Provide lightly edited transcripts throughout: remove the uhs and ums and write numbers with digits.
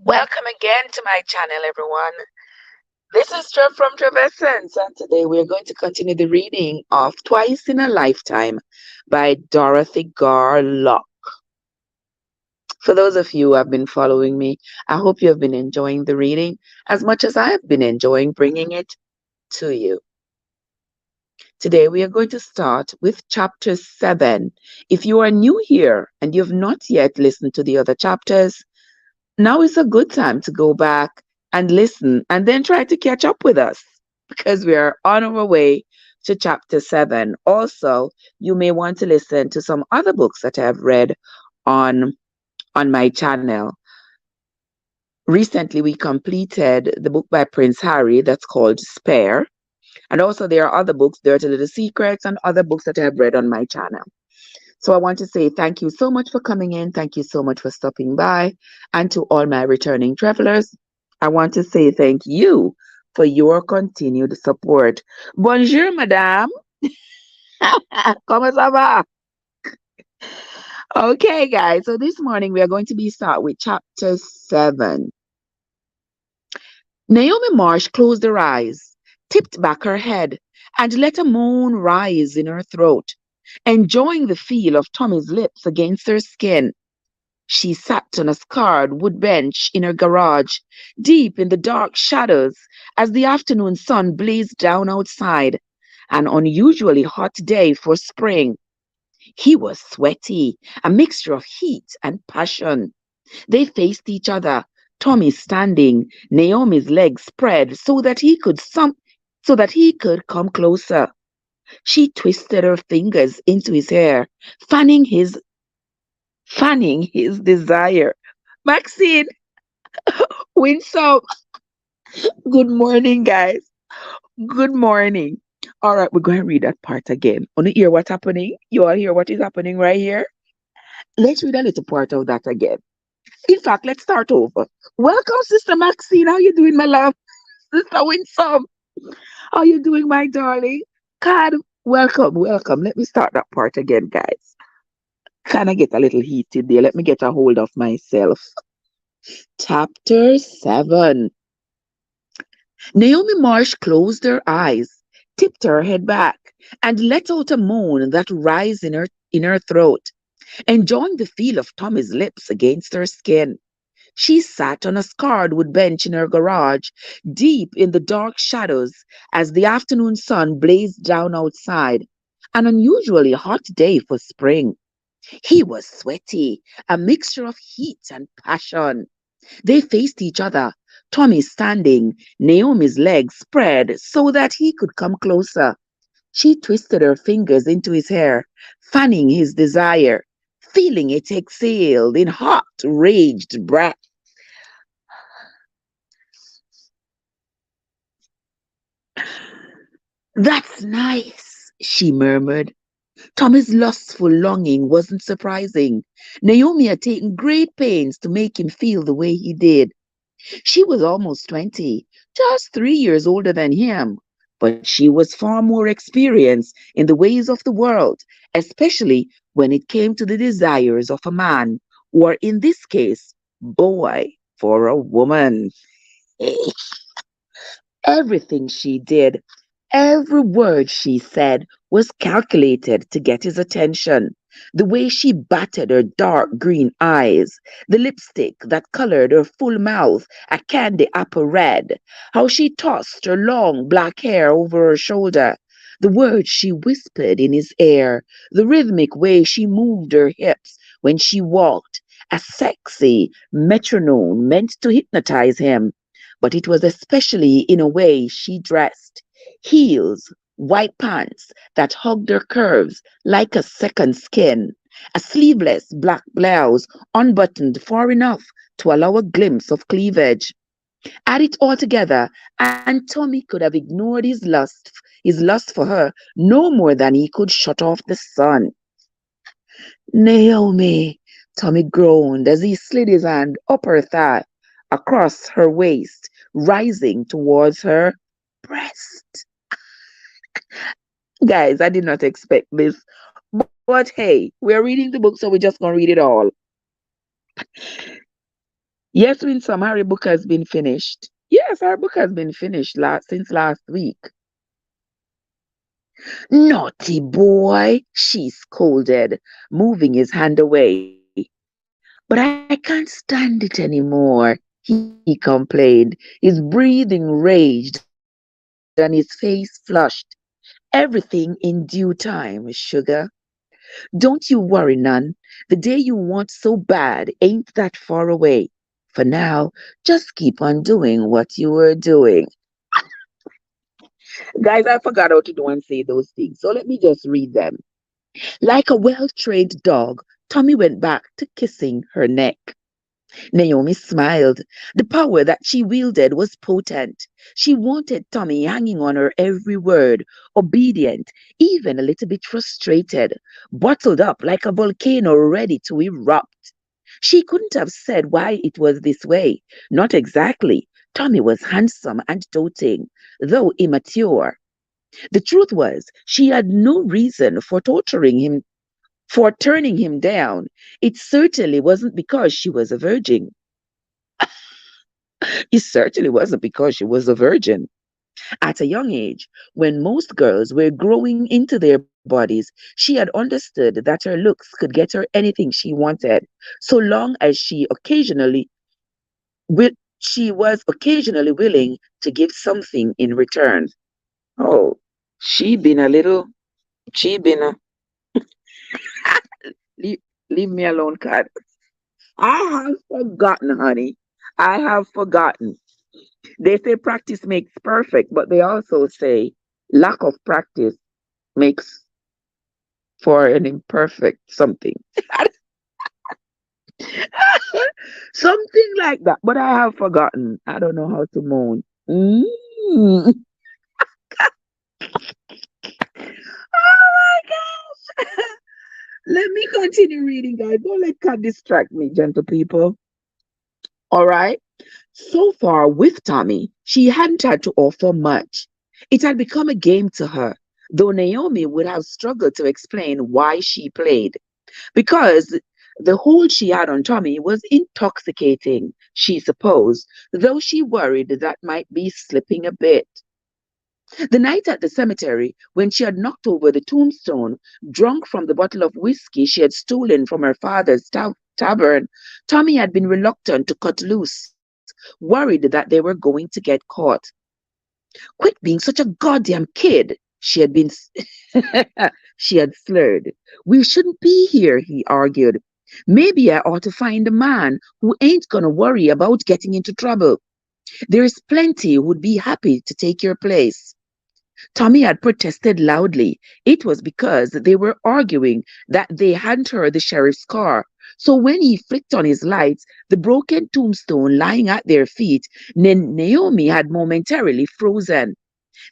Welcome again to my channel, everyone. This is Trev from Trev Essence, and today we're going to continue the reading of Twice in a Lifetime by Dorothy Garlock. For those of you who have been following me, I hope you have been enjoying the reading as much as I have been enjoying bringing it to you. Today we are going to start with chapter 7. If you are new here and you have not yet listened to the other chapters, now is a good time to go back and listen and then try to catch up with us because we are on our way to chapter 7. Also, you may want to listen to some other books that I have read on my channel. Recently, we completed the book by Prince Harry that's called Spare. And also, there are other books, Dirty Little Secrets, and other books that I have read on my channel. So I want to say thank you so much for coming in. Thank you so much for stopping by. And to all my returning travelers, I want to say thank you for your continued support. Bonjour, madame. Comment ça va? Okay, guys. So this morning we are going to start with chapter 7. Naomi Marsh closed her eyes, tipped back her head, and let a moan rise in her throat, enjoying the feel of Tommy's lips against her skin. She sat on a scarred wood bench in her garage, deep in the dark shadows, as the afternoon sun blazed down outside. An unusually hot day for spring. He was sweaty, a mixture of heat and passion. They faced each other, Tommy standing, Naomi's legs spread so that he could come closer. She twisted her fingers into his hair, fanning his desire. Maxine, win some. Good morning, guys. Good morning. All right, we're going to read that part again. Want to hear what's happening? You all hear what is happening right here? Let's read a little part of that again. In fact, let's start over. Welcome, Sister Maxine. How you doing, my love? Sister Winsome. How you doing, my darling? God, welcome, welcome. Let me start that part again, guys. Kind of get a little heated there. Let me get a hold of myself. Chapter 7. Naomi Marsh closed her eyes, tipped her head back, and let out a moan that rose in her throat, enjoying the feel of Tommy's lips against her skin. She sat on a scarred wood bench in her garage, deep in the dark shadows, as the afternoon sun blazed down outside. An unusually hot day for spring. He was sweaty, a mixture of heat and passion. They faced each other, Tommy standing, Naomi's legs spread so that he could come closer. She twisted her fingers into his hair, fanning his desire, feeling it exhaled in hot, raged breath. That's nice, she murmured. Tommy's lustful longing wasn't surprising. Naomi had taken great pains to make him feel the way he did. She was almost 20, just 3 years older than him, but she was far more experienced in the ways of the world, especially when it came to the desires of a man, or in this case, boy for a woman. Everything she did, every word she said was calculated to get his attention. The way she batted her dark green eyes, the lipstick that colored her full mouth a candy apple red, how she tossed her long black hair over her shoulder, the words she whispered in his ear, the rhythmic way she moved her hips when she walked, a sexy metronome meant to hypnotize him. But it was especially in a way she dressed. Heels, white pants that hugged her curves like a second skin, a sleeveless black blouse unbuttoned far enough to allow a glimpse of cleavage. Add it all together, and Tommy could have ignored his lust for her no more than he could shut off the sun. Naomi, Tommy groaned as he slid his hand up her thigh, across her waist, rising towards her breast. Guys, I did not expect this. But hey, we're reading the book, so we're just going to read it all. Yes, Winsome, our book has been finished. Yes, our book has been finished since last week. Naughty boy, she scolded, moving his hand away. But I can't stand it anymore, he complained, his breathing raged and his face flushed. Everything in due time, sugar. Don't you worry none. The day you want so bad ain't that far away. For now, just keep on doing what you were doing. Guys, I forgot how to do and say those things, so let me just read them. Like a well trained dog, Tommy went back to kissing her neck. Naomi smiled. The power that she wielded was potent. She wanted Tommy hanging on her every word, obedient, even a little bit frustrated, bottled up like a volcano ready to erupt. She couldn't have said why it was this way. Not exactly. Tommy was handsome and doting, though immature. The truth was, she had no reason for turning him down. It certainly wasn't because she was a virgin. It certainly wasn't because she was a virgin. At a young age, when most girls were growing into their bodies, she had understood that her looks could get her anything she wanted, so long as she was occasionally willing to give something in return. Oh, she been a little, she been a, leave, leave me alone, cat. I have forgotten, honey. I have forgotten. They say practice makes perfect, but they also say lack of practice makes for an imperfect something. Something like that. But I have forgotten. I don't know how to moan. Mm. Oh my gosh. Let me continue reading, guys. Don't let cat distract me, gentle people. All right. So far with Tommy, she hadn't had to offer much. It had become a game to her, though Naomi would have struggled to explain why she played. Because the hold she had on Tommy was intoxicating, she supposed, though she worried that might be slipping a bit. The night at the cemetery, when she had knocked over the tombstone, drunk from the bottle of whiskey she had stolen from her father's tavern, Tommy had been reluctant to cut loose, worried that they were going to get caught. Quit being such a goddamn kid, she had been she had slurred. We shouldn't be here, he argued. Maybe I ought to find a man who ain't gonna worry about getting into trouble. There's plenty who'd be happy to take your place. Tommy had protested loudly. It was because they were arguing that they hadn't heard the sheriff's car. So when he flicked on his lights, the broken tombstone lying at their feet, Naomi had momentarily frozen.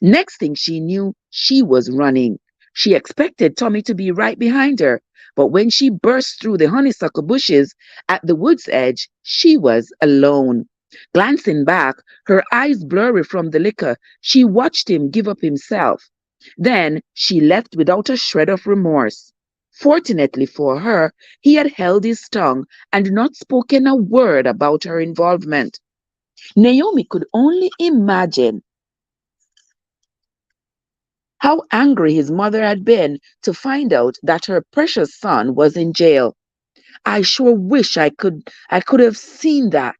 Next thing she knew, she was running. She expected Tommy to be right behind her, but when she burst through the honeysuckle bushes at the wood's edge, she was alone. Glancing back, her eyes blurry from the liquor, she watched him give up himself. Then she left without a shred of remorse. Fortunately for her, he had held his tongue and not spoken a word about her involvement. Naomi could only imagine how angry his mother had been to find out that her precious son was in jail. I sure wish I could have seen that.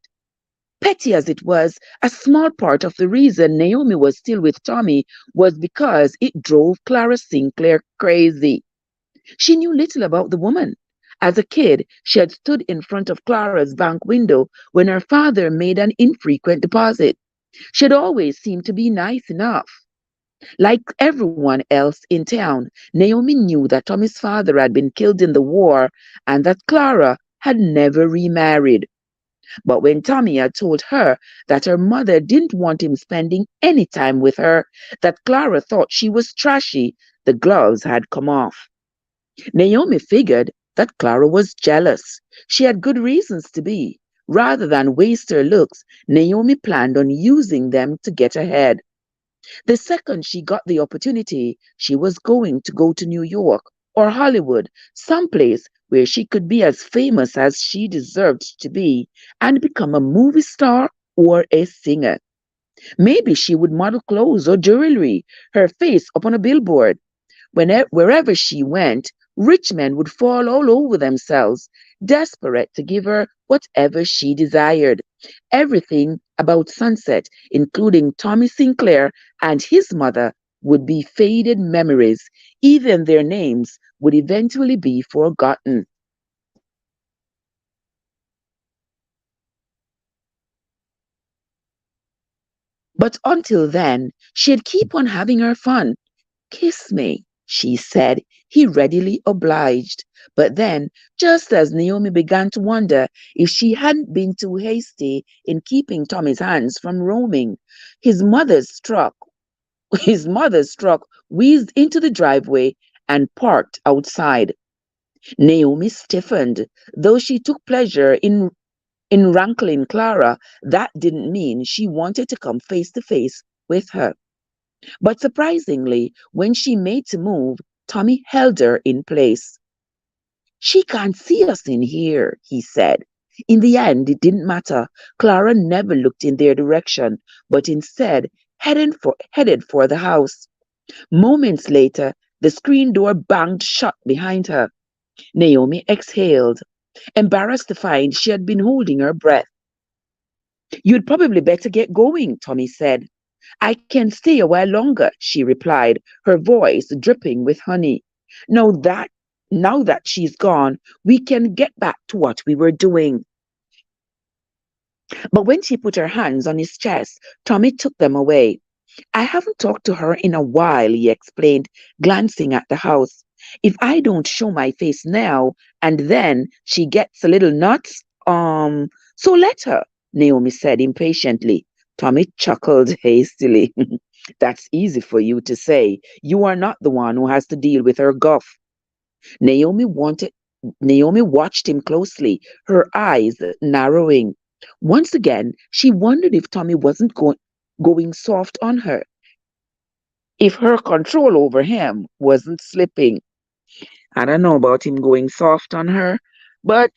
Petty as it was, a small part of the reason Naomi was still with Tommy was because it drove Clara Sinclair crazy. She knew little about the woman. As a kid, she had stood in front of Clara's bank window when her father made an infrequent deposit. She had always seemed to be nice enough. Like everyone else in town, Naomi knew that Tommy's father had been killed in the war and that Clara had never remarried. But when Tommy had told her that her mother didn't want him spending any time with her, that Clara thought she was trashy, the gloves had come off. Naomi figured that Clara was jealous. She had good reasons to be. Rather than waste her looks, Naomi planned on using them to get ahead. The second she got the opportunity, she was going to go to New York or Hollywood, someplace where she could be as famous as she deserved to be and become a movie star or a singer. Maybe she would model clothes or jewelry, her face up on a billboard. Wherever she went, rich men would fall all over themselves, desperate to give her whatever she desired. Everything about Sunset, including Tommy Sinclair and his mother, would be faded memories. Even their names would eventually be forgotten. But until then, she'd keep on having her fun. Kiss me, she said. He readily obliged. But then, just as Naomi began to wonder if she hadn't been too hasty in keeping Tommy's hands from roaming, his mother's truck, his mother's truck whizzed into the driveway and parked outside. Naomi stiffened. Though she took pleasure in rankling Clara, that didn't mean she wanted to come face to face with her. But surprisingly, when she made to move, Tommy held her in place. She can't see us in here, he said. In the end, it didn't matter. Clara never looked in their direction, but instead headed for the house. Moments later, the screen door banged shut behind her. Naomi exhaled, embarrassed to find she had been holding her breath. You'd probably better get going, Tommy said. I can stay a while longer, she replied, her voice dripping with honey. Now that now that she's gone, we can get back to what we were doing. But when she put her hands on his chest, Tommy took them away. I haven't talked to her in a while, he explained, glancing at the house. If I don't show my face now and then she gets a little nuts, so let her, Naomi said impatiently. Tommy chuckled hastily. That's easy for you to say. You are not the one who has to deal with her guff. Naomi wanted Naomi watched him closely, her eyes narrowing. Once again, she wondered if Tommy wasn't going soft on her, if her control over him wasn't slipping. I don't know about him going soft on her, but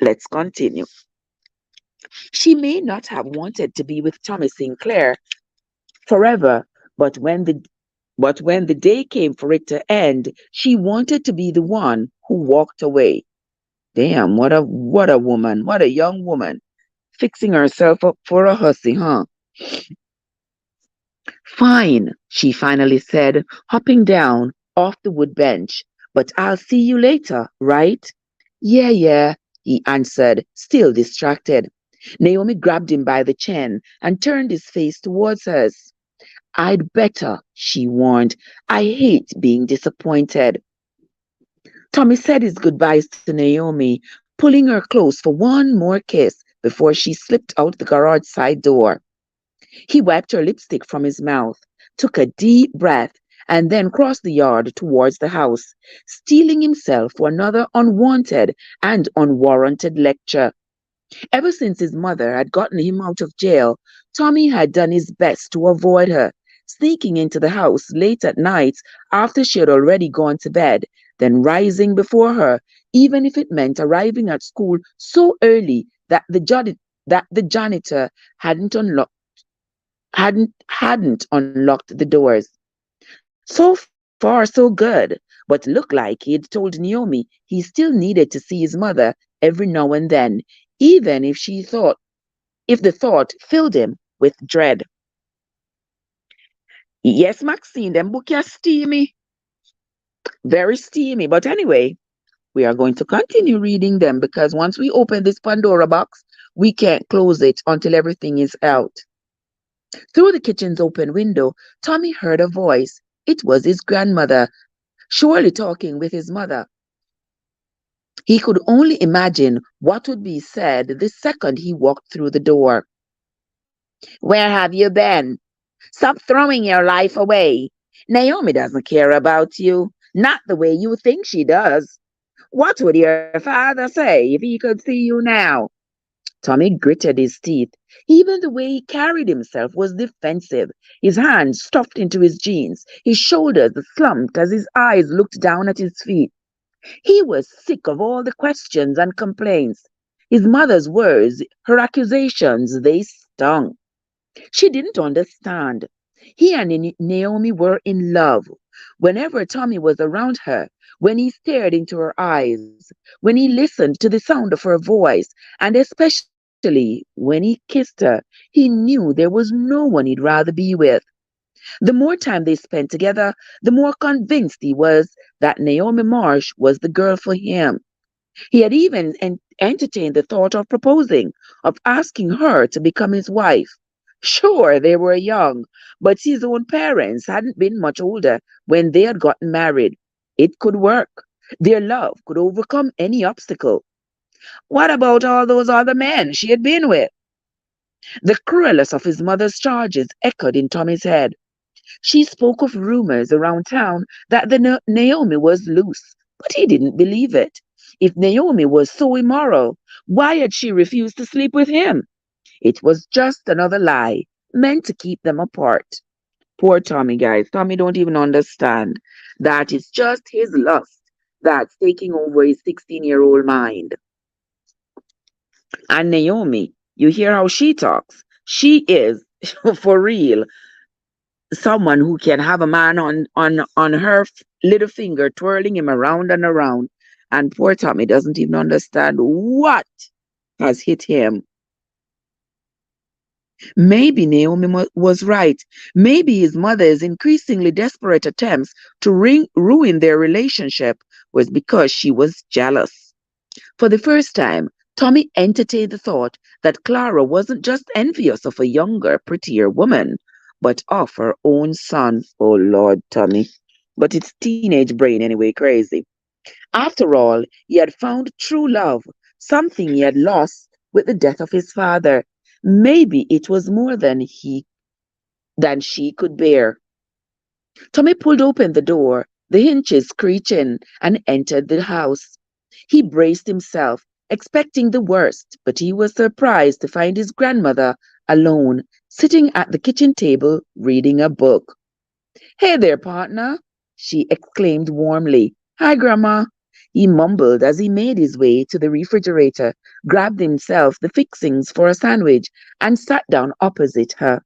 let's continue. She may not have wanted to be with Tommy Sinclair forever, but when the day came for it to end, she wanted to be the one who walked away. Damn, what a woman, what a young woman, fixing herself up for a hussy, huh? Fine, she finally said, hopping down off the wood bench. But I'll see you later, right? Yeah, yeah, he answered, still distracted. Naomi grabbed him by the chin and turned his face towards hers. I'd better, she warned. I hate being disappointed. Tommy said his goodbyes to Naomi, pulling her close for one more kiss before she slipped out the garage side door. He wiped her lipstick from his mouth, took a deep breath, and then crossed the yard towards the house, steeling himself for another unwanted and unwarranted lecture. Ever since his mother had gotten him out of jail, Tommy had done his best to avoid her, sneaking into the house late at night after she had already gone to bed, then rising before her, even if it meant arriving at school so early that the janitor hadn't unlocked hadn't unlocked the doors. So far, so good, but looked like he'd told Naomi he still needed to see his mother every now and then, even if the thought filled him with dread. Yes, Maxine, them book are steamy, very steamy. But anyway, we are going to continue reading them because once we open this Pandora box, we can't close it until everything is out. Through the kitchen's open window, Tommy heard a voice. It was his grandmother, surely talking with his mother. He could only imagine what would be said the second he walked through the door. Where have you been? Stop throwing your life away. Naomi doesn't care about you, not the way you think she does. What would your father say if he could see you now? Tommy gritted his teeth. Even the way he carried himself was defensive, his hands stuffed into his jeans, his shoulders slumped as his eyes looked down at his feet. He was sick of all the questions and complaints. His mother's words, her accusations, they stung. She didn't understand. He and Naomi were in love. Whenever Tommy was around her, when he stared into her eyes, when he listened to the sound of her voice, and especially when he kissed her, he knew there was no one he'd rather be with. The more time they spent together, the more convinced he was that Naomi Marsh was the girl for him. He had even entertained the thought of proposing, of asking her to become his wife. Sure, they were young, but his own parents hadn't been much older when they had gotten married. It could work. Their love could overcome any obstacle. What about all those other men she had been with? The cruelest of his mother's charges echoed in Tommy's head. She spoke of rumors around town that Naomi was loose, but he didn't believe it. If Naomi was so immoral, why had she refused to sleep with him? It was just another lie, meant to keep them apart. Poor Tommy, guys. Tommy don't even understand that it's just his lust that's taking over his 16-year-old mind. And Naomi, you hear how she talks? She is, for real, someone who can have a man on her little finger, twirling him around and around. And poor Tommy doesn't even understand what has hit him. Maybe Naomi was right. Maybe his mother's increasingly desperate attempts to ruin their relationship was because she was jealous. For the first time, Tommy entertained the thought that Clara wasn't just envious of a younger, prettier woman, but of her own son. Oh Lord, Tommy. But it's teenage brain anyway, crazy. After all, he had found true love, something he had lost with the death of his father. Maybe it was more than she could bear. Tommy pulled open the door, the hinges screeching, and entered the house. He braced himself, expecting the worst, but he was surprised to find his grandmother alone, sitting at the kitchen table reading a book. Hey there, partner, she exclaimed warmly. Hi, Grandma. He mumbled as he made his way to the refrigerator, grabbed himself the fixings for a sandwich, and sat down opposite her.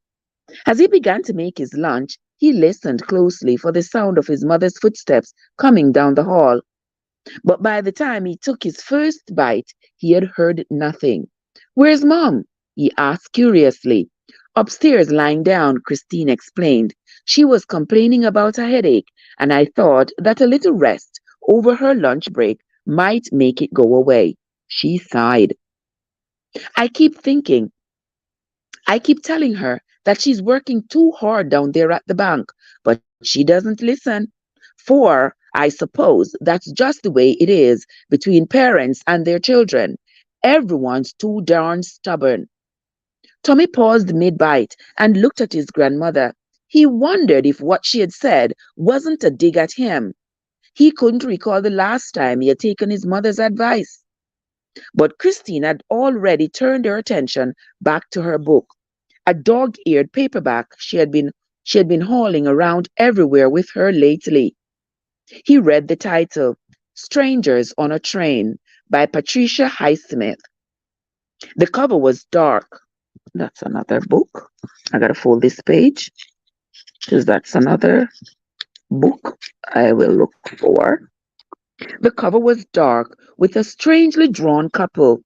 As he began to make his lunch, he listened closely for the sound of his mother's footsteps coming down the hall. But by the time he took his first bite, he had heard nothing. Where's Mom? He asked curiously. Upstairs, lying down, Christine explained. She was complaining about a headache, and I thought that a little rest over her lunch break might make it go away. She sighed. I keep thinking, I keep telling her that she's working too hard down there at the bank, but she doesn't listen. For, I suppose, that's just the way it is between parents and their children. Everyone's too darn stubborn. Tommy paused mid-bite and looked at his grandmother. He wondered if what she had said wasn't a dig at him. He couldn't recall the last time he had taken his mother's advice. But Christine had already turned her attention back to her book, a dog-eared paperback she had been hauling around everywhere with her lately. He read the title, Strangers on a Train by Patricia Highsmith. The cover was dark. That's another book. I gotta fold this page because that's another book I will look for. The cover was dark with a strangely drawn couple.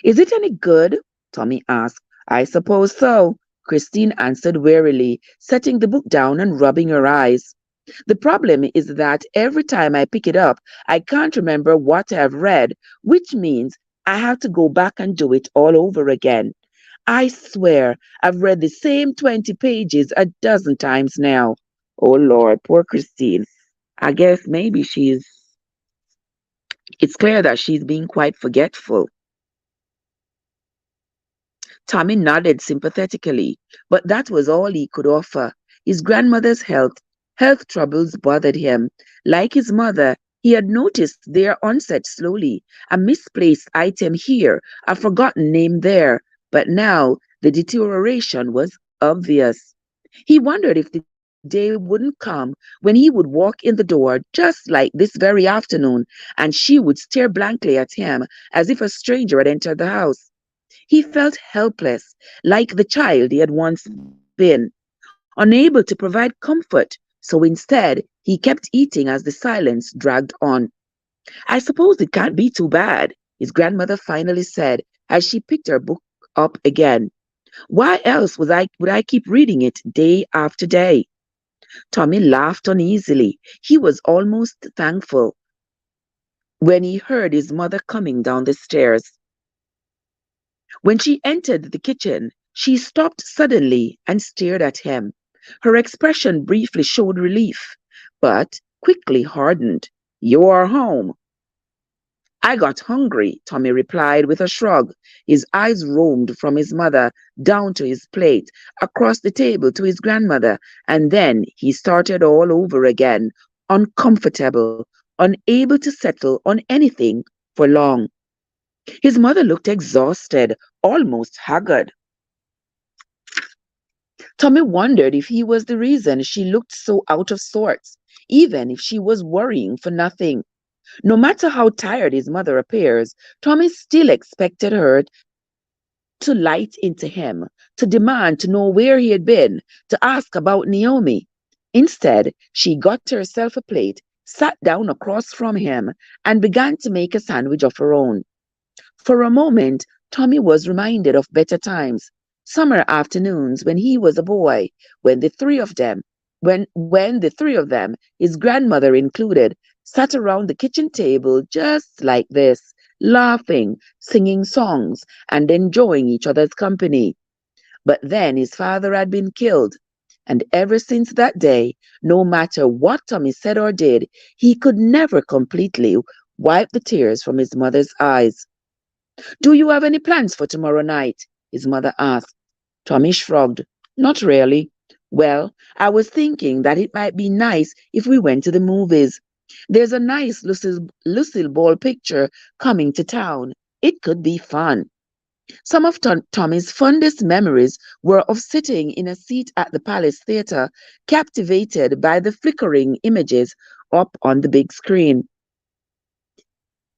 Is it any good? Tommy asked. I suppose so, Christine answered wearily, setting the book down and rubbing her eyes. The problem is that every time I pick it up, I can't remember what I've read, which means I have to go back and do it all over again. I swear I've read the same 20 pages a dozen times now. Oh Lord, poor Christine. I guess maybe it's clear that she's being quite forgetful. Tommy nodded sympathetically, but that was all he could offer. His grandmother's health troubles bothered him. Like his mother, he had noticed their onset slowly, a misplaced item here, a forgotten name there, but now the deterioration was obvious. He wondered if the day wouldn't come when he would walk in the door just like this very afternoon, and she would stare blankly at him as if a stranger had entered the house. He felt helpless, like the child he had once been, unable to provide comfort, so instead he kept eating as the silence dragged on. I suppose it can't be too bad, his grandmother finally said as she picked her book up again. Why else would I keep reading it day after day? Tommy laughed uneasily. He was almost thankful when he heard his mother coming down the stairs. When she entered the kitchen, she stopped suddenly and stared at him. Her expression briefly showed relief, but quickly hardened. You are home. I got hungry, Tommy replied with a shrug. His eyes roamed from his mother down to his plate, across the table to his grandmother, and then he started all over again, uncomfortable, unable to settle on anything for long. His mother looked exhausted, almost haggard. Tommy wondered if he was the reason she looked so out of sorts, even if she was worrying for nothing. No matter how tired his mother appears, Tommy still expected her to light into him, to demand to know where he had been, to ask about Naomi. Instead, she got herself a plate, sat down across from him, and began to make a sandwich of her own. For a moment, Tommy was reminded of better times, summer afternoons when he was a boy, when the three of them, when the three of them, his grandmother included, sat around the kitchen table just like this, laughing, singing songs, and enjoying each other's company. But then his father had been killed, and ever since that day, no matter what Tommy said or did, he could never completely wipe the tears from his mother's eyes. Do you have any plans for tomorrow night? His mother asked. Tommy shrugged. Not really. Well, I was thinking that it might be nice if we went to the movies. There's a nice Lucille Ball picture coming to town. It could be fun. Some of Tommy's fondest memories were of sitting in a seat at the Palace Theatre, captivated by the flickering images up on the big screen.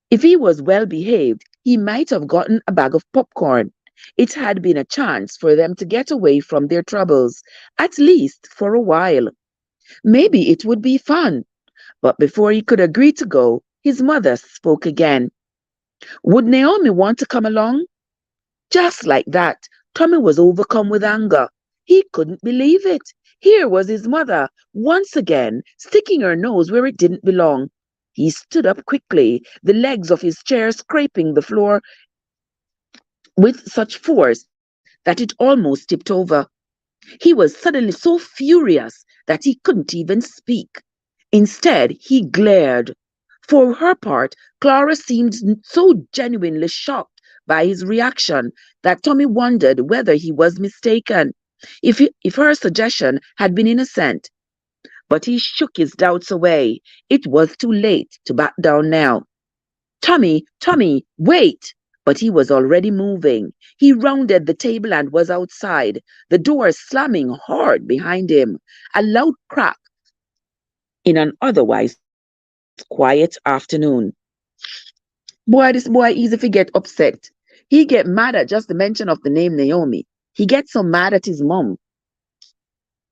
If he was well behaved, he might have gotten a bag of popcorn. It had been a chance for them to get away from their troubles, at least for a while. Maybe it would be fun. But before he could agree to go, his mother spoke again. Would Naomi want to come along? Just like that, Tommy was overcome with anger. He couldn't believe it. Here was his mother, once again, sticking her nose where it didn't belong. He stood up quickly, the legs of his chair scraping the floor with such force that it almost tipped over. He was suddenly so furious that he couldn't even speak. Instead, he glared. For her part, Clara seemed so genuinely shocked by his reaction that Tommy wondered whether he was mistaken, if her suggestion had been innocent. But he shook his doubts away. It was too late to back down now. Tommy, wait! But he was already moving. He rounded the table and was outside, the door slamming hard behind him. A loud crack in an otherwise quiet afternoon. Boy, this boy easy to get upset. He get mad at just the mention of the name Naomi. He gets so mad at his mom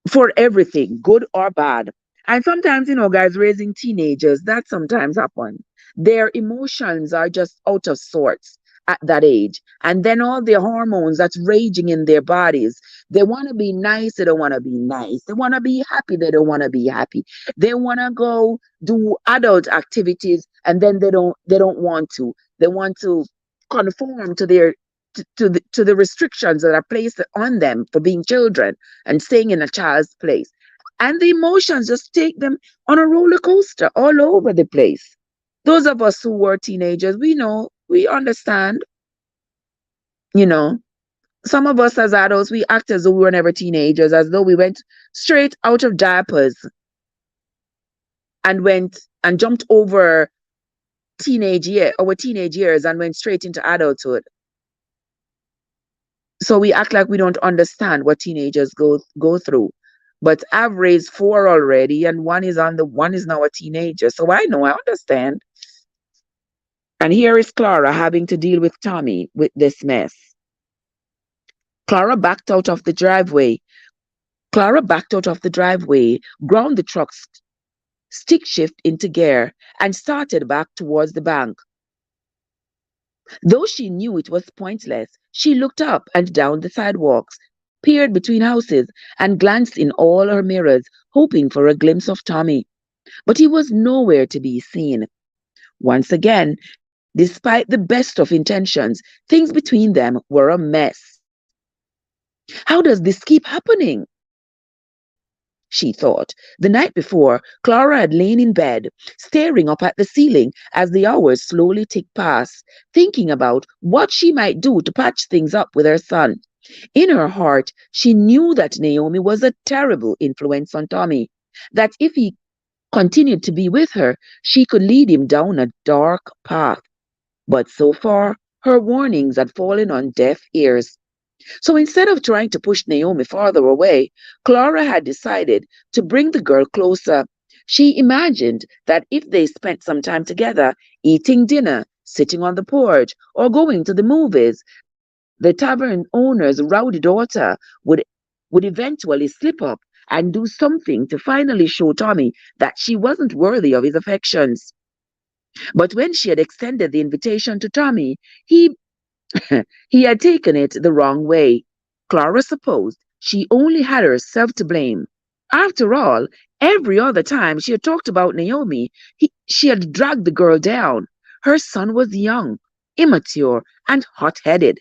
for everything, good or bad. And sometimes, guys, raising teenagers, that sometimes happens. Their emotions are just out of sorts at that age. And then all the hormones that's raging in their bodies. They want to be nice, they don't want to be nice. They want to be happy, they don't want to be happy. They want to go do adult activities and then they don't want to. They want to conform to their to the restrictions that are placed on them for being children and staying in a child's place. And the emotions just take them on a roller coaster all over the place. Those of us who were teenagers, we know, we understand, you know. Some of us as adults, we act as though we were never teenagers, as though we went straight out of diapers and went and jumped over our teenage years and went straight into adulthood. So we act like we don't understand what teenagers go through. But I've raised four already, and one is now a teenager. So I know, I understand. And here is Clara having to deal with Tommy with this mess. Clara backed out of the driveway. Clara backed out of the driveway, ground the truck's stick shift into gear, and started back towards the bank. Though she knew it was pointless, she looked up and down the sidewalks, peered between houses, and glanced in all her mirrors, hoping for a glimpse of Tommy. But he was nowhere to be seen. Once again, despite the best of intentions, things between them were a mess. How does this keep happening? She thought. The night before, Clara had lain in bed, staring up at the ceiling as the hours slowly ticked past, thinking about what she might do to patch things up with her son. In her heart, she knew that Naomi was a terrible influence on Tommy, that if he continued to be with her, she could lead him down a dark path. But so far, her warnings had fallen on deaf ears. So instead of trying to push Naomi farther away, Clara had decided to bring the girl closer. She imagined that if they spent some time together, eating dinner, sitting on the porch, or going to the movies, the tavern owner's rowdy daughter would eventually slip up and do something to finally show Tommy that she wasn't worthy of his affections. But when she had extended the invitation to Tommy, he he had taken it the wrong way. Clara supposed she only had herself to blame. After all, every other time she had talked about Naomi, she had dragged the girl down. Her son was young, immature, and hot headed.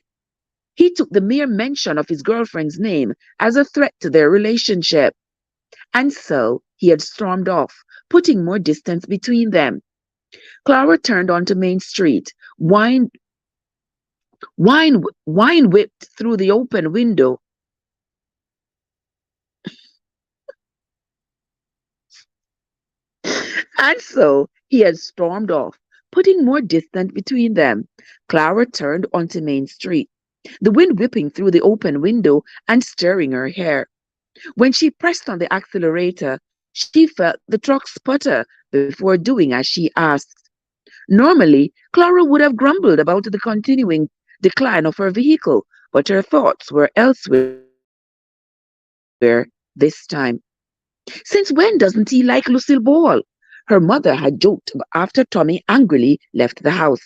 He took the mere mention of his girlfriend's name as a threat to their relationship. And so he had stormed off, putting more distance between them. Clara turned onto Main Street, wine whipped through the open window. And so he had stormed off, putting more distance between them. Clara turned onto Main Street, the wind whipping through the open window and stirring her hair. When she pressed on the accelerator, she felt the truck sputter before doing as she asked. Normally, Clara would have grumbled about the continuing decline of her vehicle, but her thoughts were elsewhere this time. Since when doesn't he like Lucille Ball? Her mother had joked after Tommy angrily left the house.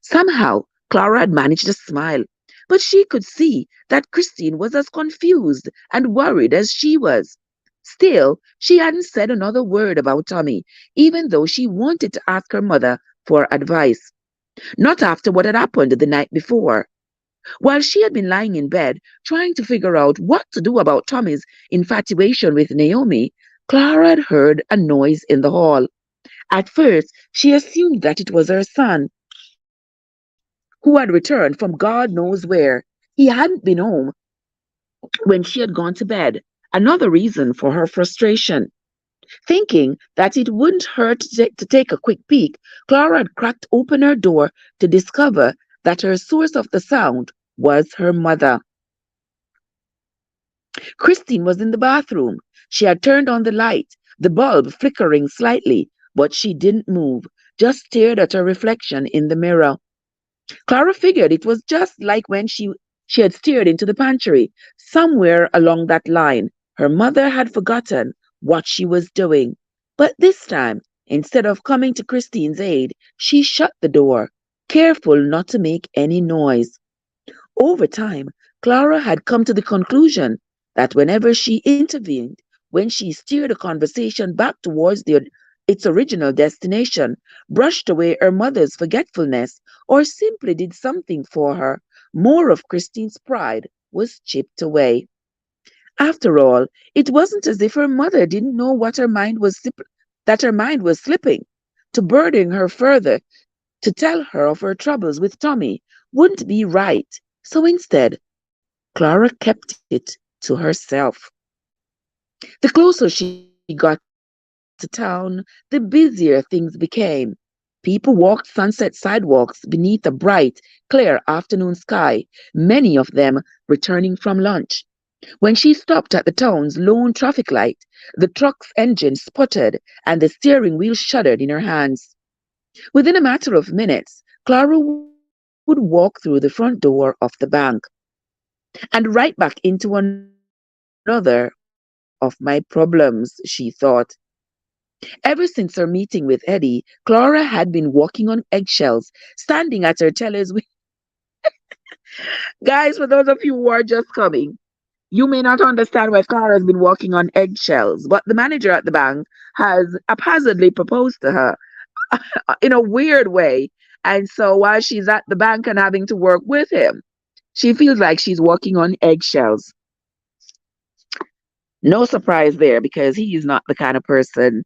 Somehow, Clara had managed to smile, but she could see that Christine was as confused and worried as she was. Still, she hadn't said another word about Tommy, even though she wanted to ask her mother for advice. Not after what had happened the night before. While she had been lying in bed, trying to figure out what to do about Tommy's infatuation with Naomi, Clara had heard a noise in the hall. At first, she assumed that it was her son, who had returned from God knows where. He hadn't been home when she had gone to bed, another reason for her frustration. Thinking that it wouldn't hurt to take a quick peek, Clara had cracked open her door to discover that her source of the sound was her mother. Christine was in the bathroom. She had turned on the light, the bulb flickering slightly, but she didn't move, just stared at her reflection in the mirror. Clara figured it was just like when she had stared into the pantry. Somewhere along that line, her mother had forgotten what she was doing. But this time, instead of coming to Christine's aid, she shut the door, careful not to make any noise. Over time, Clara had come to the conclusion that whenever she intervened, when she steered a conversation back towards its original destination, brushed away her mother's forgetfulness, or simply did something for her, more of Christine's pride was chipped away. After all, it wasn't as if her mother didn't know that her mind was slipping. To burden her further, to tell her of her troubles with Tommy, wouldn't be right. So instead, Clara kept it to herself. The closer she got to town, the busier things became. People walked sunset sidewalks beneath a bright, clear afternoon sky, many of them returning from lunch. When she stopped at the town's lone traffic light, the truck's engine sputtered and the steering wheel shuddered in her hands. Within a matter of minutes, Clara would walk through the front door of the bank and right back into another of my problems, she thought. Ever since her meeting with Eddie, Clara had been walking on eggshells, standing at her teller's window. Guys, for those of you who are just coming, you may not understand why Clara has been walking on eggshells, but the manager at the bank has haphazardly proposed to her in a weird way. And so while she's at the bank and having to work with him, she feels like she's walking on eggshells. No surprise there because he is not the kind of person,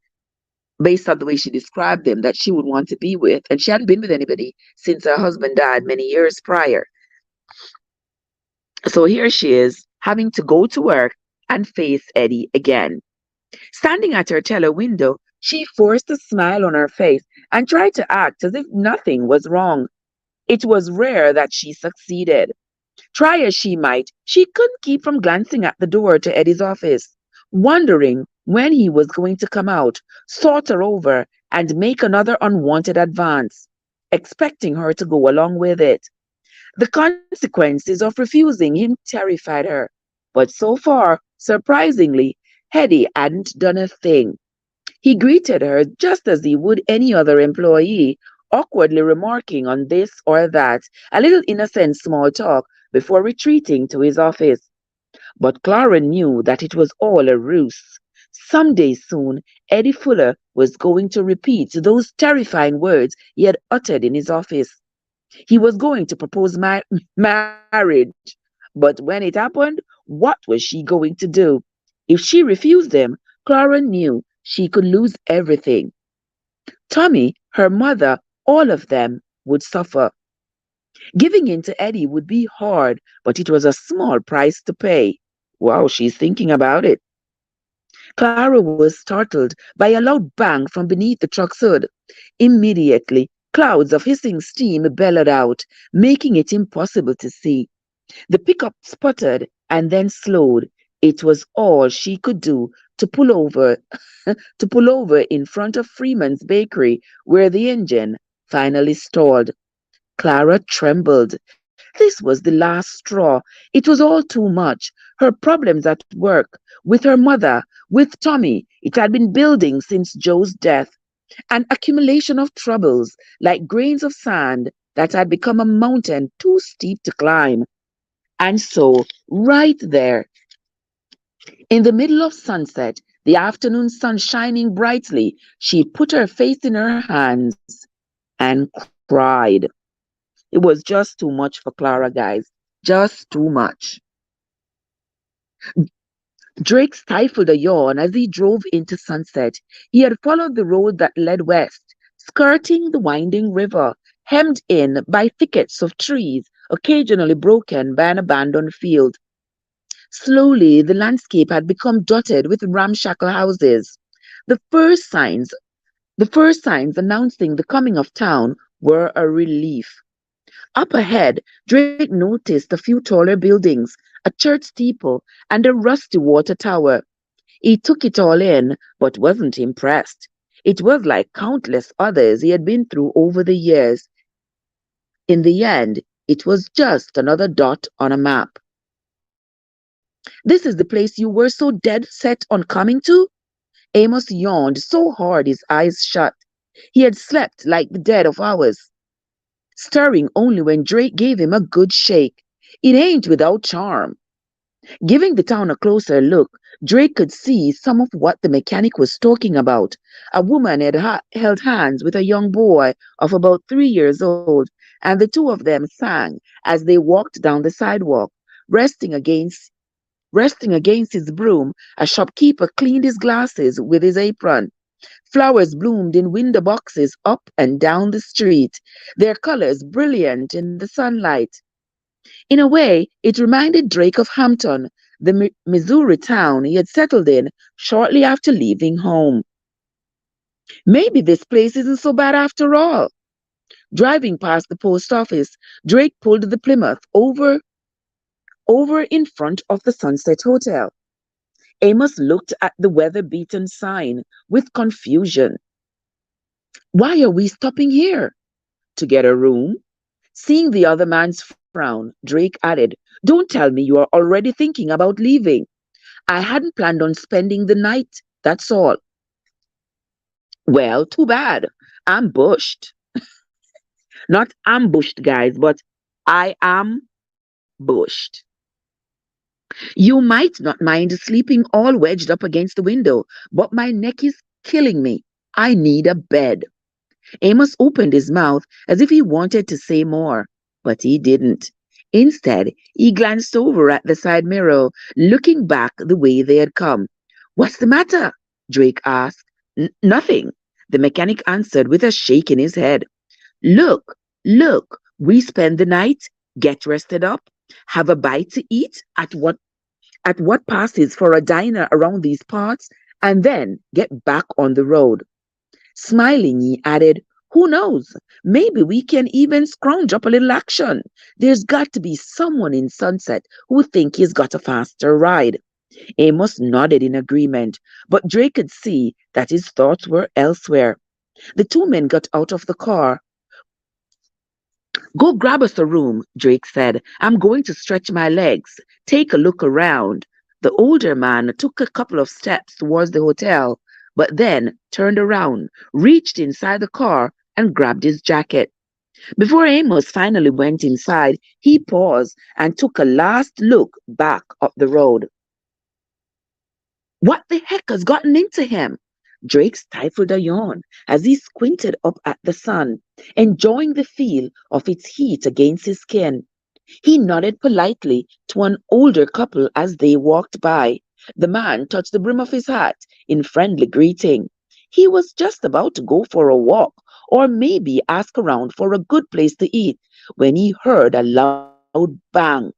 based on the way she described him, that she would want to be with. And she hadn't been with anybody since her husband died many years prior. So here she is having to go to work and face Eddie again. Standing at her teller window, she forced a smile on her face and tried to act as if nothing was wrong. It was rare that she succeeded. Try as she might, she couldn't keep from glancing at the door to Eddie's office, wondering when he was going to come out, sort her over, and make another unwanted advance, expecting her to go along with it. The consequences of refusing him terrified her. But so far, surprisingly, Eddie hadn't done a thing. He greeted her just as he would any other employee, awkwardly remarking on this or that, a little innocent small talk before retreating to his office. But Clara knew that it was all a ruse. Some day soon, Eddie Fuller was going to repeat those terrifying words he had uttered in his office. He was going to propose marriage. But when it happened, what was she going to do? If she refused him, Clara knew she could lose everything. Tommy, her mother, all of them would suffer. Giving in to Eddie would be hard, but it was a small price to pay. Wow, she's thinking about it. Clara was startled by a loud bang from beneath the truck's hood. Immediately, clouds of hissing steam bellowed out, making it impossible to see. The pickup sputtered and then slowed. It was all she could do to pull over to pull over in front of Freeman's bakery where the engine finally stalled. Clara trembled. This was the last straw. It was all too much. Her problems at work, with her mother, with Tommy, it had been building since Joe's death. An accumulation of troubles, like grains of sand, that had become a mountain too steep to climb. And so, right there, in the middle of sunset, the afternoon sun shining brightly, she put her face in her hands and cried. It was just too much for Clara, guys. Just too much. Drake stifled a yawn as he drove into sunset. He had followed the road that led west, skirting the winding river, hemmed in by thickets of trees, occasionally broken by an abandoned field. Slowly, the landscape had become dotted with ramshackle houses. The first signs, the first signs announcing the coming of town were a relief. Up ahead, Drake noticed a few taller buildings, a church steeple, and a rusty water tower. He took it all in, but wasn't impressed. It was like countless others he had been through over the years. In the end, it was just another dot on a map. This is the place you were so dead set on coming to? Amos yawned so hard his eyes shut. He had slept like the dead of hours, stirring only when Drake gave him a good shake. It ain't without charm. Giving the town a closer look, Drake could see some of what the mechanic was talking about. A woman had held hands with a young boy of about 3 years old, and the two of them sang as they walked down the sidewalk, resting against resting against his broom. A shopkeeper cleaned his glasses with his apron. Flowers bloomed in window boxes up and down the street, their colors brilliant in the sunlight. In a way, it reminded Drake of Hampton, the Missouri town he had settled in shortly after leaving home. Maybe this place isn't so bad after all. Driving past the post office, Drake pulled the Plymouth over over in front of the Sunset Hotel. Amos looked at the weather-beaten sign with confusion. Why are we stopping here? To get a room? Seeing the other man's frown, Drake added, Don't tell me you are already thinking about leaving. I hadn't planned on spending the night, that's all. Well, too bad. Ambushed. Not ambushed, guys, but I am bushed. You might not mind sleeping all wedged up against the window, but my neck is killing me. I need a bed. Amos opened his mouth as if he wanted to say more, but he didn't. Instead, he glanced over at the side mirror, looking back the way they had come. What's the matter? Drake asked. Nothing, the mechanic answered with a shake in his head. Look, look, we spend the night, get rested up, have a bite to eat at what passes for a diner around these parts, and then get back on the road. Smiling, he added, Who knows? Maybe we can even scrounge up a little action. There's got to be someone in Sunset who think he's got a faster ride. Amos nodded in agreement, but Drake could see that his thoughts were elsewhere. The two men got out of the car. Go grab us a room, Drake said. I'm going to stretch my legs. Take a look around. The older man took a couple of steps towards the hotel, but then turned around, reached inside the car, and grabbed his jacket. Before Amos finally went inside, he paused and took a last look back up the road. What the heck has gotten into him? Drake stifled a yawn as he squinted up at the sun, enjoying the feel of its heat against his skin. He nodded politely to an older couple as they walked by. The man touched the brim of his hat in friendly greeting. He was just about to go for a walk or maybe ask around for a good place to eat when he heard a loud bang.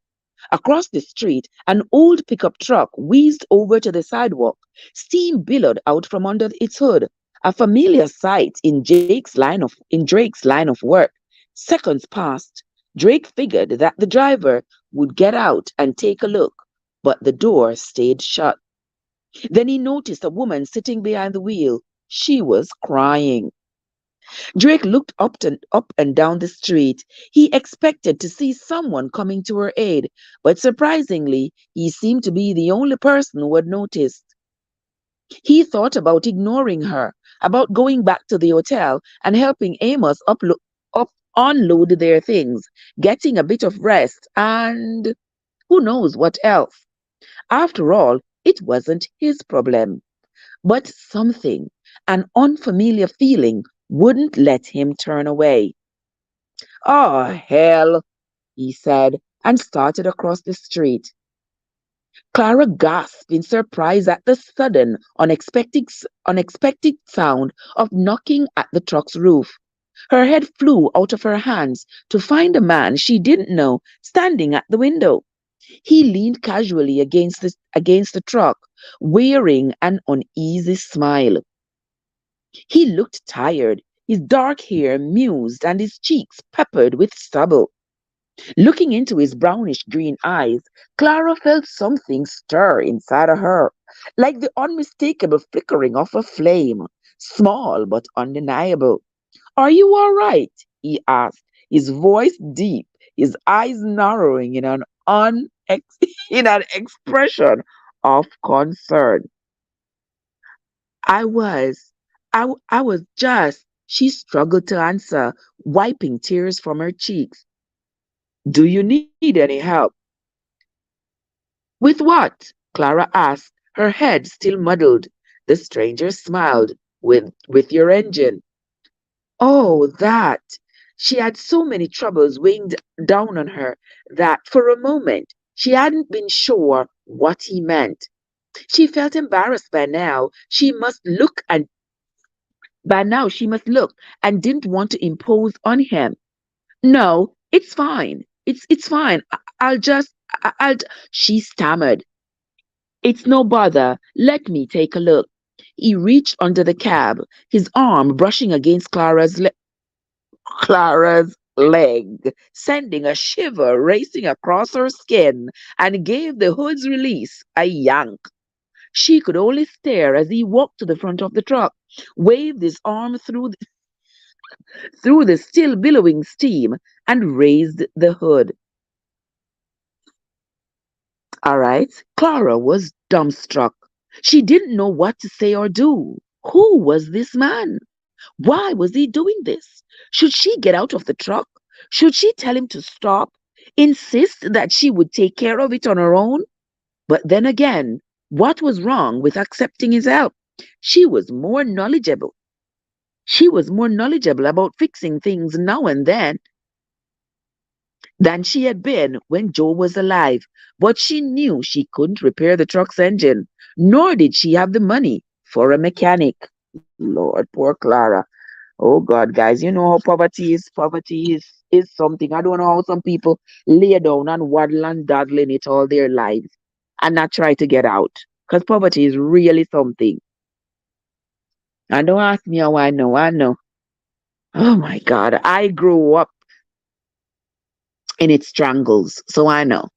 Across the street, an old pickup truck whizzed over to the sidewalk. Steam billowed out from under its hood, a familiar sight in Drake's line of work. Seconds passed. Drake figured that the driver would get out and take a look, but the door stayed shut. Then he noticed a woman sitting behind the wheel. She was crying. Drake looked up and down the street. He expected to see someone coming to her aid, but surprisingly, he seemed to be the only person who had noticed. He thought about ignoring her, about going back to the hotel and helping Amos unload their things, getting a bit of rest, and who knows what else. After all, it wasn't his problem. But something, an unfamiliar feeling, wouldn't let him turn away. Oh, hell, he said, and started across the street. Clara gasped in surprise at the sudden, unexpected sound of knocking at the truck's roof. Her head flew out of her hands to find a man she didn't know standing at the window. He leaned casually against the truck, wearing an uneasy smile. He looked tired, his dark hair mused and his cheeks peppered with stubble. Looking into his brownish green eyes, Clara felt something stir inside of her, like the unmistakable flickering of a flame, small but undeniable. Are you all right? He asked, his voice deep, his eyes narrowing in an expression of concern. I was, I was just, she struggled to answer, wiping tears from her cheeks. Do you need any help? With what? Clara asked, her head still muddled. The stranger smiled. With your engine. Oh, that. She had so many troubles weighing down on her that for a moment she hadn't been sure what he meant. She felt embarrassed by now she must look and didn't want to impose on him. No, it's fine. It's fine. I'll just I'll she stammered. It's no bother. Let me take a look. He reached under the cab, his arm brushing against Clara's leg, sending a shiver racing across her skin, and gave the hood's release a yank. She could only stare as he walked to the front of the truck, waved his arm through the still billowing steam, and raised the hood. All right. Clara was dumbstruck. She didn't know what to say or do. Who was this man? Why was he doing this? Should she get out of the truck? Should she tell him to stop? Insist that she would take care of it on her own? But then again, what was wrong with accepting his help? She was more knowledgeable. She was more knowledgeable about fixing things now and then than she had been when Joe was alive, but she knew she couldn't repair the truck's engine, nor did she have the money for a mechanic. Lord, poor Clara. Oh God, guys, you know how poverty is. Poverty is something. I don't know how some people lay down and waddle and daddle in it all their lives and not try to get out. Because poverty is really something. And don't ask me how I know. I know. Oh my God, I grew up in its strangles, so I know.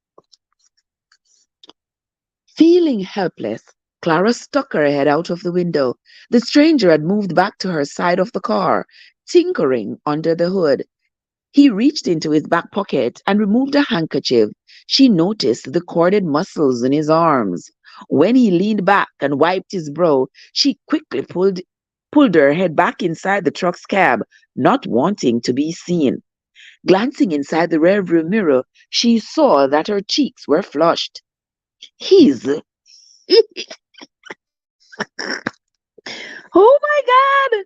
Feeling helpless, Clara stuck her head out of the window. The stranger had moved back to her side of the car, tinkering under the hood. He reached into his back pocket and removed a handkerchief. She noticed the corded muscles in his arms. When he leaned back and wiped his brow, she quickly pulled her head back inside the truck's cab, not wanting to be seen. Glancing inside the rearview mirror, she saw that her cheeks were flushed. He's oh my God!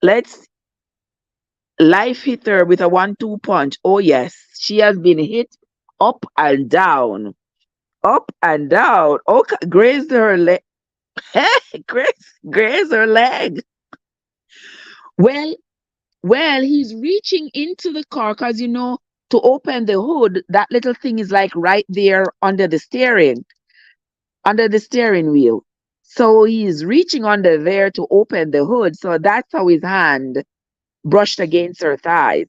Let's life hit her with a 1-2 punch. Oh yes, she has been hit up and down, up and down. Oh, grazed her leg. Grazed her leg. Well, well, he's reaching into the car because to open the hood, that little thing is like right there under the steering wheel. So he's reaching under there to open the hood. So that's how his hand brushed against her thigh.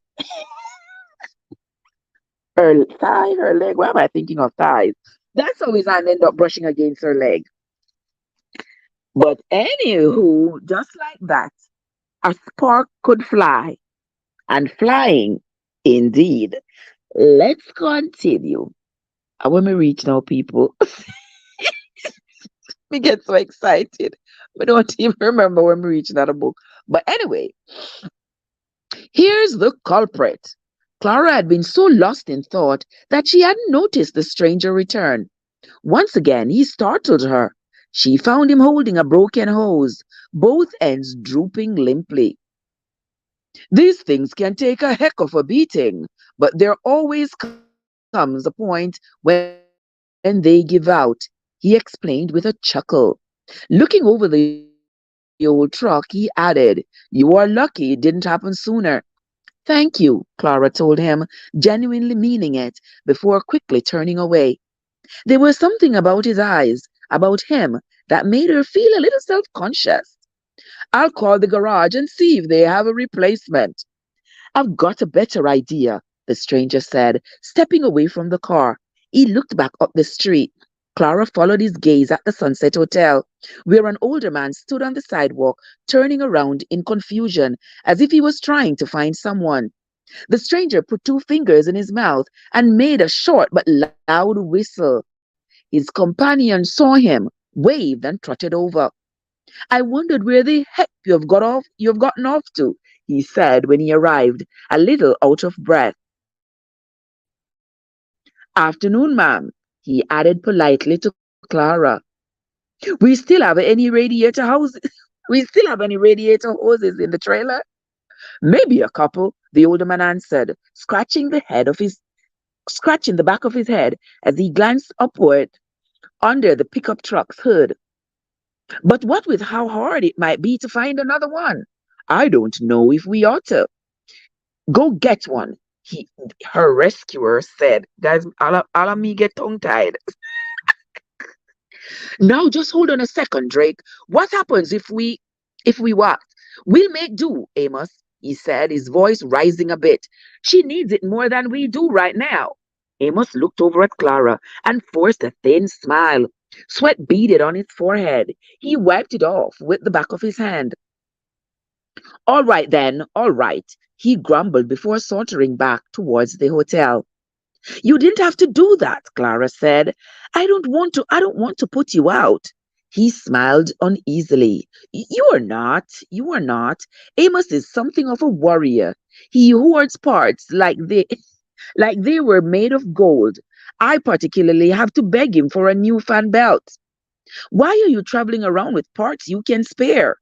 Her thigh, her leg. Why am I thinking of thighs? That's how his hand ended up brushing against her leg. But anywho, just like that, a spark could fly, and flying indeed. Let's continue. When we reach now, people, we get so excited. We don't even remember when we reach that book. But anyway, here's the culprit. Clara had been so lost in thought that she hadn't noticed the stranger return. Once again, he startled her. She found him holding a broken hose, both ends drooping limply. These things can take a heck of a beating, but there always comes a point when they give out, he explained with a chuckle. Looking over the old truck, he added, "You are lucky it didn't happen sooner." "Thank you," Clara told him, genuinely meaning it, before quickly turning away. There was something about his eyes, about him, that made her feel a little self-conscious. "I'll call the garage and see if they have a replacement." "I've got a better idea," the stranger said, stepping away from the car. He looked back up the street. Clara followed his gaze at the Sunset Hotel, where an older man stood on the sidewalk, turning around in confusion, as if he was trying to find someone. The stranger put two fingers in his mouth and made a short but loud whistle. His companion saw him, waved, and trotted over. "I wondered where the heck you've gotten off to," he said when he arrived, a little out of breath. "Afternoon, ma'am," he added politely to Clara. "We still have any radiator houses? We still have any radiator hoses in the trailer?" "Maybe a couple," the older man answered, scratching the back of his head as he glanced upward under the pickup truck's hood. "But what with how hard it might be to find another one, I don't know if we ought to." "Go get one," her rescuer said. Guys, all of me get tongue-tied. "Now just hold on a second, Drake. What happens if we what? We'll make do, Amos. he said, his voice rising a bit. She needs it more than we do right now. Amos looked over at Clara and forced a thin smile. Sweat beaded on his forehead. He wiped it off with the back of his hand. All right then, all right, he grumbled before sauntering back towards the hotel. You didn't have to do that, Clara said. I don't want to put you out. He smiled uneasily. You are not. Amos is something of a warrior. He hoards parts like they were made of gold. I particularly have to beg him for a new fan belt. Why are you traveling around with parts you can spare?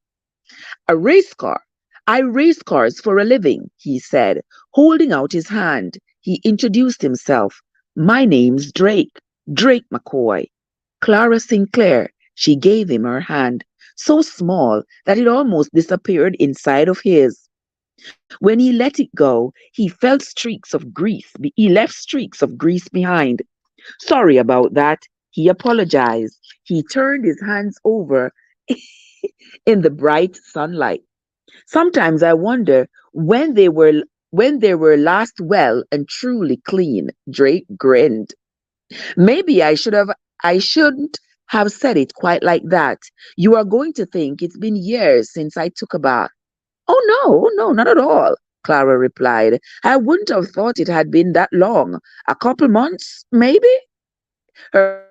A race car. I race cars for a living, he said, holding out his hand. He introduced himself. My name's Drake, Drake McCoy. Clara Sinclair. She gave him her hand, so small that it almost disappeared inside of his. When he let it go, he left streaks of grease behind. Sorry about that, he apologized. He turned his hands over in the bright sunlight. Sometimes I wonder when they were last well and truly clean. Drake grinned. Maybe I shouldn't have said it quite like that. You are going to think it's been years since I took a bath. Oh no, not at all, Clara replied. I wouldn't have thought it had been that long. A couple months, maybe? Her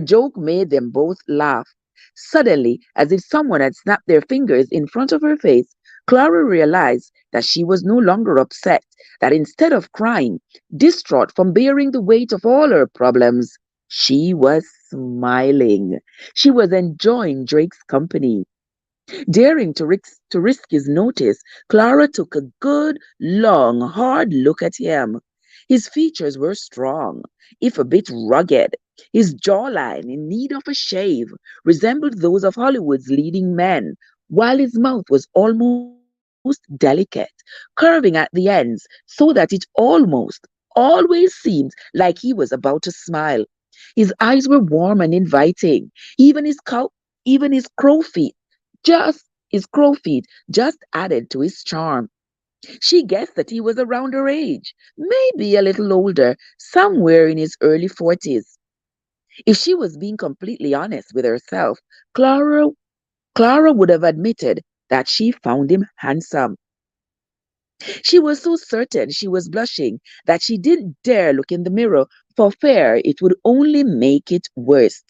joke made them both laugh. Suddenly, as if someone had snapped their fingers in front of her face, Clara realized that she was no longer upset, that instead of crying, distraught from bearing the weight of all her problems, she was smiling. She was enjoying Drake's company. Daring to risk his notice, Clara took a good, long, hard look at him. His features were strong, if a bit rugged. His jawline, in need of a shave, resembled those of Hollywood's leading men, while his mouth was almost delicate, curving at the ends so that it always seemed like he was about to smile. His eyes were warm and inviting. Even his cow, even his crow feet just added to his charm. She guessed that he was around her age, maybe a little older, somewhere in his early 40s. If she was being completely honest with herself, Clara Clara would have admitted that she found him handsome. She was so certain she was blushing that she didn't dare look in the mirror for fear it would only make it worse.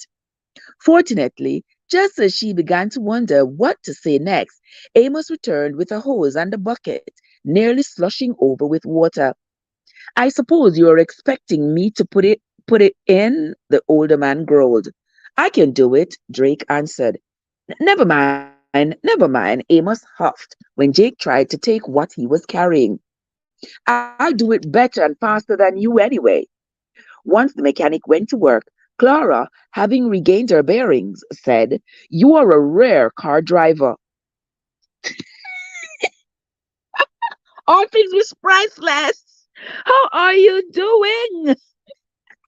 Fortunately, just as she began to wonder what to say next, Amos returned with a hose and a bucket, nearly slushing over with water. I suppose you are expecting me to put it in, the older man growled. I can do it, Drake answered. Never mind, Amos huffed when Jake tried to take what he was carrying. I'll do it better and faster than you anyway. Once the mechanic went to work, Clara, having regained her bearings, said, You are a rare car driver. All things was priceless. How are you doing?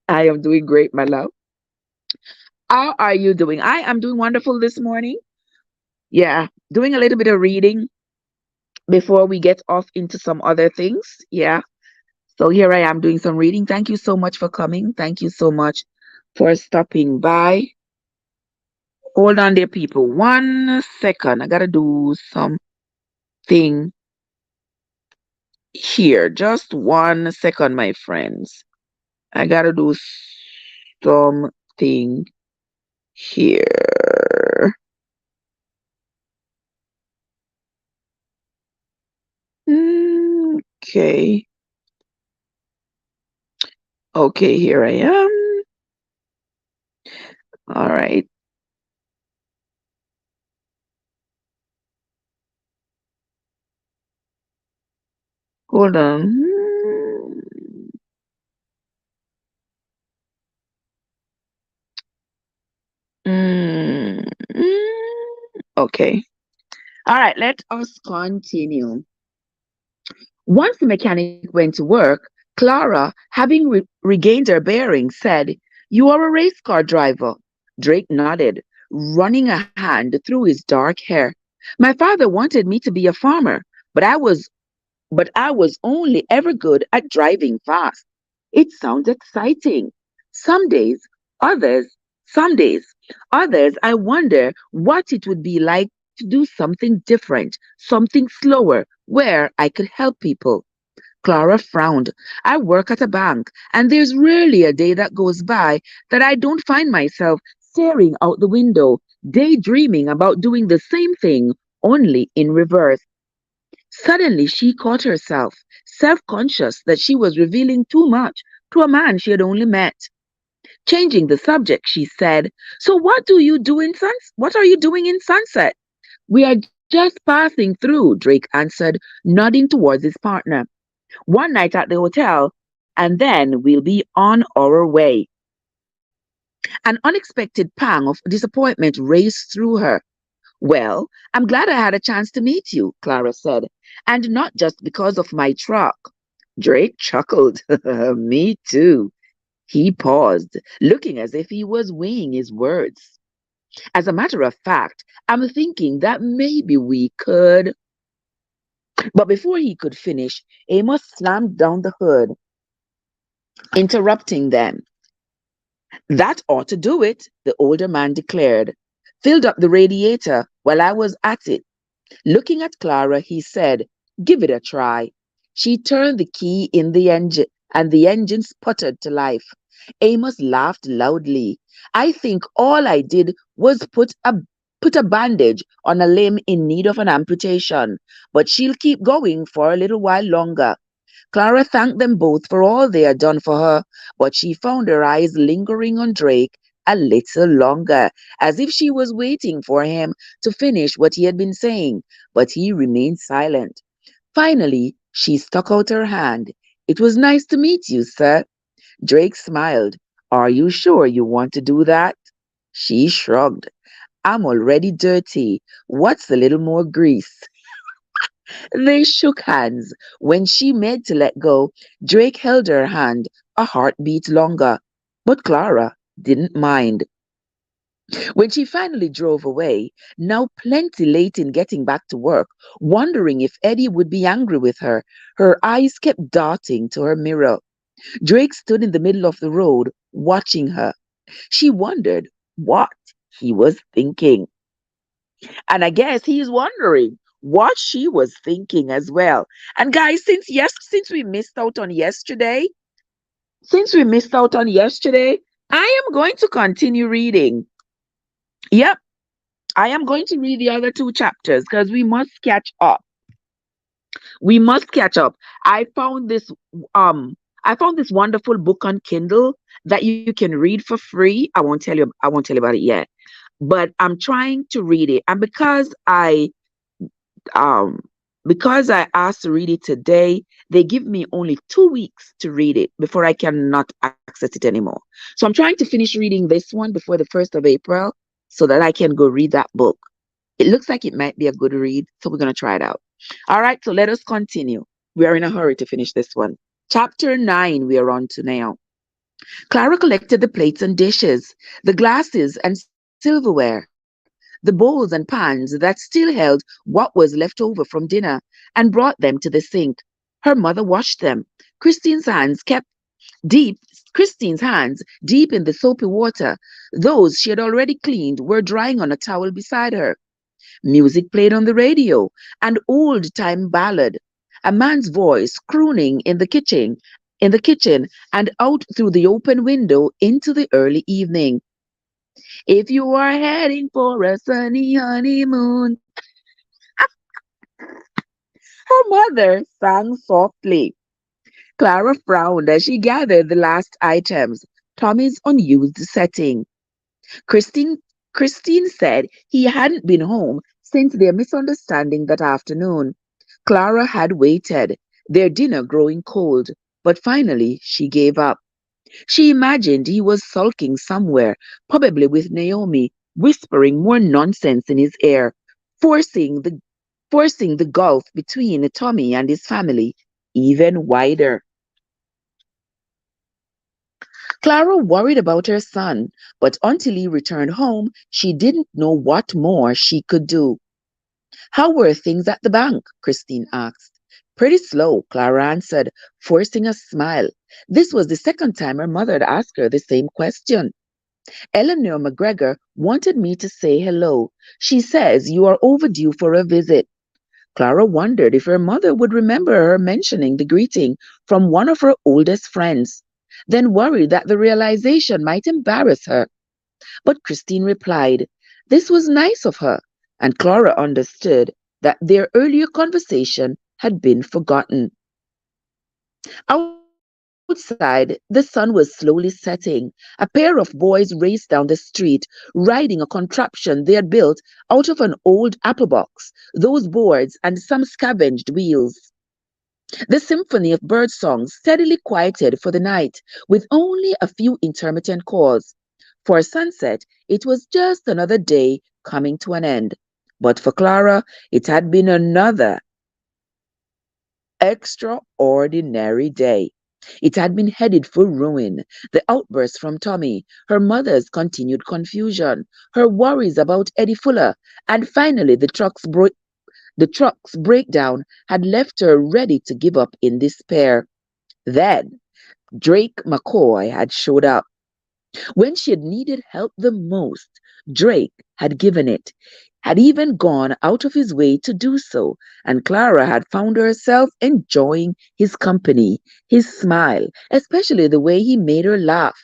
I am doing great, my love. How are you doing? I am doing wonderful this morning. Yeah, doing a little bit of reading before we get off into some other things. Yeah. So here I am doing some reading. Thank you so much for coming. Thank you so much for stopping by. Hold on there, people. 1 second. I gotta do something here. Just 1 second, my friends. I gotta do something here. Okay. Okay, here I am. All right. Hold on. Mm, okay. All right, let us continue. Once the mechanic went to work, Clara, having regained her bearings, said, You are a race car driver. Drake nodded, running a hand through his dark hair. My father wanted me to be a farmer, but but I was only ever good at driving fast. It sounds exciting. Some days, others, some days, others, I wonder what it would be like to do something different, something slower, where I could help people. Clara frowned. I work at a bank, and there's rarely a day that goes by that I don't find myself staring out the window, daydreaming about doing the same thing, only in reverse. Suddenly she caught herself, self-conscious that she was revealing too much to a man she had only met. Changing the subject, she said, "So what are you doing in Sunset?" "We are just passing through," Drake answered, nodding towards his partner. "One night at the hotel, and then we'll be on our way." An unexpected pang of disappointment raced through her. "Well, I'm glad I had a chance to meet you," Clara said, "and not just because of my truck." Drake chuckled. "Me too." He paused, looking as if he was weighing his words. "As a matter of fact, I'm thinking that maybe we could." But before he could finish, Amos slammed down the hood, interrupting them. "That ought to do it," the older man declared. "Filled up the radiator while I was at it." Looking at Clara, he said, "Give it a try." She turned the key in the engine, and the engine sputtered to life. Amos laughed loudly. "I think all I did was put a bandage on a limb in need of an amputation, but she'll keep going for a little while longer." Clara thanked them both for all they had done for her, but she found her eyes lingering on Drake a little longer, as if she was waiting for him to finish what he had been saying, but he remained silent. Finally, she stuck out her hand. "It was nice to meet you, sir." Drake smiled. "Are you sure you want to do that?" She shrugged. "I'm already dirty. What's a little more grease?" They shook hands. When she made to let go, Drake held her hand a heartbeat longer. But Clara didn't mind. When she finally drove away, now plenty late in getting back to work, wondering if Eddie would be angry with her eyes kept darting to her mirror. Drake stood in the middle of the road, watching her. She wondered what he was thinking. And I guess he's wondering what she was thinking as well. And guys, since we missed out on yesterday, I am going to continue reading. Yep, I am going to read the other two chapters because we must catch up. We must catch up. I found this um I found this wonderful book on Kindle that you can read for free. I won't tell you about it yet. But I'm trying to read it. And um because I asked to read it today, they give me only 2 weeks to read it before I cannot access it anymore. So I'm trying to finish reading this one before the 1st of April so that I can go read that book. It looks like it might be a good read, so we're going to try it out. All right, so let us continue. We are in a hurry to finish this one. Chapter 9, we are on to now. Clara collected the plates and dishes, the glasses and silverware, the bowls and pans that still held what was left over from dinner, and brought them to the sink. Her mother washed them. Christine's hands kept deep Christine's hands deep in the soapy water. Those she had already cleaned were drying on a towel beside her. Music played on the radio, an old-time ballad, a man's voice crooning in the kitchen and out through the open window into the early evening. "If you are heading for a sunny honeymoon," her mother sang softly. Clara frowned as she gathered the last items, Tommy's unused setting. Christine Christine said he hadn't been home since their misunderstanding that afternoon. Clara had waited, their dinner growing cold, but finally she gave up. She imagined he was sulking somewhere, probably with Naomi, whispering more nonsense in his ear, forcing the forcing the gulf between Tommy and his family even wider. Clara worried about her son, but until he returned home, she didn't know what more she could do. "How were things at the bank?" Christine asked. Pretty slow, Clara answered, forcing a smile. This was the second time her mother had asked her the same question. Eleanor McGregor wanted me to say hello. She says you are overdue for a visit. Clara wondered if her mother would remember her mentioning the greeting from one of her oldest friends, then worried that the realization might embarrass her. But Christine replied, this was nice of her, and Clara understood that their earlier conversation had been forgotten. Outside, the sun was slowly setting. A pair of boys raced down the street, riding a contraption they had built out of an old apple box, those boards, and some scavenged wheels. The symphony of bird songs steadily quieted for the night, with only a few intermittent calls. For sunset, it was just another day coming to an end. But for Clara, it had been another extraordinary day. It had been headed for ruin. The outburst from Tommy, her mother's continued confusion, her worries about Eddie Fuller, and finally the truck's breakdown had left her ready to give up in despair. Then Drake McCoy had showed up. When she had needed help the most, Drake had given it, had even gone out of his way to do so, and Clara had found herself enjoying his company, his smile, especially the way he made her laugh.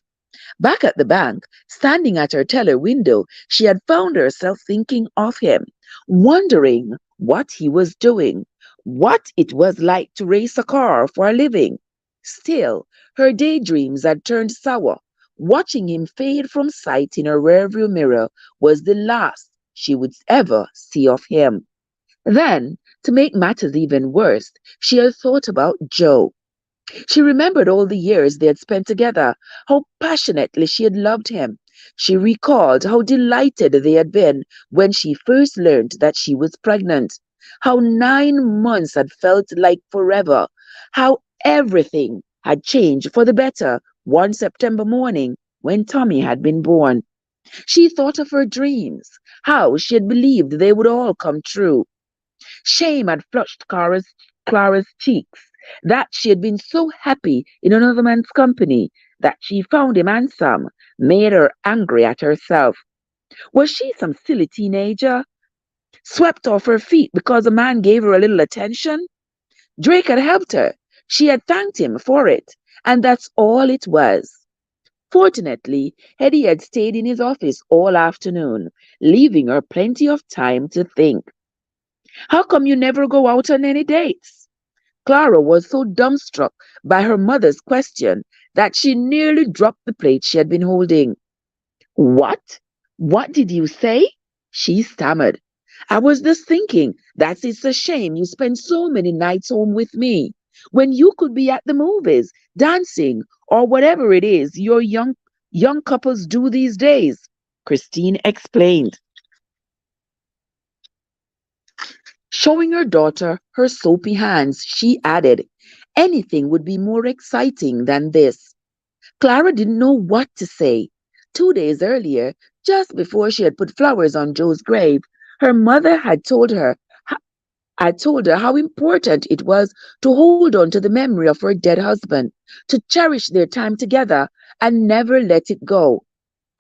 Back at the bank, standing at her teller window, she had found herself thinking of him, wondering what he was doing, what it was like to race a car for a living. Still, her daydreams had turned sour. Watching him fade from sight in her rearview mirror was the last she would ever see of him. Then, to make matters even worse, she had thought about Joe. She remembered all the years they had spent together, how passionately she had loved him. She recalled how delighted they had been when she first learned that she was pregnant, how 9 months had felt like forever, how everything had changed for the better one September morning when Tommy had been born. She thought of her dreams, how she had believed they would all come true. Shame had flushed Clara's cheeks, that she had been so happy in another man's company that she found him handsome, made her angry at herself. Was she some silly teenager, swept off her feet because a man gave her a little attention? Drake had helped her. She had thanked him for it, and that's all it was. Fortunately, Eddie had stayed in his office all afternoon, leaving her plenty of time to think. How come you never go out on any dates? Clara was so dumbstruck by her mother's question that she nearly dropped the plate she had been holding. What? What did you say? She stammered. I was just thinking that it's a shame you spend so many nights home with me when you could be at the movies, dancing, or whatever it is your young couples do these days. Christine explained, showing her daughter her soapy hands. She added, anything would be more exciting than this. Clara didn't know what to say. 2 days earlier, just before she had put flowers on Joe's grave, her mother had told her how important it was to hold on to the memory of her dead husband, to cherish their time together and never let it go.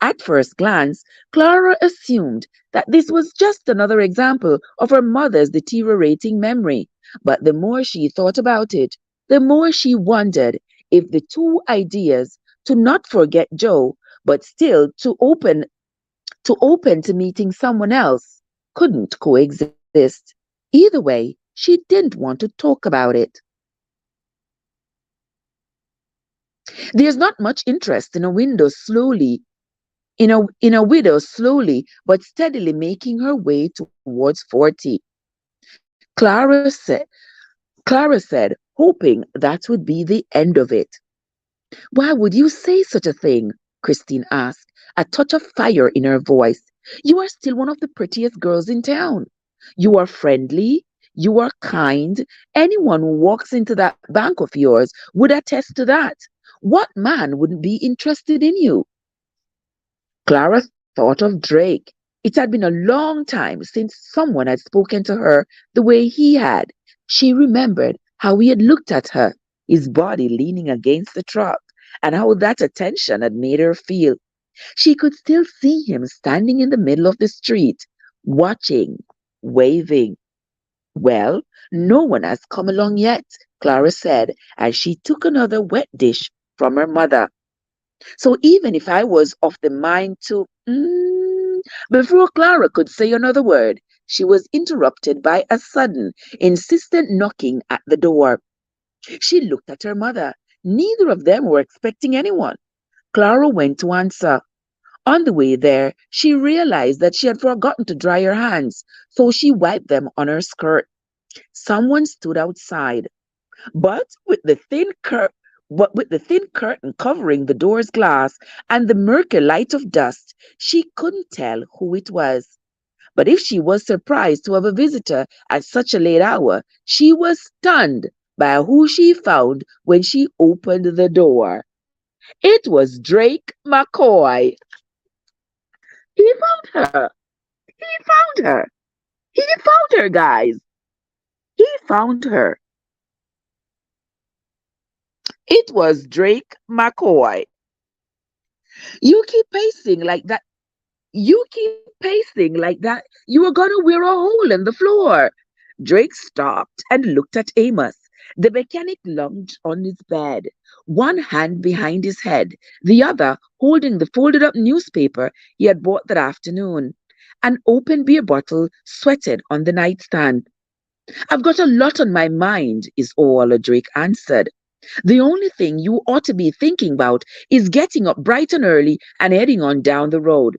At first glance, Clara assumed that this was just another example of her mother's deteriorating memory. But the more she thought about it, the more she wondered if the two ideas, to not forget Joe, but still to open to meeting someone else, couldn't coexist. Either way, she didn't want to talk about it. There's not much interest in a widow slowly but steadily making her way towards 40. Clara said, Clara said, hoping that would be the end of it. Why would you say such a thing? Christine asked, a touch of fire in her voice. You are still one of the prettiest girls in town. You are friendly. You are kind. Anyone who walks into that bank of yours would attest to that. What man wouldn't be interested in you? Clara thought of Drake. It had been a long time since someone had spoken to her the way he had. She remembered how he had looked at her, his body leaning against the truck, and how that attention had made her feel. She could still see him standing in the middle of the street, watching, waving. Well, no one has come along yet, Clara said as she took another wet dish from her mother. So even if I was of the mind to. Before Clara could say another word, she was interrupted by a sudden, insistent knocking at the door. She looked at her mother. Neither of them were expecting anyone. Clara went to answer. On the way there, she realized that she had forgotten to dry her hands, so she wiped them on her skirt. Someone stood outside, but with the thin cur- but with the thin curtain covering the door's glass and the murky light of dust, she couldn't tell who it was. But if she was surprised to have a visitor at such a late hour, she was stunned by who she found when she opened the door. It was Drake McCoy. He found her. He found her. He found her, guys. He found her. It was Drake McCoy. You keep pacing like that. You keep pacing like that. You are gonna wear a hole in the floor. Drake stopped and looked at Amos. The mechanic lounged on his bed, one hand behind his head, the other holding the folded up newspaper he had bought that afternoon. An open beer bottle sweated on the nightstand. I've got a lot on my mind, is all Drake answered. The only thing you ought to be thinking about is getting up bright and early and heading on down the road.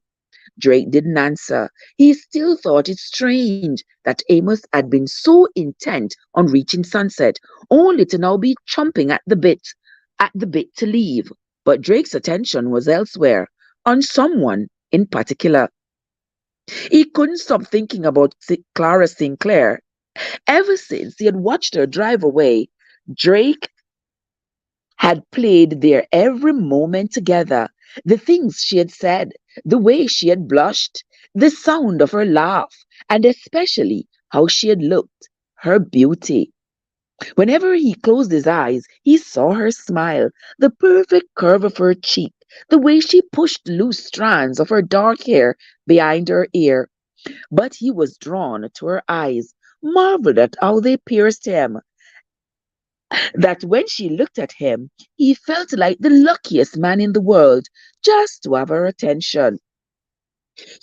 Drake didn't answer. He still thought it strange that Amos had been so intent on reaching sunset, only to now be chomping at the bit to leave. But Drake's attention was elsewhere, on someone in particular. He couldn't stop thinking about Clara Sinclair. Ever since he had watched her drive away, Drake had played their every moment together. The things she had said, the way she had blushed, the sound of her laugh, and especially how she had looked, her beauty. Whenever he closed his eyes, he saw her smile, the perfect curve of her cheek, the way she pushed loose strands of her dark hair behind her ear. But he was drawn to her eyes, marveled at how they pierced him, that when she looked at him, he felt like the luckiest man in the world just to have her attention.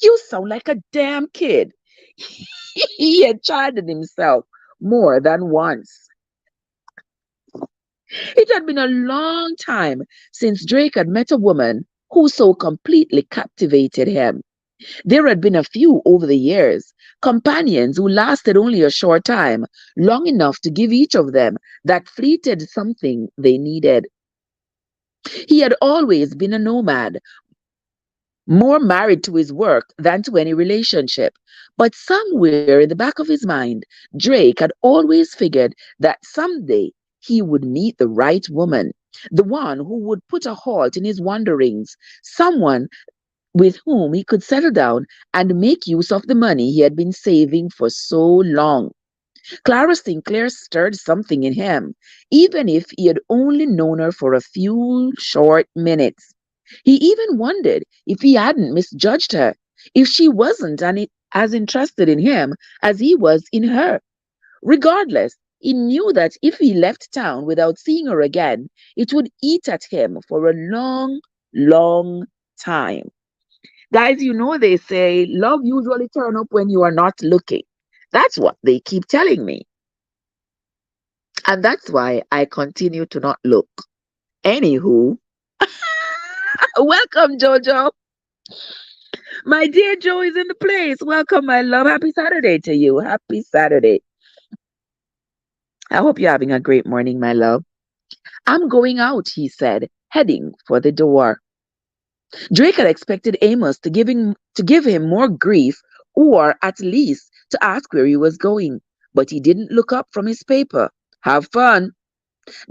You sound like a damn kid. He had chided himself more than once. It had been a long time since Drake had met a woman who so completely captivated him. There had been a few over the years, companions who lasted only a short time, long enough to give each of them that fleeted something they needed. He had always been a nomad, more married to his work than to any relationship. But somewhere in the back of his mind, Drake had always figured that someday he would meet the right woman, the one who would put a halt in his wanderings, someone with whom he could settle down and make use of the money he had been saving for so long. Clara Sinclair stirred something in him, even if he had only known her for a few short minutes. He even wondered if he hadn't misjudged her, if she wasn't as interested in him as he was in her. Regardless, he knew that if he left town without seeing her again, it would eat at him for a long, long time. Guys, you know they say love usually turn up when you are not looking. That's what they keep telling me. And that's why I continue to not look. Anywho, welcome, Jojo. My dear Joe is in the place. Welcome, my love. Happy Saturday to you. Happy Saturday. I hope you're having a great morning, my love. I'm going out, he said, heading for the door. Drake had expected Amos to give him more grief or at least to ask where he was going, but he didn't look up from his paper. Have fun.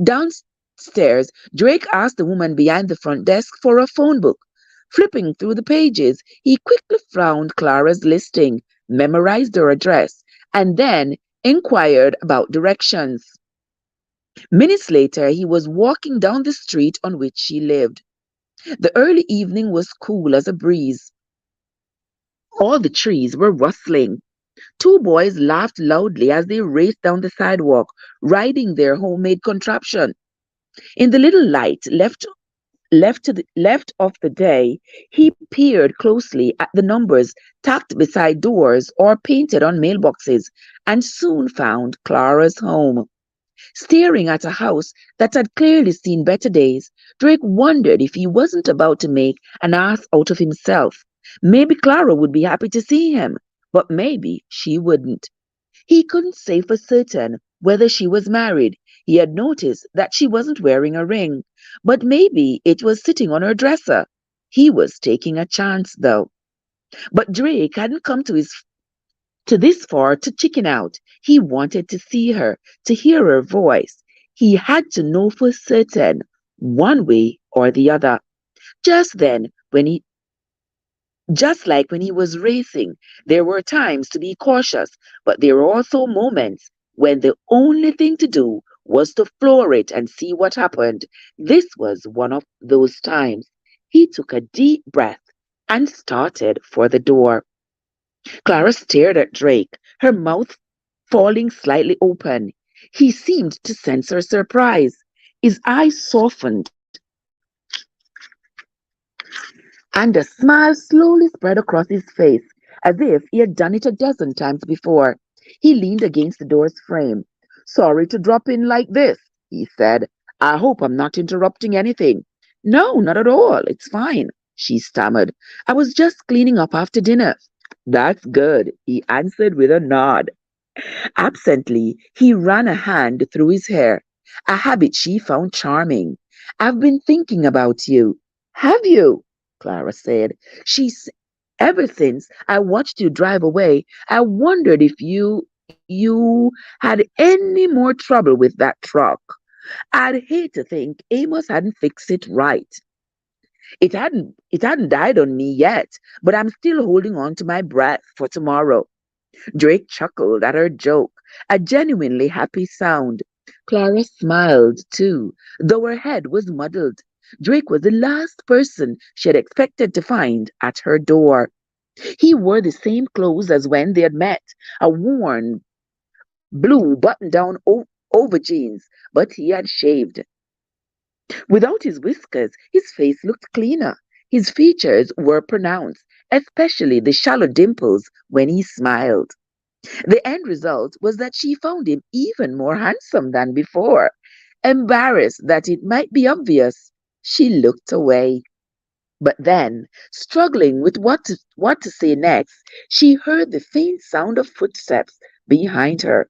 Downstairs, Drake asked the woman behind the front desk for a phone book. Flipping through the pages, he quickly found Clara's listing, memorized her address, and then inquired about directions. Minutes later, he was walking down the street on which she lived. The early evening was cool as a breeze. All the trees were rustling. Two boys laughed loudly as they raced down the sidewalk, riding their homemade contraption. In the little light left of the day, he peered closely at the numbers tacked beside doors or painted on mailboxes, and soon found Clara's home. Staring at a house that had clearly seen better days, Drake wondered if he wasn't about to make an ass out of himself. Maybe Clara would be happy to see him, but maybe she wouldn't. He couldn't say for certain whether she was married. He had noticed that she wasn't wearing a ring, but maybe it was sitting on her dresser. He was taking a chance, though. But Drake hadn't come to this far to chicken out. He wanted to see her, to hear her voice. He had to know for certain, one way or the other. Just then, when he Just like when he was racing, there were times to be cautious, but there were also moments when the only thing to do was to floor it and see what happened. This was one of those times. He took a deep breath and started for the door. Clara stared at Drake, her mouth falling slightly open. He seemed to sense her surprise. His eyes softened, and a smile slowly spread across his face, as if he had done it a dozen times before. He leaned against the door's frame. "Sorry to drop in like this," he said. "I hope I'm not interrupting anything." "No, not at all. It's fine," she stammered. "I was just cleaning up after dinner." "That's good," he answered with a nod. Absently, he ran a hand through his hair, a habit she found charming. "I've been thinking about you." "Have you?" Clara said. She's Ever since I watched you drive away, I wondered if you had any more trouble with that truck. I'd hate to think Amos hadn't fixed it right. It hadn't died on me yet, but I'm still holding on to my breath for tomorrow." Drake chuckled at her joke, a genuinely happy sound. Clara smiled too, though her head was muddled. Drake was the last person she had expected to find at her door. He wore the same clothes as when they had met, a worn blue button-down over jeans, but he had shaved. Without his whiskers, his face looked cleaner. His features were pronounced, especially the shallow dimples when he smiled. The end result was that she found him even more handsome than before. Embarrassed that it might be obvious, she looked away. But then, struggling with what to say next, she heard the faint sound of footsteps behind her.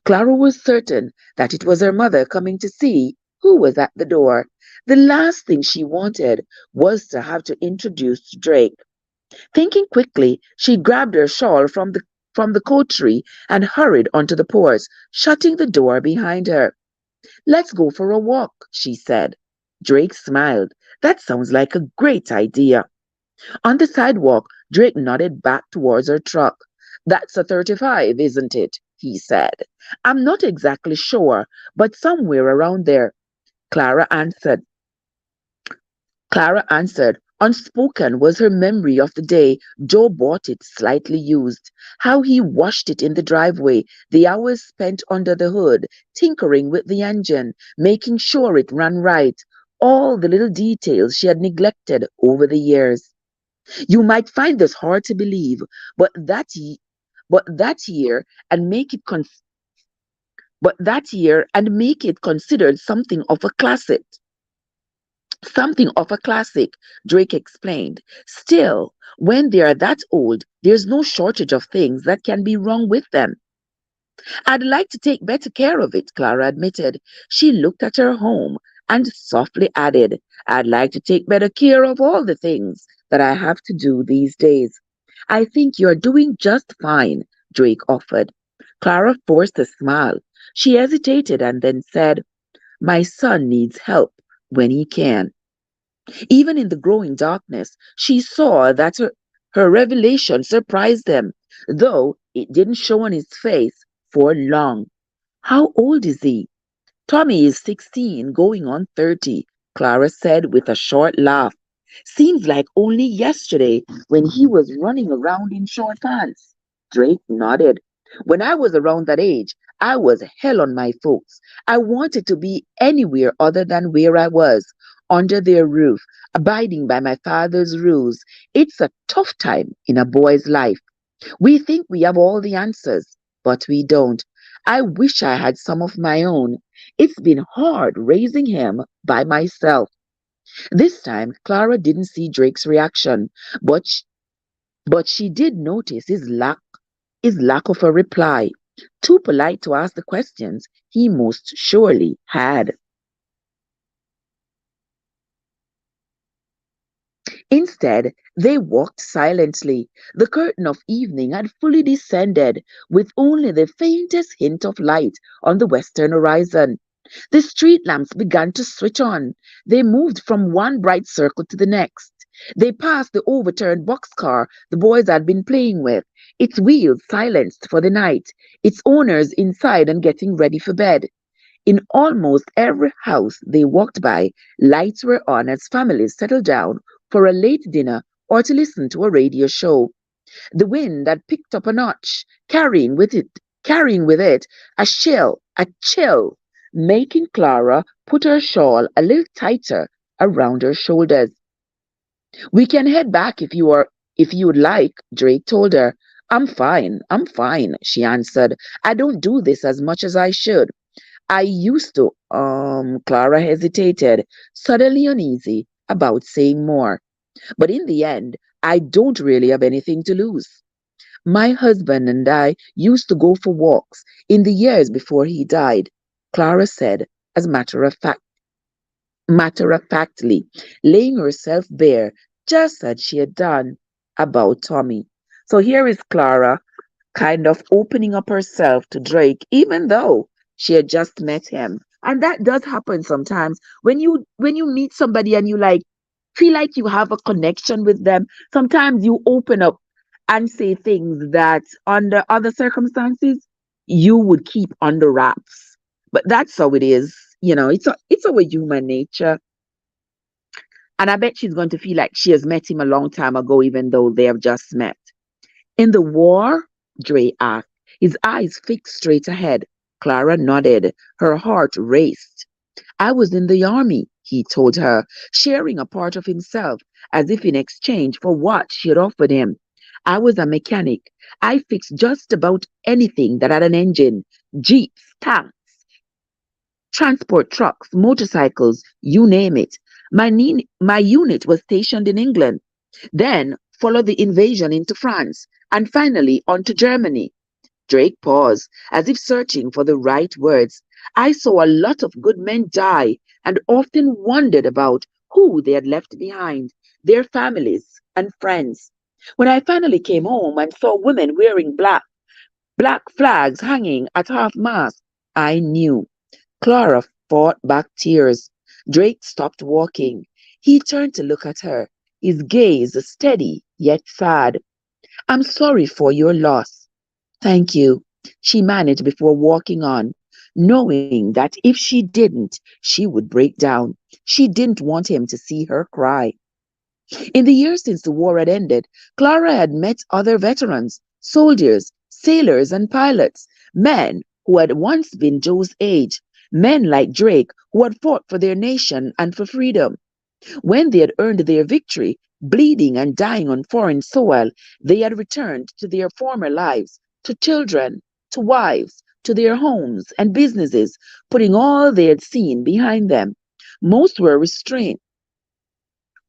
Clara was certain that it was her mother coming to see who was at the door. The last thing she wanted was to have to introduce Drake. Thinking quickly, she grabbed her shawl from the coat tree and hurried onto the porch, shutting the door behind her. "Let's go for a walk," she said. Drake smiled. "That sounds like a great idea." On the sidewalk, Drake nodded back towards her truck. "That's a 35, isn't it?" he said. "I'm not exactly sure, but somewhere around there." Clara answered. Clara answered. Unspoken was her memory of the day Joe bought it slightly used, how he washed it in the driveway, the hours spent under the hood, tinkering with the engine, making sure it ran right, all the little details she had neglected over the years. You might find this hard to believe, but that year and make it considered something of a classic, Drake explained. Still, when they are that old, there's no shortage of things that can be wrong with them. "I'd like to take better care of it," Clara admitted. She looked at her home and softly added, "I'd like to take better care of all the things that I have to do these days." "I think you're doing just fine," Drake offered. Clara forced a smile. She hesitated and then said, "My son needs help when he can." Even in the growing darkness, she saw that her revelation surprised him, though it didn't show on his face for long. "How old is he?" Tommy is 16, going on 30, Clara said with a short laugh. Seems like only yesterday when he was running around in short pants. Drake nodded. When I was around that age, I was hell on my folks. I wanted to be anywhere other than where I was, under their roof, abiding by my father's rules. It's a tough time in a boy's life. We think we have all the answers, but we don't. I wish I had some of my own. It's been hard raising him by myself. This time, Clara didn't see Drake's reaction, but but she did notice his lack of a reply. Too polite to ask the questions he most surely had. Instead, they walked silently. The curtain of evening had fully descended, with only the faintest hint of light on the western horizon. The street lamps began to switch on. They moved from one bright circle to the next. They passed the overturned boxcar the boys had been playing with, its wheels silenced for the night, its owners inside and getting ready for bed. In almost every house they walked by, lights were on as families settled down for a late dinner or to listen to a radio show. The wind had picked up a notch, carrying with it a chill, making Clara put her shawl a little tighter around her shoulders. We can head back if you would like, Drake told her. I'm fine, she answered. I don't do this as much as I should. I used to, Clara hesitated, suddenly uneasy about saying more. But in the end, I don't really have anything to lose. My husband and I used to go for walks in the years before he died, Clara said, as matter of factly, laying herself bare just as she had done about Tommy. So here is Clara kind of opening up herself to Drake, even though she had just met him. And that does happen sometimes when you meet somebody and you like feel like you have a connection with them. Sometimes you open up and say things that under other circumstances you would keep under wraps. But that's how it is. It's our human nature. And I bet she's going to feel like she has met him a long time ago, even though they have just met. In the war? Dre asked, his eyes fixed straight ahead. Clara nodded. Her heart raced. I was in the army, he told her, sharing a part of himself as if in exchange for what she had offered him. I was a mechanic. I fixed just about anything that had an engine: jeeps, tanks, transport trucks, motorcycles, you name it. My unit was stationed in England, then followed the invasion into France, and finally on to Germany. Drake paused, as if searching for the right words. I saw a lot of good men die and often wondered about who they had left behind, their families and friends. When I finally came home and saw women wearing black flags hanging at half mast, I knew. Clara fought back tears. Drake stopped walking. He turned to look at her, his gaze steady yet sad. I'm sorry for your loss. Thank you, she managed before walking on, knowing that if she didn't, she would break down. She didn't want him to see her cry. In the years since the war had ended, Clara had met other veterans, soldiers, sailors, and pilots, men who had once been Joe's age, men like Drake who had fought for their nation and for freedom. When they had earned their victory, bleeding and dying on foreign soil, they had returned to their former lives, to children, to wives, to their homes and businesses, putting all they had seen behind them. Most were restrained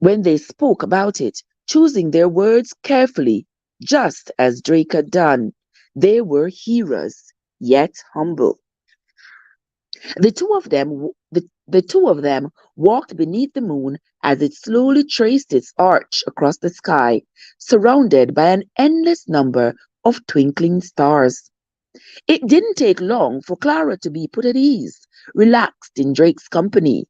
when they spoke about it, choosing their words carefully, just as Drake had done. They were heroes, yet humble. The two of them walked beneath the moon as it slowly traced its arch across the sky, surrounded by an endless number of twinkling stars. It didn't take long for Clara to be put at ease, relaxed in Drake's company.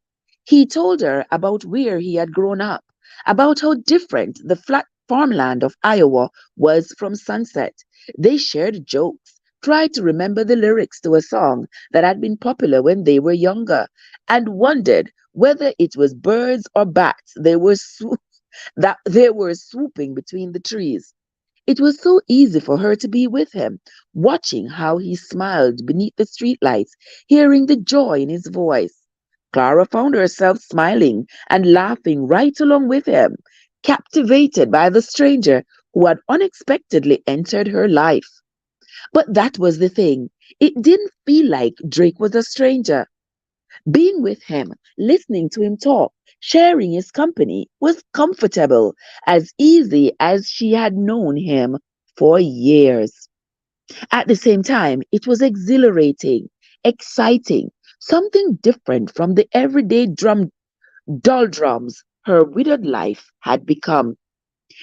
He told her about where he had grown up, about how different the flat farmland of Iowa was from Sunset. They shared jokes, tried to remember the lyrics to a song that had been popular when they were younger, and wondered whether it was birds or bats that they were swooping between the trees. It was so easy for her to be with him, watching how he smiled beneath the streetlights, hearing the joy in his voice. Clara found herself smiling and laughing right along with him, captivated by the stranger who had unexpectedly entered her life. But that was the thing. It didn't feel like Drake was a stranger. Being with him, listening to him talk, sharing his company was comfortable, as easy as she had known him for years. At the same time, it was exhilarating, exciting, something different from the everyday doldrums her widowed life had become.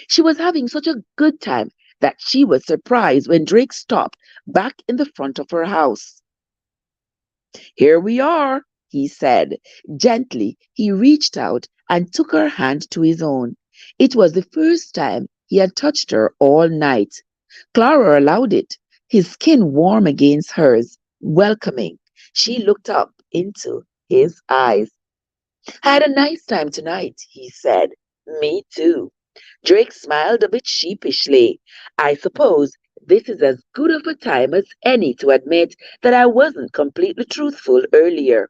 She was having such a good time that she was surprised when Drake stopped back in the front of her house. "Here we are," he said. Gently, he reached out and took her hand to his own. It was the first time he had touched her all night. Clara allowed it, his skin warm against hers, welcoming. She looked up into his eyes. "I had a nice time tonight," he said. "Me too." Drake smiled a bit sheepishly. "I suppose this is as good of a time as any to admit that I wasn't completely truthful earlier."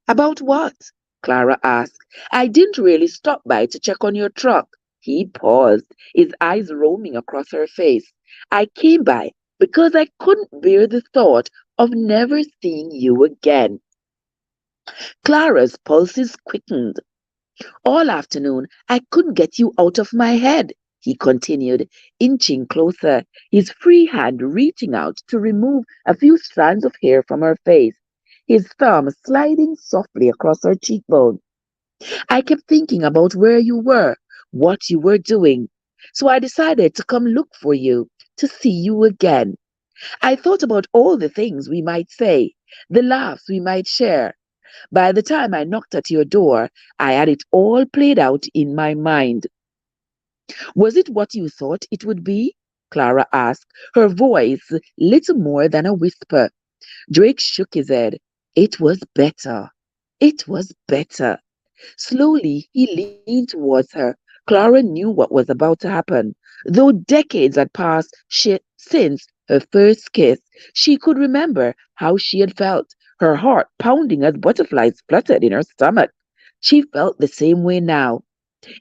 "About what?" Clara asked. "I didn't really stop by to check on your truck." He paused, his eyes roaming across her face. "I came by because I couldn't bear the thought of never seeing you again." Clara's pulses quickened. "All afternoon I couldn't get you out of my head," he continued, inching closer, his free hand reaching out to remove a few strands of hair from her face, his thumb sliding softly across her cheekbone. "I kept thinking about where you were, what you were doing. So I decided to come look for you, to see you again. I thought about all the things we might say, the laughs we might share. By the time I knocked at your door, I had it all played out in my mind." "Was it what you thought it would be?" Clara asked, her voice little more than a whisper. Drake shook his head. "It was better. It was better." Slowly, he leaned towards her. Clara knew what was about to happen. Though decades had passed since her first kiss, she could remember how she had felt, her heart pounding as butterflies fluttered in her stomach. She felt the same way now.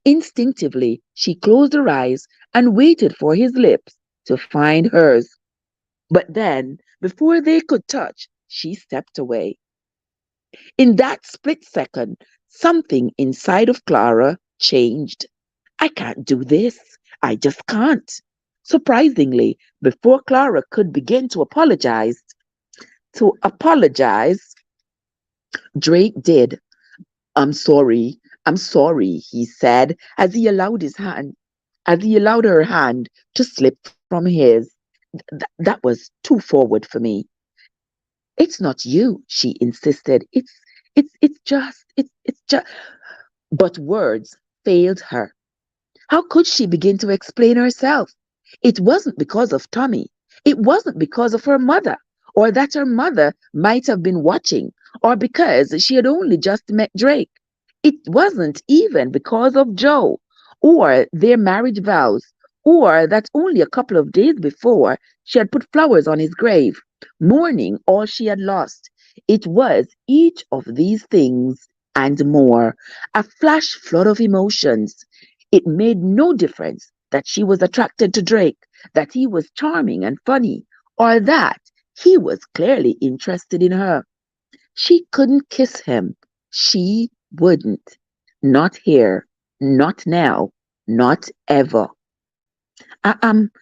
Instinctively, she closed her eyes and waited for his lips to find hers. But then, before they could touch, she stepped away. In that split second, something inside of Clara changed. "I can't do this. I just can't." Surprisingly, before Clara could begin to apologize, Drake did. "I'm sorry. I'm sorry," he said as he allowed her hand to slip from his. That was too forward for me." "It's not you," she insisted. It's just. But words failed her. How could she begin to explain herself? It wasn't because of Tommy. It wasn't because of her mother, or that her mother might have been watching, or because she had only just met Drake. It wasn't even because of Joe, or their marriage vows, or that only a couple of days before she had put flowers on his grave, mourning all she had lost. It was each of these things and more, a flash flood of emotions. It made no difference that she was attracted to Drake, that he was charming and funny, or that he was clearly interested in her. She couldn't kiss him. She wouldn't. Not here. Not now. Not ever. I, I'm,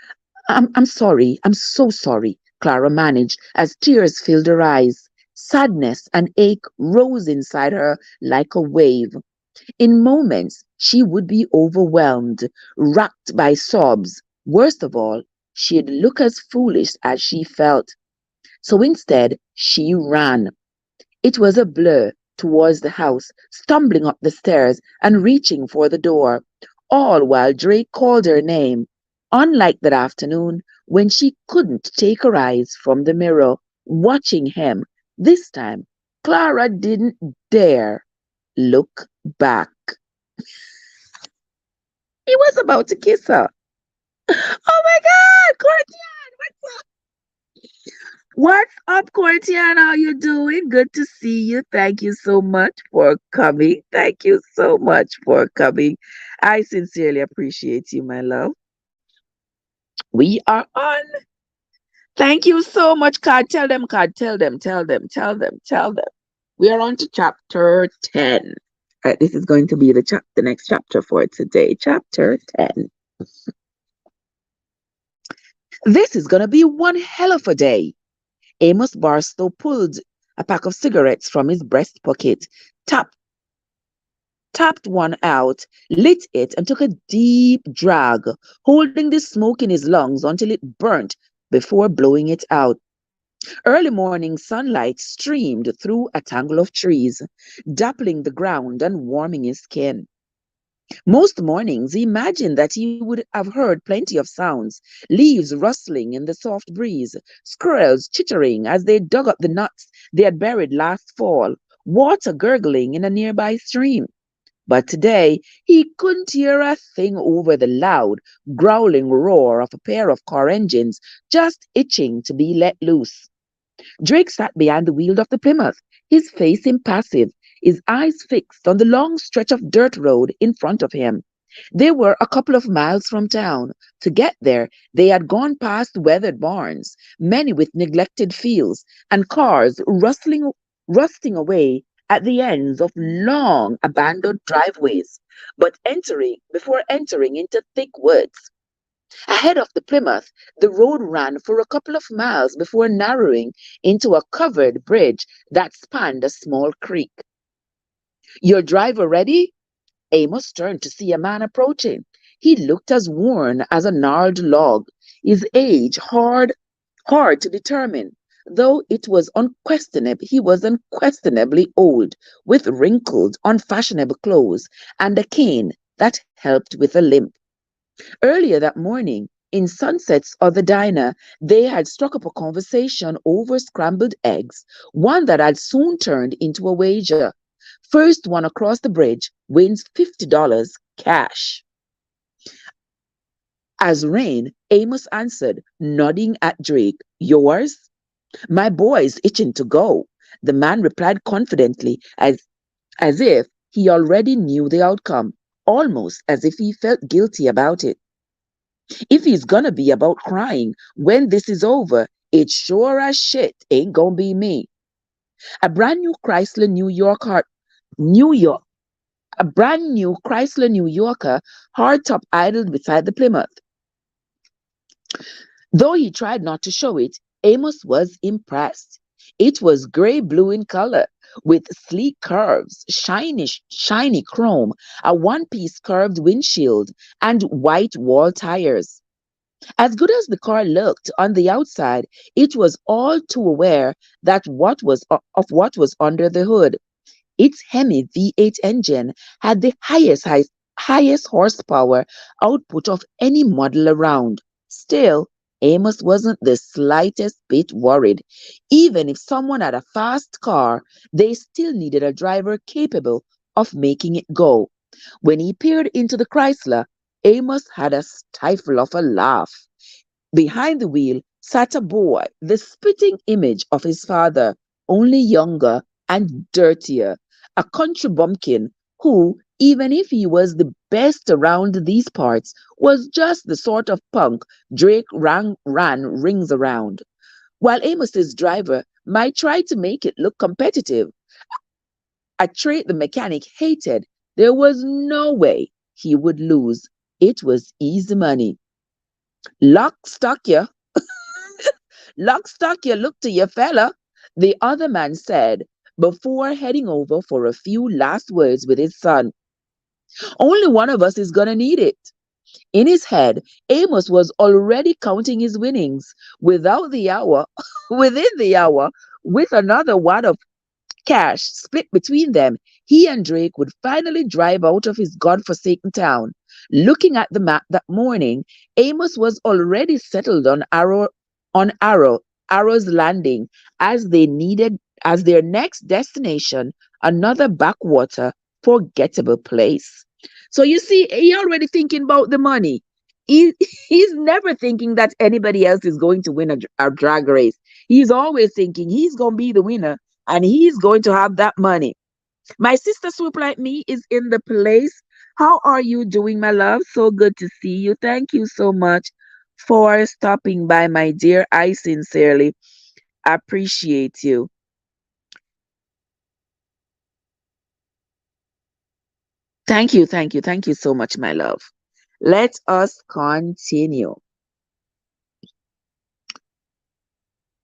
I'm sorry. I'm so sorry, Clara managed as tears filled her eyes. Sadness and ache rose inside her like a wave. In moments, she would be overwhelmed, racked by sobs. Worst of all, she'd look as foolish as she felt. So instead, she ran. It was a blur towards the house, stumbling up the stairs and reaching for the door, all while Drake called her name. Unlike that afternoon, when she couldn't take her eyes from the mirror, watching him. This time, Clara didn't dare look back. He was about to kiss her. Oh my God, Courtney, what's up? What's up, Courtiana? How you doing? Good to see you. Thank you so much for coming. Thank you so much for coming. I sincerely appreciate you, my love. We are on. Thank you so much, God. Tell them, God. Tell them, tell them, tell them, tell them. We are on to chapter 10. This is going to be the next chapter for today. Chapter 10. This is going to be one hell of a day. Amos Barstow pulled a pack of cigarettes from his breast pocket, tapped, tapped one out, lit it, and took a deep drag, holding the smoke in his lungs until it burnt before blowing it out. Early morning sunlight streamed through a tangle of trees, dappling the ground and warming his skin. Most mornings he imagined that he would have heard plenty of sounds, leaves rustling in the soft breeze, squirrels chittering as they dug up the nuts they had buried last fall, water gurgling in a nearby stream. But today he couldn't hear a thing over the loud, growling roar of a pair of car engines just itching to be let loose. Drake sat behind the wheel of the Plymouth, his face impassive, his eyes fixed on the long stretch of dirt road in front of him. They were a couple of miles from town. To get there, they had gone past weathered barns, many with neglected fields, and cars rusting away at the ends of long abandoned driveways, but before entering into thick woods. Ahead of the Plymouth, the road ran for a couple of miles before narrowing into a covered bridge that spanned a small creek. Your driver ready? Amos turned to see a man approaching. He looked as worn as a gnarled log, his age hard to determine, though he was unquestionably old, with wrinkled, unfashionable clothes and a cane that helped with a limp. Earlier that morning, in Sunset's other diner, they had struck up a conversation over scrambled eggs, one that had soon turned into a wager. First one across the bridge wins $50 cash. As rain, Amos answered, nodding at Drake. Yours? My boy's itching to go. The man replied confidently, as if he already knew the outcome, almost as if he felt guilty about it. If he's gonna be about crying when this is over, it sure as shit ain't gonna be me. A brand new Chrysler New York, a brand new Chrysler New Yorker hardtop idled beside the Plymouth. Though he tried not to show it, Amos was impressed. It was gray-blue in color, with sleek curves, shiny chrome, a one-piece curved windshield, and white wall tires. As good as the car looked on the outside, it was all too aware that of what was under the hood. Its Hemi V8 engine had the highest horsepower output of any model around. Still, Amos wasn't the slightest bit worried. Even if someone had a fast car, they still needed a driver capable of making it go. When he peered into the Chrysler, Amos had a stifle of a laugh. Behind the wheel sat a boy, the spitting image of his father, only younger and dirtier, a country bumpkin who, even if he was the best around these parts, was just the sort of punk Drake ran rings around. While Amos's driver might try to make it look competitive, a trait the mechanic hated, there was no way he would lose. It was easy money. Lock, stock ya. Lock, stock ya, look to your fella, the other man said, before heading over for a few last words with his son. Only one of us is gonna need it. In his head, Amos was already counting his winnings. Within the hour, with another wad of cash split between them, he and Drake would finally drive out of his godforsaken town. Looking at the map that morning, Amos was already settled on Arrow's Landing as they needed as their next destination, another backwater, forgettable place. So you see, he already thinking about the money. He, he's never thinking that anybody else is going to win a drag race. He's always thinking he's going to be the winner and he's going to have that money. My sister Swoop Like Me is in the place. How are you doing, my love? So good to see you. Thank you so much for stopping by, my dear. I sincerely appreciate you. Thank you so much, my love. Let us continue.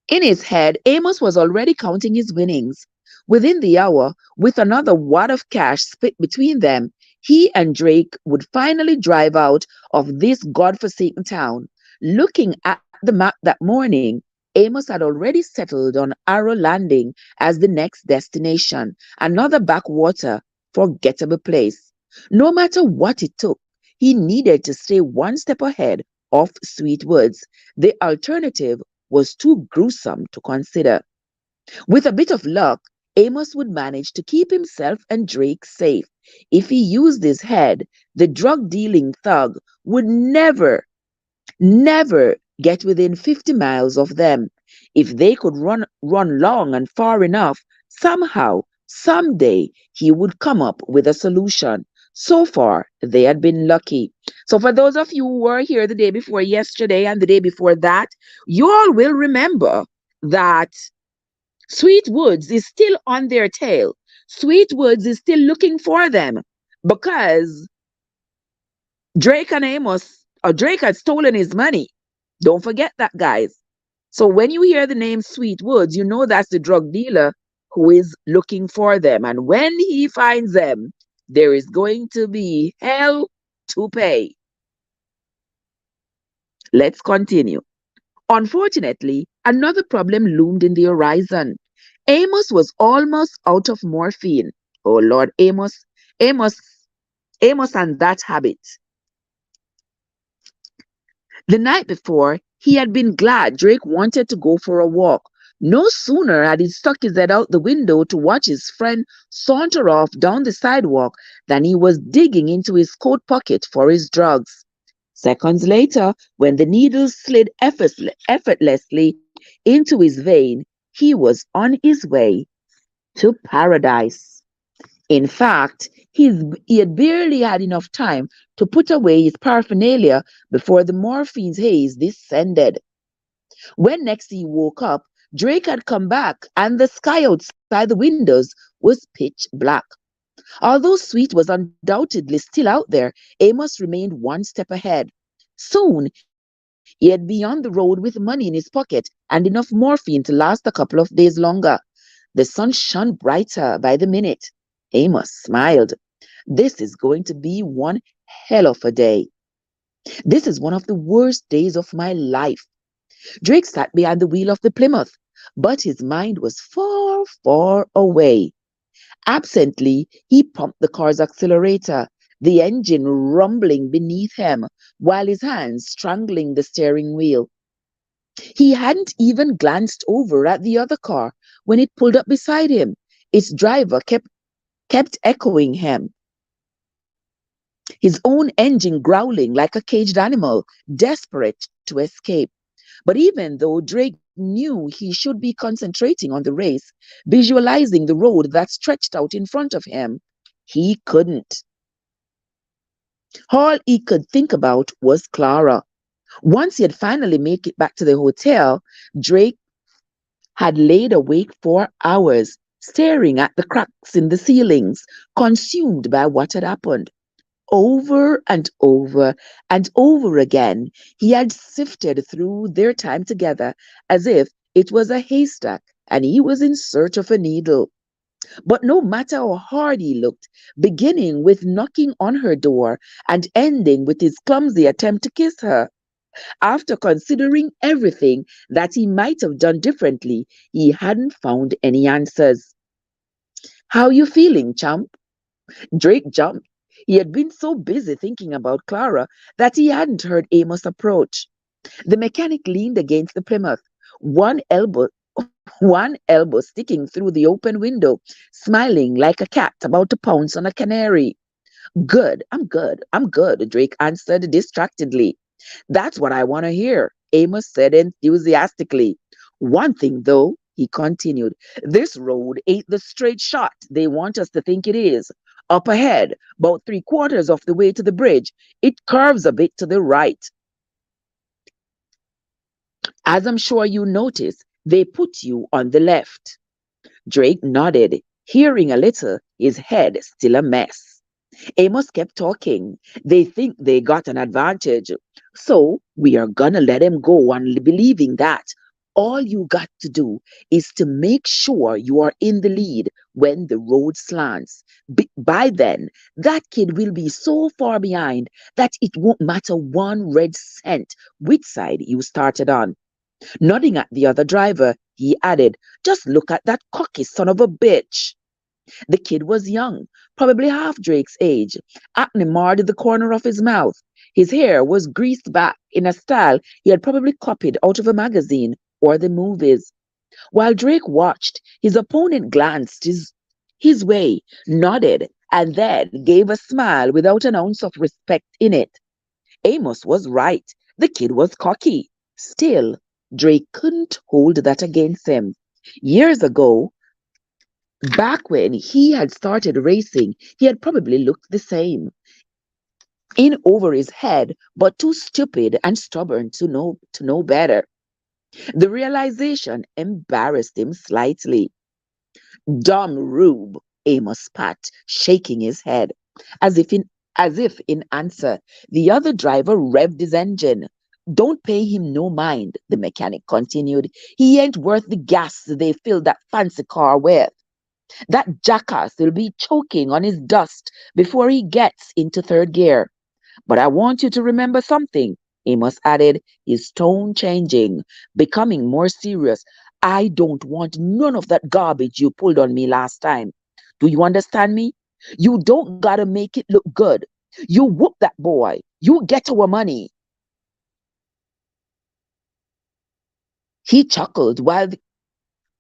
In his head, Amos was already counting his winnings. Within the hour, with another wad of cash split between them, he and Drake would finally drive out of this god-forsaken town. Looking at the map that morning, Amos had already settled on Arrow Landing as the next destination, another backwater, forgettable place. No matter what it took, he needed to stay one step ahead of Sweet Woods. The alternative was too gruesome to consider. With a bit of luck, Amos would manage to keep himself and Drake safe. If he used his head, the drug dealing thug would never get within 50 miles of them. If they could run long and far enough, somehow, someday, he would come up with a solution. So far, they had been lucky. So, for those of you who were here the day before yesterday and the day before that, you all will remember that Sweet Woods is still on their tail. Sweet Woods is still looking for them because Drake and Amos, or Drake had stolen his money. Don't forget that, guys. So when you hear the name Sweet Woods, you know that's the drug dealer who is looking for them. And when he finds them, there is going to be hell to pay. Let's continue. Unfortunately, another problem loomed in the horizon. Amos was almost out of morphine. Oh Lord, Amos, Amos and that habit. The night before, he had been glad Drake wanted to go for a walk. No sooner had he stuck his head out the window to watch his friend saunter off down the sidewalk than he was digging into his coat pocket for his drugs. Seconds later, when the needle slid effortlessly into his vein, he was on his way to paradise. In fact, he had barely had enough time to put away his paraphernalia before the morphine's haze descended. When next he woke up, Drake had come back, and the sky outside the windows was pitch black. Although Sweet was undoubtedly still out there, Amos remained one step ahead. Soon, he had be on the road with money in his pocket and enough morphine to last a couple of days longer. The sun shone brighter by the minute. Amos smiled. This is going to be one hell of a day. This is one of the worst days of my life. Drake sat behind the wheel of the Plymouth, but his mind was far, far away. Absently, he pumped the car's accelerator, the engine rumbling beneath him, while his hands strangling the steering wheel. He hadn't even glanced over at the other car when it pulled up beside him. Its driver kept echoing him, his own engine growling like a caged animal, desperate to escape. But even though Drake knew he should be concentrating on the race, visualizing the road that stretched out in front of him, he couldn't. All he could think about was Clara. Once he had finally made it back to the hotel, Drake had laid awake for hours, staring at the cracks in the ceilings, consumed by what had happened. Over and over and over again, he had sifted through their time together as if it was a haystack and he was in search of a needle. But no matter how hard he looked, beginning with knocking on her door and ending with his clumsy attempt to kiss her, after considering everything that he might have done differently, he hadn't found any answers. How you feeling, champ? Drake jumped. He had been so busy thinking about Clara that he hadn't heard Amos approach. The mechanic leaned against the Plymouth, one elbow one elbow sticking through the open window, smiling like a cat about to pounce on a canary. I'm good, Drake answered distractedly. That's what I want to hear, Amos said enthusiastically. One thing, though, he continued, this road ain't the straight shot they want us to think it is. Up ahead, about three-quarters of the way to the bridge, it curves a bit to the right. As I'm sure you notice, they put you on the left. Drake nodded, hearing a little, his head still a mess. Amos kept talking. They think they got an advantage. So we are gonna let them go on believing that. All you got to do is to make sure you are in the lead when the road slants. By then, that kid will be so far behind that it won't matter one red cent which side you started on. Nodding at the other driver, he added, just look at that cocky son of a bitch. The kid was young, probably half Drake's age. Acne marred the corner of his mouth. His hair was greased back in a style he had probably copied out of a magazine or the movies. While Drake watched, his opponent glanced his way, nodded, and then gave a smile without an ounce of respect in it. Amos was right. The kid was cocky. Still, Drake couldn't hold that against him. Years ago, back when he had started racing, he had probably looked the same, in over his head, but too stupid and stubborn to know better. The realization embarrassed him slightly. Dumb rube, Amos spat, shaking his head, as if in as if in answer. The other driver revved his engine. Don't pay him no mind, the mechanic continued. He ain't worth the gas they filled that fancy car with. That jackass will be choking on his dust before he gets into third gear. But I want you to remember something, Amos added, his tone changing, becoming more serious. I don't want none of that garbage you pulled on me last time. Do you understand me? You don't gotta make it look good. You whoop that boy. You get our money. He chuckled while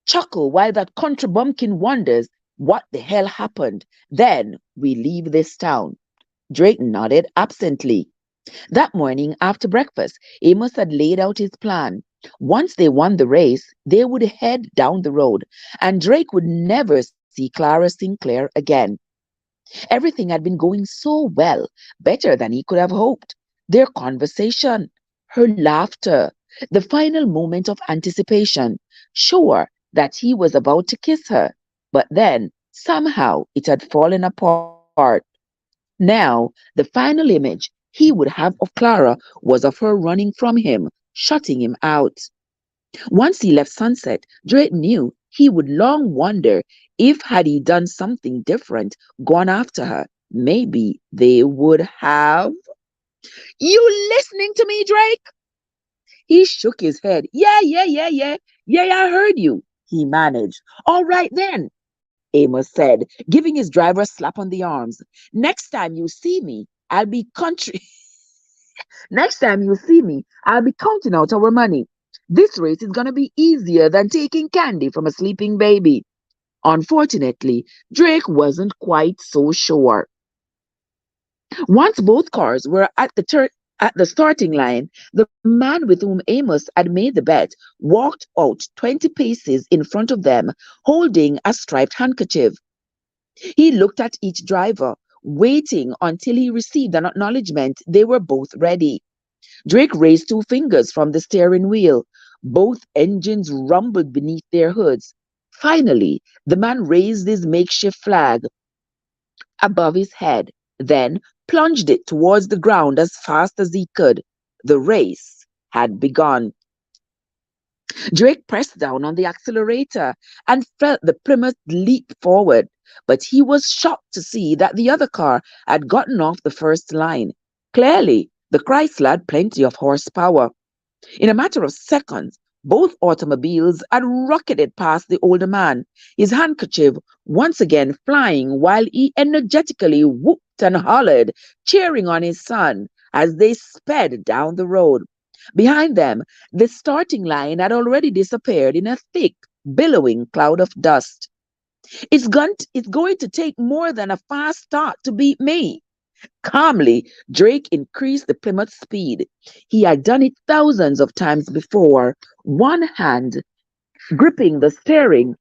that country bumpkin wonders what the hell happened. Then we leave this town. Drake nodded absently. That morning after breakfast, Amos had laid out his plan. Once they won the race, they would head down the road, and Drake would never see Clara Sinclair again. Everything had been going so well, better than he could have hoped. Their conversation, her laughter, the final moment of anticipation, sure that he was about to kiss her. But then, somehow, it had fallen apart. Now, the final image he would have of Clara was of her running from him, shutting him out. Once he left Sunset, Drake knew he would long wonder if had he done something different, gone after her, maybe they would have. You listening to me, Drake? He shook his head. Yeah, I heard you, he managed. All right then, Amos said, giving his driver a slap on the arms. Next time you see me, I'll be country. Next time you see me, I'll be counting out our money. This race is gonna be easier than taking candy from a sleeping baby. Unfortunately, Drake wasn't quite so sure. Once both cars were at the starting line, the man with whom Amos had made the bet walked out 20 paces in front of them, holding a striped handkerchief. He looked at each driver, waiting until he received an acknowledgement they were both ready. Drake raised two fingers from the steering wheel. Both engines rumbled beneath their hoods. Finally, the man raised his makeshift flag above his head, then plunged it towards the ground as fast as he could. The race had begun. Drake pressed down on the accelerator and felt the Plymouth leap forward, but he was shocked to see that the other car had gotten off the first line. Clearly, the Chrysler had plenty of horsepower. In a matter of seconds, Both automobiles had rocketed past the older man, his handkerchief once again flying while he energetically whooped and hollered, cheering on his son as they sped down the road. Behind them, the starting line had already disappeared in a thick, billowing cloud of dust. It's going to take more than a fast start to beat me. Calmly, Drake increased the Plymouth's speed. He had done it thousands of times before, one hand gripping the steering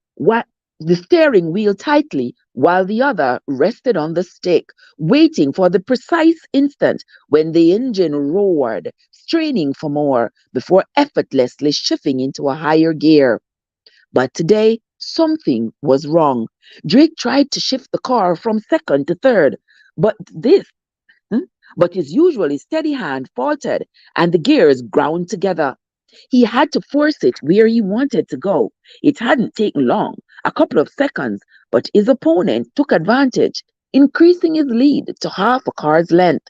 wheel tightly, while the other rested on the stick, waiting for the precise instant when the engine roared, straining for more before effortlessly shifting into a higher gear. But today, something was wrong. Drake tried to shift the car from second to third, but this Hmm? but his usually steady hand faltered and the gears ground together. He had to force it where he wanted to go. It hadn't taken long, a couple of seconds, but his opponent took advantage, increasing his lead to half a car's length.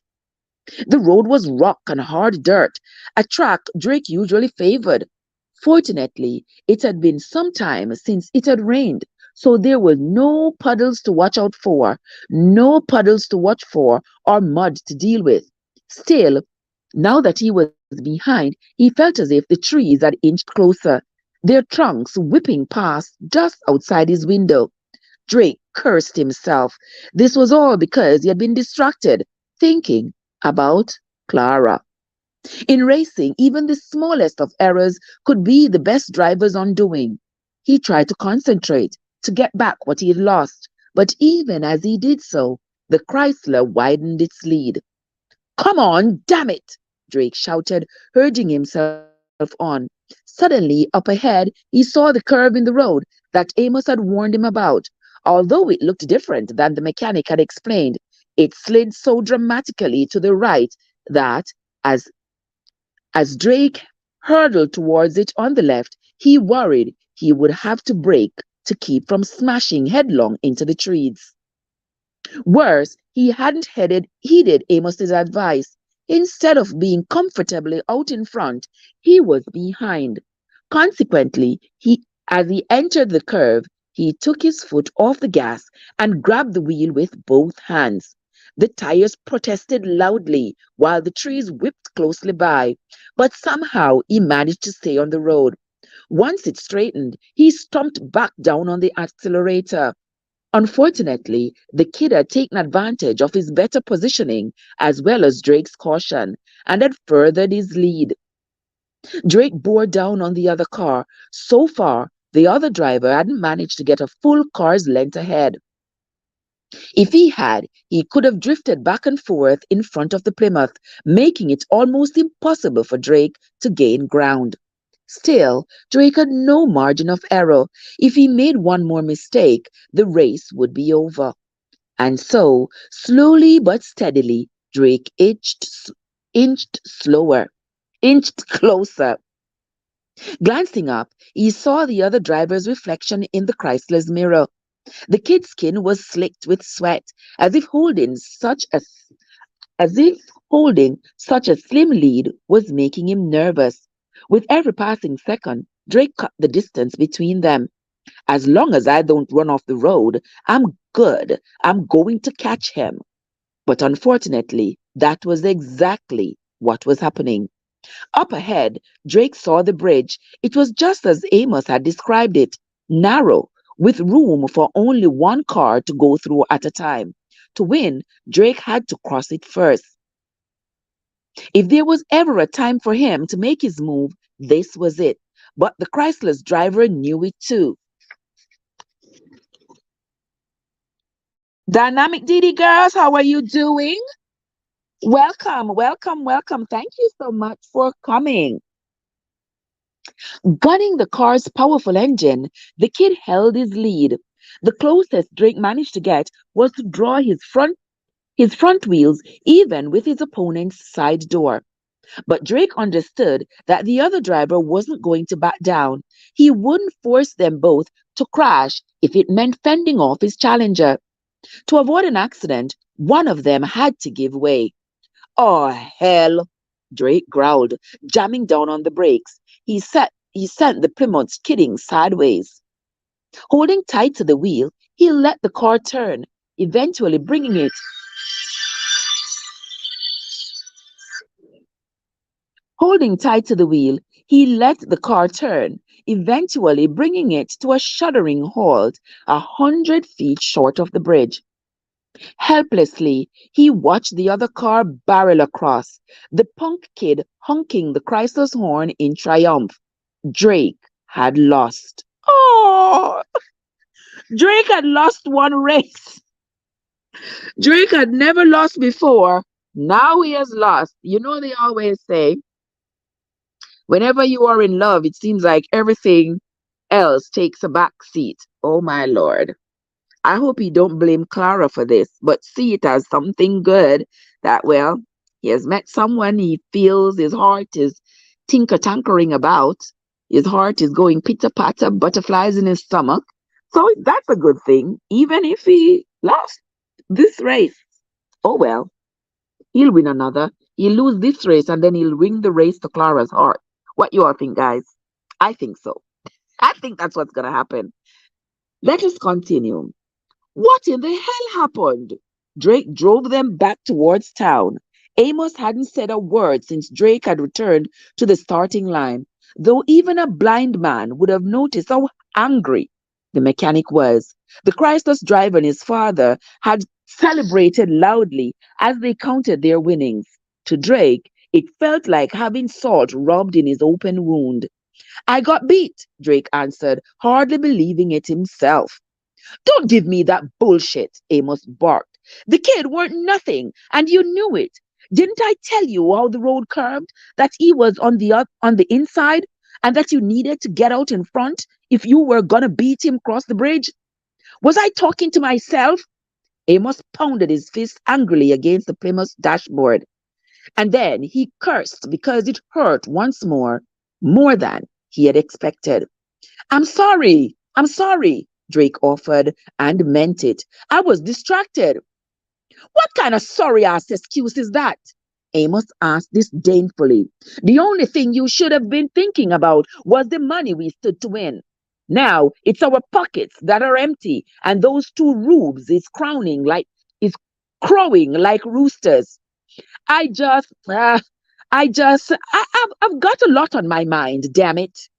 The road was rock and hard dirt, a track Drake usually favored. Fortunately, it had been some time since it had rained, so there were no puddles to watch out for, no puddles to watch for, or mud to deal with. Still, now that he was behind, he felt as if the trees had inched closer, their trunks whipping past just outside his window. Drake cursed himself. This was all because he had been distracted, thinking about Clara. In racing, even the smallest of errors could be the best driver's undoing. He tried to concentrate, to get back what he had lost, but even as he did so, the Chrysler widened its lead. Come on, damn it! Drake shouted, urging himself on. Suddenly, up ahead, he saw the curve in the road that Amos had warned him about. Although it looked different than the mechanic had explained, it slid so dramatically to the right that, as Drake hurtled towards it on the left, he worried he would have to brake to keep from smashing headlong into the trees. Worse, he hadn't heeded Amos's advice. Instead of being comfortably out in front, he was behind. Consequently, as he entered the curve, he took his foot off the gas and grabbed the wheel with both hands. The tires protested loudly while the trees whipped closely by, but somehow he managed to stay on the road. Once it straightened, he stomped back down on the accelerator. Unfortunately, the kid had taken advantage of his better positioning as well as Drake's caution and had furthered his lead. Drake bore down on the other car. So far, the other driver hadn't managed to get a full car's length ahead. If he had, he could have drifted back and forth in front of the Plymouth, making it almost impossible for Drake to gain ground. Still, Drake had no margin of error. If he made one more mistake, the race would be over. And so, slowly but steadily, Drake inched slower, inched closer. Glancing up, he saw the other driver's reflection in the Chrysler's mirror. The kid's skin was slicked with sweat, as if holding such a slim lead was making him nervous. With every passing second, Drake cut the distance between them. As long as I don't run off the road, I'm good. I'm going to catch him. But unfortunately, that was exactly what was happening. Up ahead, Drake saw the bridge. It was just as Amos had described it, narrow, with room for only one car to go through at a time. To win, Drake had to cross it first. If there was ever a time for him to make his move, this was it. But the Chrysler's driver knew it too. Dynamic DD girls, how are you doing? Welcome, welcome, welcome. Thank you so much for coming. Gunning the car's powerful engine, the kid held his lead. The closest Drake managed to get was to draw his front wheels even with his opponent's side door. But Drake understood that the other driver wasn't going to back down. He wouldn't force them both to crash if it meant fending off his challenger. To avoid an accident, one of them had to give way. Oh, hell, Drake growled, jamming down on the brakes. he sent the Plymouth skidding sideways. Holding tight to the wheel, he let the car turn, eventually bringing it. Holding tight to the wheel, he let the car turn, eventually bringing it to a shuddering halt 100 feet short of the bridge. Helplessly, he watched the other car barrel across, the punk kid honking the Chrysler's horn in triumph. Drake had lost. Oh, Drake had lost one race. Drake had never lost before. Now he has lost. You know, they always say, whenever you are in love, it seems like everything else takes a back seat. Oh, my Lord. I hope he don't blame Clara for this, but see it as something good that, well, he has met someone he feels his heart is tinker-tankering about. His heart is going pitter-patter, butterflies in his stomach. So that's a good thing, even if he lost this race. Oh well, he'll win another. He'll lose this race and then he'll win the race to Clara's heart. What you all think, guys? I think so. I think that's what's going to happen. Let us continue. What in the hell happened? Drake drove them back towards town. Amos hadn't said a word since Drake had returned to the starting line, though even a blind man would have noticed how angry the mechanic was. The Chrysler's driver and his father had celebrated loudly as they counted their winnings. To Drake, it felt like having salt rubbed in his open wound. I got beat, Drake answered, hardly believing it himself. Don't give me that bullshit, Amos barked. The kid weren't nothing, and you knew it. Didn't I tell you how the road curved, that he was on the inside, and that you needed to get out in front if you were gonna beat him across the bridge? Was I talking to myself? Amos pounded his fist angrily against the Plymouth's dashboard, and then he cursed because it hurt once more than he had expected. I'm sorry, Drake offered, and meant it. I was distracted. What kind of sorry ass excuse is that? Amos asked disdainfully. The only thing you should have been thinking about was the money we stood to win. Now it's our pockets that are empty, and those two rubes is crowing like roosters. I just, uh, I've got a lot on my mind. Damn it!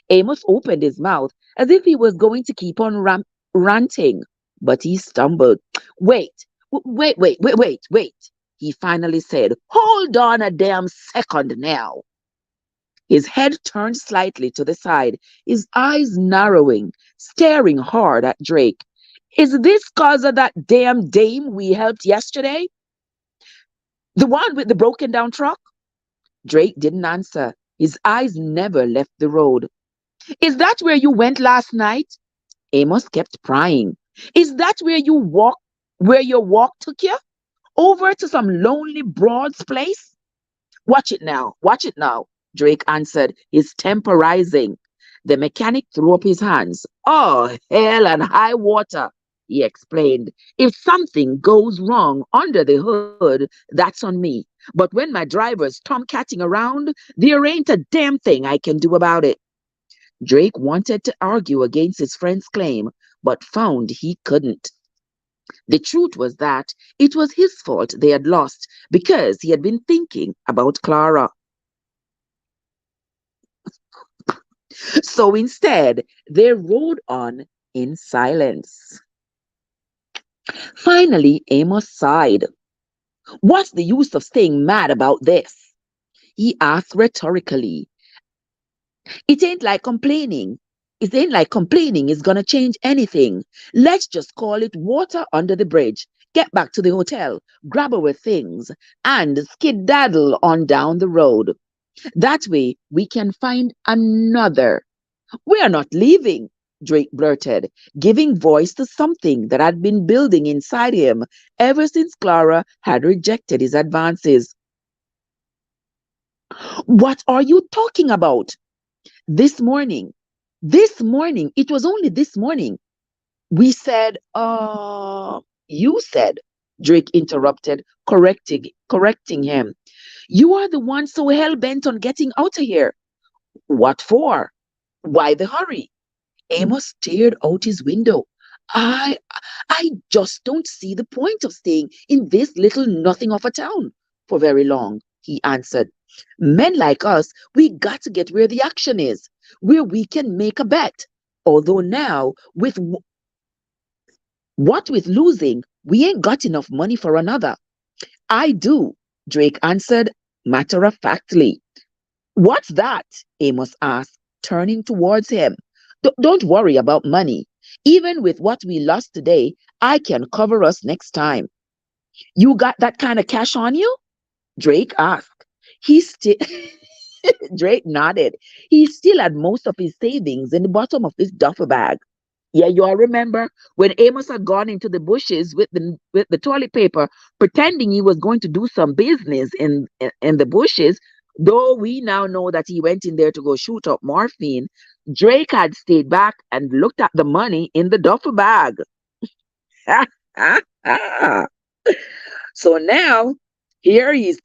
Amos opened his mouth as if he was going to keep on ranting, but he stumbled. Wait, he finally said. Hold on a damn second now. His head turned slightly to the side, his eyes narrowing, staring hard at Drake. Is this cause of that damn dame we helped yesterday? The one with the broken down truck? Drake didn't answer. His eyes never left the road. Is that where you went last night? Amos kept prying. Is that where your walk took you? Over to some lonely broad's place? Watch it now, Drake answered, his temper rising. The mechanic threw up his hands. Oh, hell and high water, he explained. If something goes wrong under the hood, that's on me. But when my driver's tomcatting around, there ain't a damn thing I can do about it. Drake wanted to argue against his friend's claim, but found he couldn't. The truth was that it was his fault they had lost because he had been thinking about Clara. So instead, they rode on in silence. Finally, Amos sighed. What's the use of staying mad about this? He asked rhetorically. It ain't like complaining. It ain't like complaining is gonna change anything. Let's just call it water under the bridge. Get back to the hotel, grab our things, and skedaddle on down the road. That way we can find another. We're not leaving, Drake blurted, giving voice to something that had been building inside him ever since Clara had rejected his advances. What are you talking about? This morning, it was only this morning. We said, you said, Drake interrupted, correcting him. You are the one so hell bent on getting out of here. What for? Why the hurry? Amos stared out his window. I I just don't see the point of staying in this little nothing of a town for very long, he answered. Men like us, we got to get where the action is, where we can make a bet. Although now, what with losing, we ain't got enough money for another. I do, Drake answered matter of factly. What's that? Amos asked, turning towards him. Don't worry about money. Even with what we lost today, I can cover us next time. You got that kind of cash on you? Drake asked. He still Drake nodded. He still had most of his savings in the bottom of his duffel bag. Yeah, you all remember when Amos had gone into the bushes with the toilet paper, pretending he was going to do some business in the bushes. Though we now know that he went in there to go shoot up morphine, Drake had stayed back and looked at the money in the duffel bag. So now, here he's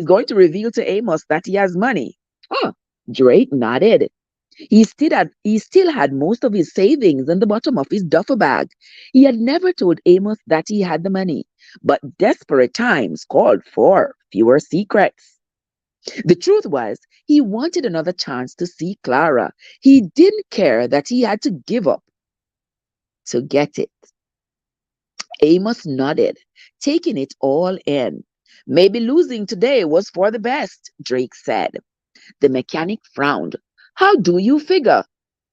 going to reveal to Amos that he has money. Huh. Drake nodded. He still had most of his savings in the bottom of his duffel bag. He had never told Amos that he had the money, but desperate times called for fewer secrets. The truth was, he wanted another chance to see Clara. He didn't care that he had to give up to get it. Amos nodded, taking it all in. Maybe losing today was for the best, Drake said. The mechanic frowned. How do you figure?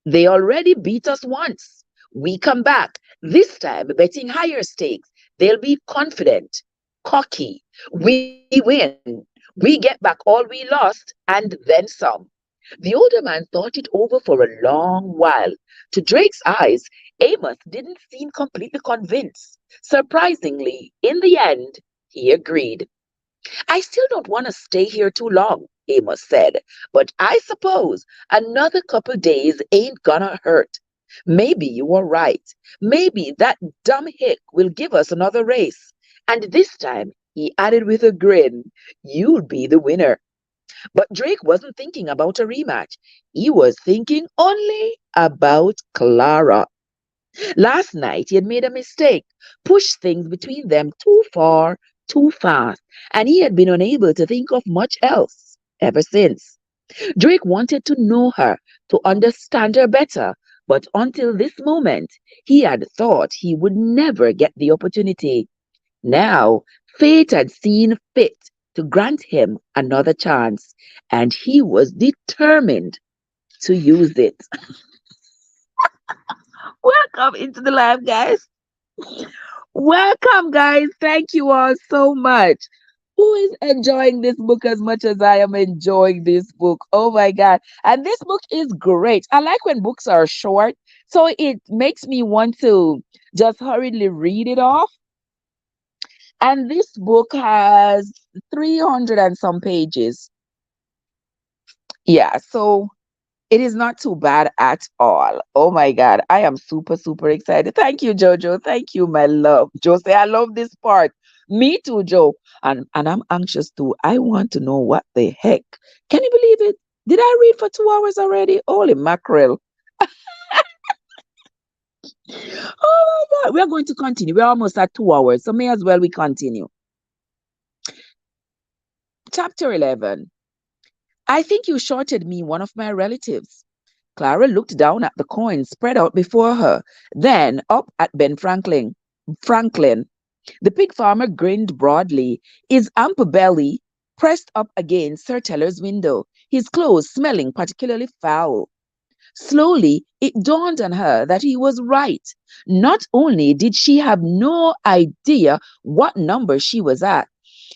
They already beat us once. We come back, this time betting higher stakes. They'll be confident, cocky. We win. We get back all we lost and then some. The older man thought it over for a long while. To Drake's eyes, Amos didn't seem completely convinced. Surprisingly, in the end, he agreed. I still don't want to stay here too long, Amos said, but I suppose another couple days ain't gonna hurt. Maybe you are right. Maybe that dumb hick will give us another race. And this time, he added with a grin, you'll be the winner. But Drake wasn't thinking about a rematch. He was thinking only about Clara. Last night, he had made a mistake, pushed things between them too far, too fast, and he had been unable to think of much else ever since. Drake wanted to know her, to understand her better, but until this moment, he had thought he would never get the opportunity. Now, fate had seen fit to grant him another chance, and he was determined to use it. Welcome into the live, guys. Welcome, guys. Thank you all so much. Who is enjoying this book as much as I am enjoying this book? Oh my God. And this book is great. I like when books are short, so it makes me want to just hurriedly read it off. And this book has 300 and some pages. Yeah, so it is not too bad at all. Oh my God. I am super, super excited. Thank you, Jojo. Thank you, my love. Joe say, I love this part. Me too, Joe. And I'm anxious too. I want to know what the heck. Can you believe it? Did I read for 2 hours already? Holy mackerel. Oh my God. We're going to continue. We're almost at 2 hours. So may as well we continue. Chapter 11. I think you shorted me one of my relatives. Clara looked down at the coins spread out before her, then up at Ben Franklin. Franklin. The pig farmer grinned broadly, his ample belly pressed up against Sir Teller's window, his clothes smelling particularly foul. Slowly, it dawned on her that he was right. Not only did she have no idea what number she was at,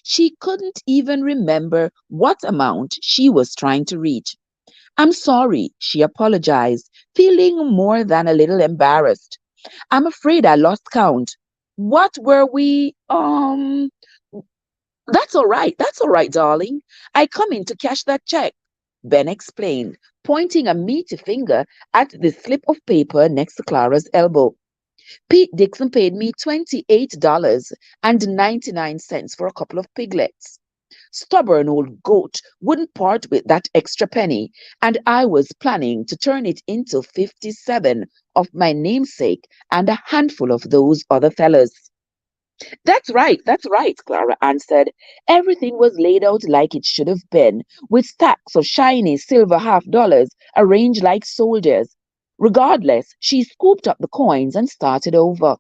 she couldn't even remember what amount she was trying to reach. I'm sorry, she apologized, feeling more than a little embarrassed. I'm afraid I lost count. What were we? That's all right, darling. I come in to cash that check, Ben explained, pointing a meaty finger at the slip of paper next to Clara's elbow. Pete Dixon paid me $28.99 for a couple of piglets. Stubborn old goat wouldn't part with that extra penny, and I was planning to turn it into 57 of my namesake and a handful of those other fellas. That's right, Clara answered. Everything was laid out like it should have been, with stacks of shiny silver half-dollars arranged like soldiers. Regardless, she scooped up the coins and started over.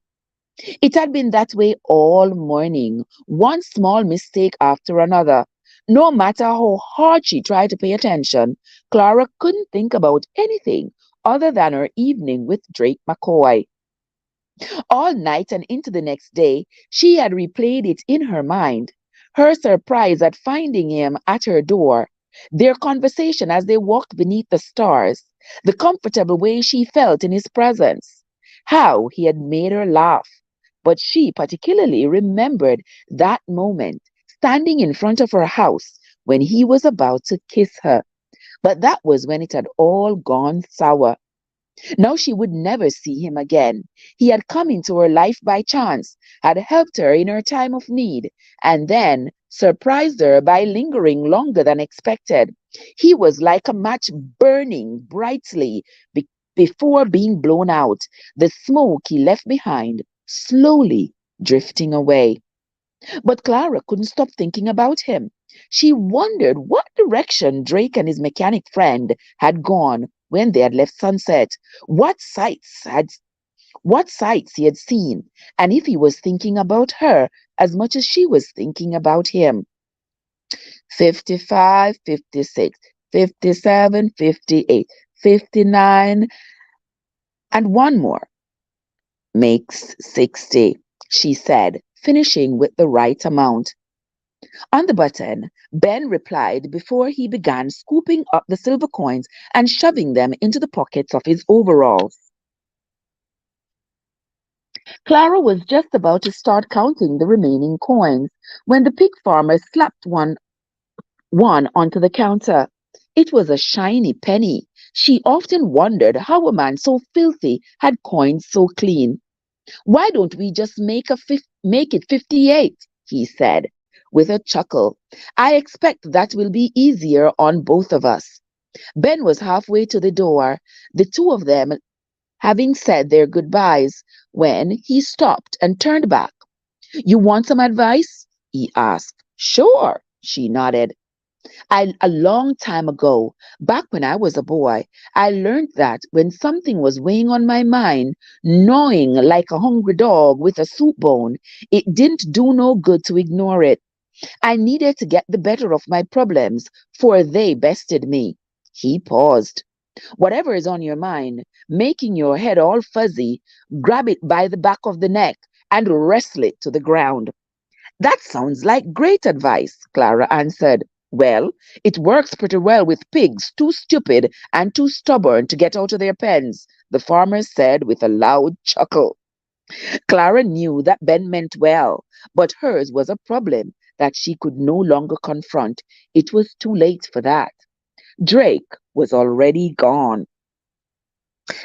It had been that way all morning, one small mistake after another. No matter how hard she tried to pay attention, Clara couldn't think about anything other than her evening with Drake McCoy. All night and into the next day, she had replayed it in her mind. Her surprise at finding him at her door, their conversation as they walked beneath the stars, the comfortable way she felt in his presence, how he had made her laugh. But she particularly remembered that moment, standing in front of her house when he was about to kiss her. But that was when it had all gone sour. Now she would never see him again. He had come into her life by chance, had helped her in her time of need, and then surprised her by lingering longer than expected. He was like a match burning brightly before being blown out, the smoke he left behind slowly drifting away. But Clara couldn't stop thinking about him. She wondered what direction Drake and his mechanic friend had gone when they had left Sunset, what sights he had seen, and if he was thinking about her as much as she was thinking about him. 55, 56, 57, 58, 59, and one more makes 60, she said, finishing with the right amount. On the button, Ben replied before he began scooping up the silver coins and shoving them into the pockets of his overalls. Clara was just about to start counting the remaining coins when the pig farmer slapped one onto the counter. It was a shiny penny. She often wondered how a man so filthy had coins so clean. Why don't we just make it 58? He said, with a chuckle. I expect that will be easier on both of us. Ben was halfway to the door, the two of them having said their goodbyes, when he stopped and turned back. You want some advice? He asked. Sure, she nodded. A long time ago, back when I was a boy, I learned that when something was weighing on my mind, gnawing like a hungry dog with a soup bone, it didn't do no good to ignore it. I needed to get the better of my problems, for they bested me. He paused. Whatever is on your mind, making your head all fuzzy, grab it by the back of the neck and wrestle it to the ground. That sounds like great advice, Clara answered. Well, it works pretty well with pigs too stupid and too stubborn to get out of their pens, the farmer said with a loud chuckle. Clara knew that Ben meant well, but hers was a problem that she could no longer confront. It was too late for that. Drake was already gone.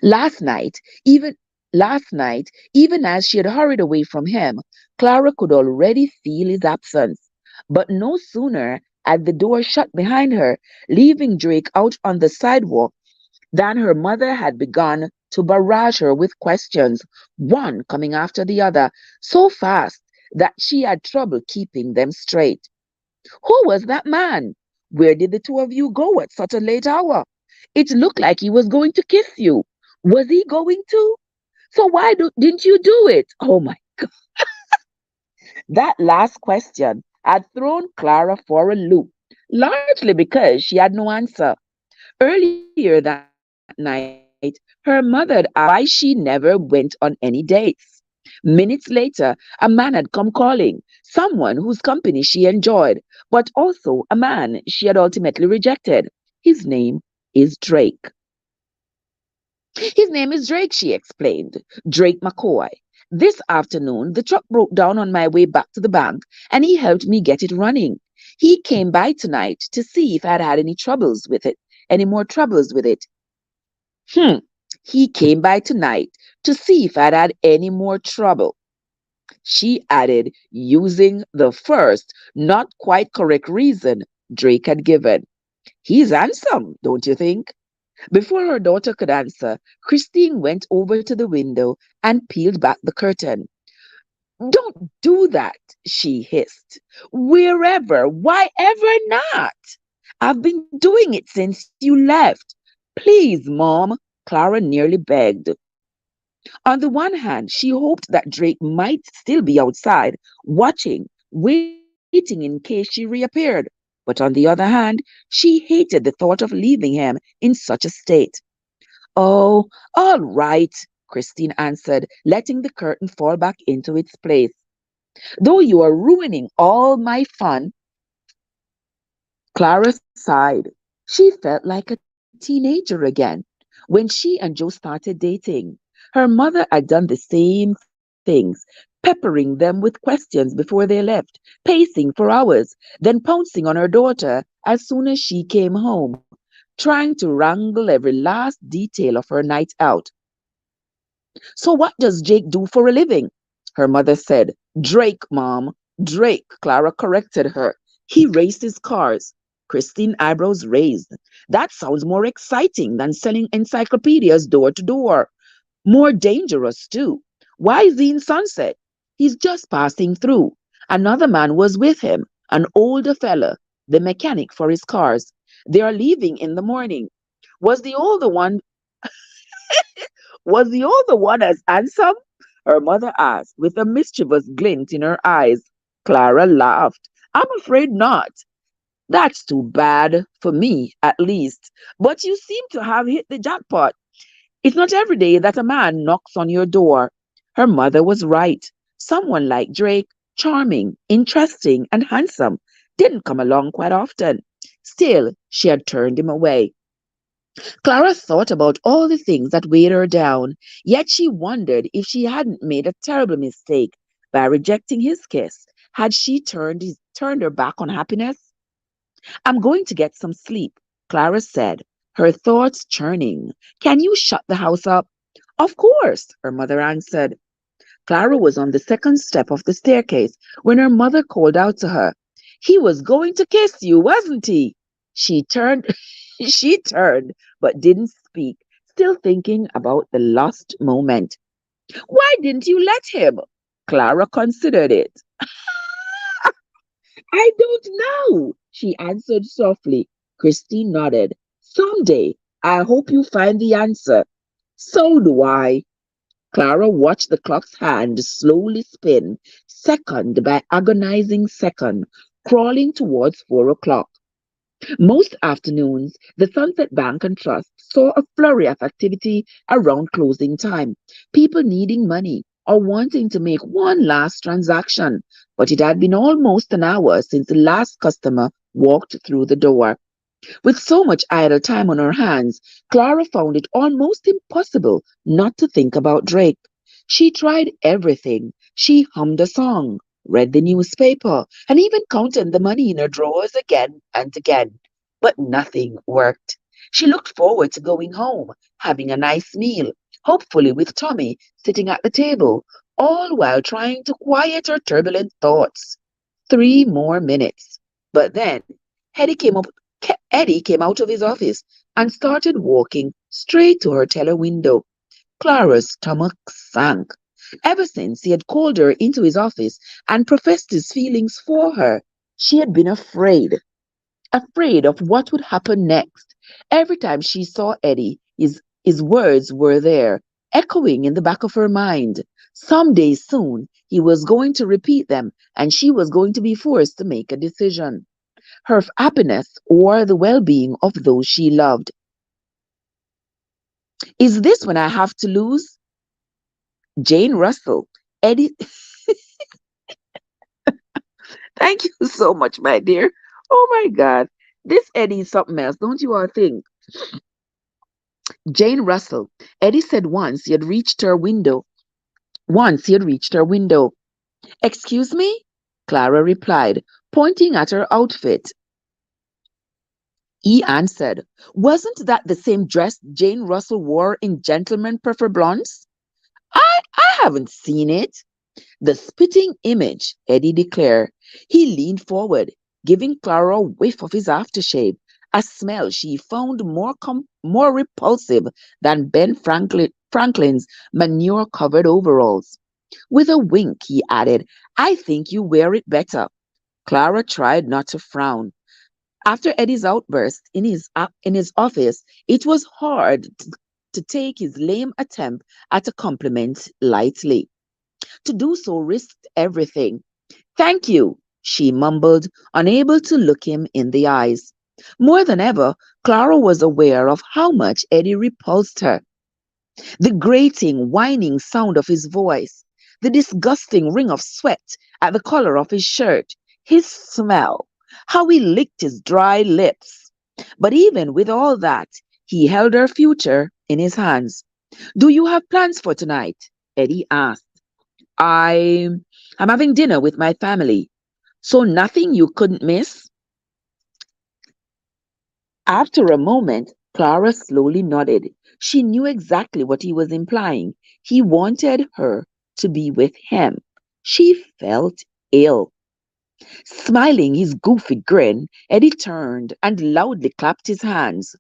Last night, even last night, even as she had hurried away from him, Clara could already feel his absence. But no sooner had the door shut behind her, leaving Drake out on the sidewalk, than her mother had begun to barrage her with questions, one coming after the other, so fast that she had trouble keeping them straight. Who was that man? Where did the two of you go at such a late hour? It looked like he was going to kiss you. Was he going to? So didn't you do it? Oh my God. That last question had thrown Clara for a loop, largely because she had no answer. Earlier that night, her mother had asked why she never went on any dates. Minutes later, a man had come calling, someone whose company she enjoyed, but also a man she had ultimately rejected. His name is Drake. His name is Drake, she explained. Drake McCoy. This afternoon, the truck broke down on my way back to the bank, and he helped me get it running. He came by tonight to see if I'd had any more troubles with it. Hmm. He came by tonight to see if I'd had any more trouble. she added, using the first, not quite correct reason Drake had given. He's handsome, don't you think? Before her daughter could answer, Christine went over to the window and peeled back the curtain. Don't do that, she hissed. Wherever, why ever not? I've been doing it since you left. Please, Mom, Clara nearly begged. On the one hand, she hoped that Drake might still be outside, watching, waiting in case she reappeared. But on the other hand, she hated the thought of leaving him in such a state. Oh, all right, Christine answered, letting the curtain fall back into its place. Though you are ruining all my fun, Clara sighed. She felt like a teenager again when she and Joe started dating. Her mother had done the same things, peppering them with questions before they left, pacing for hours, then pouncing on her daughter as soon as she came home, trying to wrangle every last detail of her night out. So what does Jake do for a living? Her mother said. Drake, Mom. Drake, Clara corrected her. He races cars. Christine's eyebrows raised. That sounds more exciting than selling encyclopedias door to door. More dangerous, too. Why is he in Sunset? He's just passing through. Another man was with him, an older fella, the mechanic for his cars. They are leaving in the morning. Was the older one Was the older one as handsome? Her mother asked, with a mischievous glint in her eyes. Clara laughed. I'm afraid not. That's too bad, for me, at least. But you seem to have hit the jackpot. It's not every day that a man knocks on your door. Her mother was right. Someone like Drake, charming, interesting, and handsome, didn't come along quite often. Still, she had turned him away. Clara thought about all the things that weighed her down, yet she wondered if she hadn't made a terrible mistake by rejecting his kiss. Had she turned her back on happiness? I'm going to get some sleep, Clara said, her thoughts churning. Can you shut the house up? Of course, her mother answered. Clara was on the second step of the staircase when her mother called out to her. He was going to kiss you, wasn't he? She turned she turned but didn't speak, still thinking about the lost moment. Why didn't you let him? Clara considered it. I don't know, she answered softly. Christine nodded. Someday, I hope you find the answer. So do I. Clara watched the clock's hand slowly spin, second by agonizing second, crawling towards 4 o'clock. Most afternoons, the Sunset Bank and Trust saw a flurry of activity around closing time, people needing money or wanting to make one last transaction. But it had been almost an hour since the last customer walked through the door. With so much idle time on her hands, Clara found it almost impossible not to think about Drake. She tried everything. She hummed a song, read the newspaper, and even counted the money in her drawers again and again. But nothing worked. She looked forward to going home, having a nice meal, hopefully with Tommy sitting at the table, all while trying to quiet her turbulent thoughts. 3 more minutes. But then Eddie came out of his office and started walking straight to her teller window. Clara's stomach sank. Ever since he had called her into his office and professed his feelings for her, she had been afraid of what would happen next. Every time she saw Eddie, his words were there, echoing in the back of her mind. Someday soon, he was going to repeat them, and she was going to be forced to make a decision. Her happiness or the well being of those she loved. Is this when I have to lose? Jane Russell, Eddie. Thank you so much, my dear. Oh my God. This Eddie is something else, don't you all think? Jane Russell. Eddie said Once he had reached her window. Excuse me? Clara replied, pointing at her outfit. He answered, wasn't that the same dress Jane Russell wore in Gentlemen Prefer Blondes? I haven't seen it. The spitting image, Eddie declared. He leaned forward, giving Clara a whiff of his aftershave, a smell she found more repulsive than Franklin's manure-covered overalls. With a wink, he added, I think you wear it better. Clara tried not to frown. After Eddie's outburst in his office, it was hard to take his lame attempt at a compliment lightly. To do so risked everything. Thank you, she mumbled, unable to look him in the eyes. More than ever, Clara was aware of how much Eddie repulsed her. The grating, whining sound of his voice, the disgusting ring of sweat at the collar of his shirt, his smell, how he licked his dry lips. But even with all that, he held her future in his hands. Do you have plans for tonight? Eddie asked. I am having dinner with my family. So nothing you couldn't miss? After a moment, Clara slowly nodded. She knew exactly what he was implying. He wanted her to be with him. She felt ill. Smiling his goofy grin, Eddie turned and loudly clapped his hands.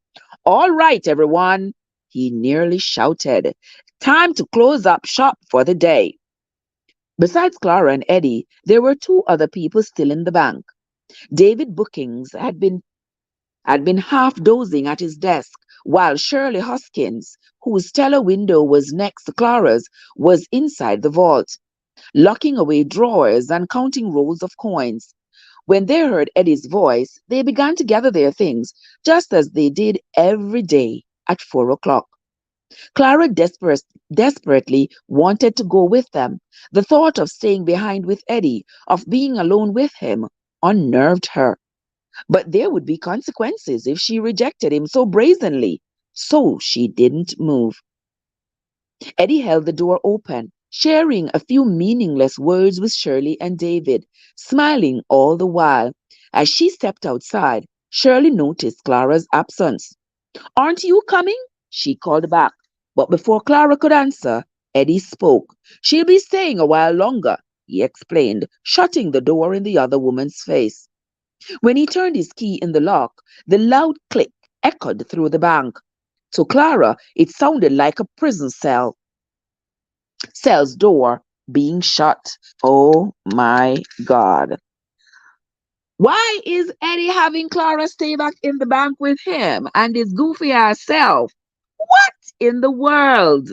All right, everyone, he nearly shouted. Time to close up shop for the day. Besides Clara and Eddie, there were two other people still in the bank. David Bookings had been half dozing at his desk, while Shirley Hoskins, whose stellar window was next to Clara's, was inside the vault, locking away drawers and counting rolls of coins. When they heard Eddie's voice, they began to gather their things, just as they did every day at 4 o'clock. Clara desperately wanted to go with them. The thought of staying behind with Eddie, of being alone with him, unnerved her. But there would be consequences if she rejected him so brazenly. So she didn't move. Eddie held the door open, sharing a few meaningless words with Shirley and David, smiling all the while. As she stepped outside, Shirley noticed Clara's absence. Aren't you coming? She called back. But before Clara could answer, Eddie spoke. She'll be staying a while longer, he explained, shutting the door in the other woman's face. When he turned his key in the lock, the loud click echoed through the bank. To Clara, it sounded like a prison cell's door being shut. Oh my God. Why is Eddie having Clara stay back in the bank with him and his goofy ass self? What in the world?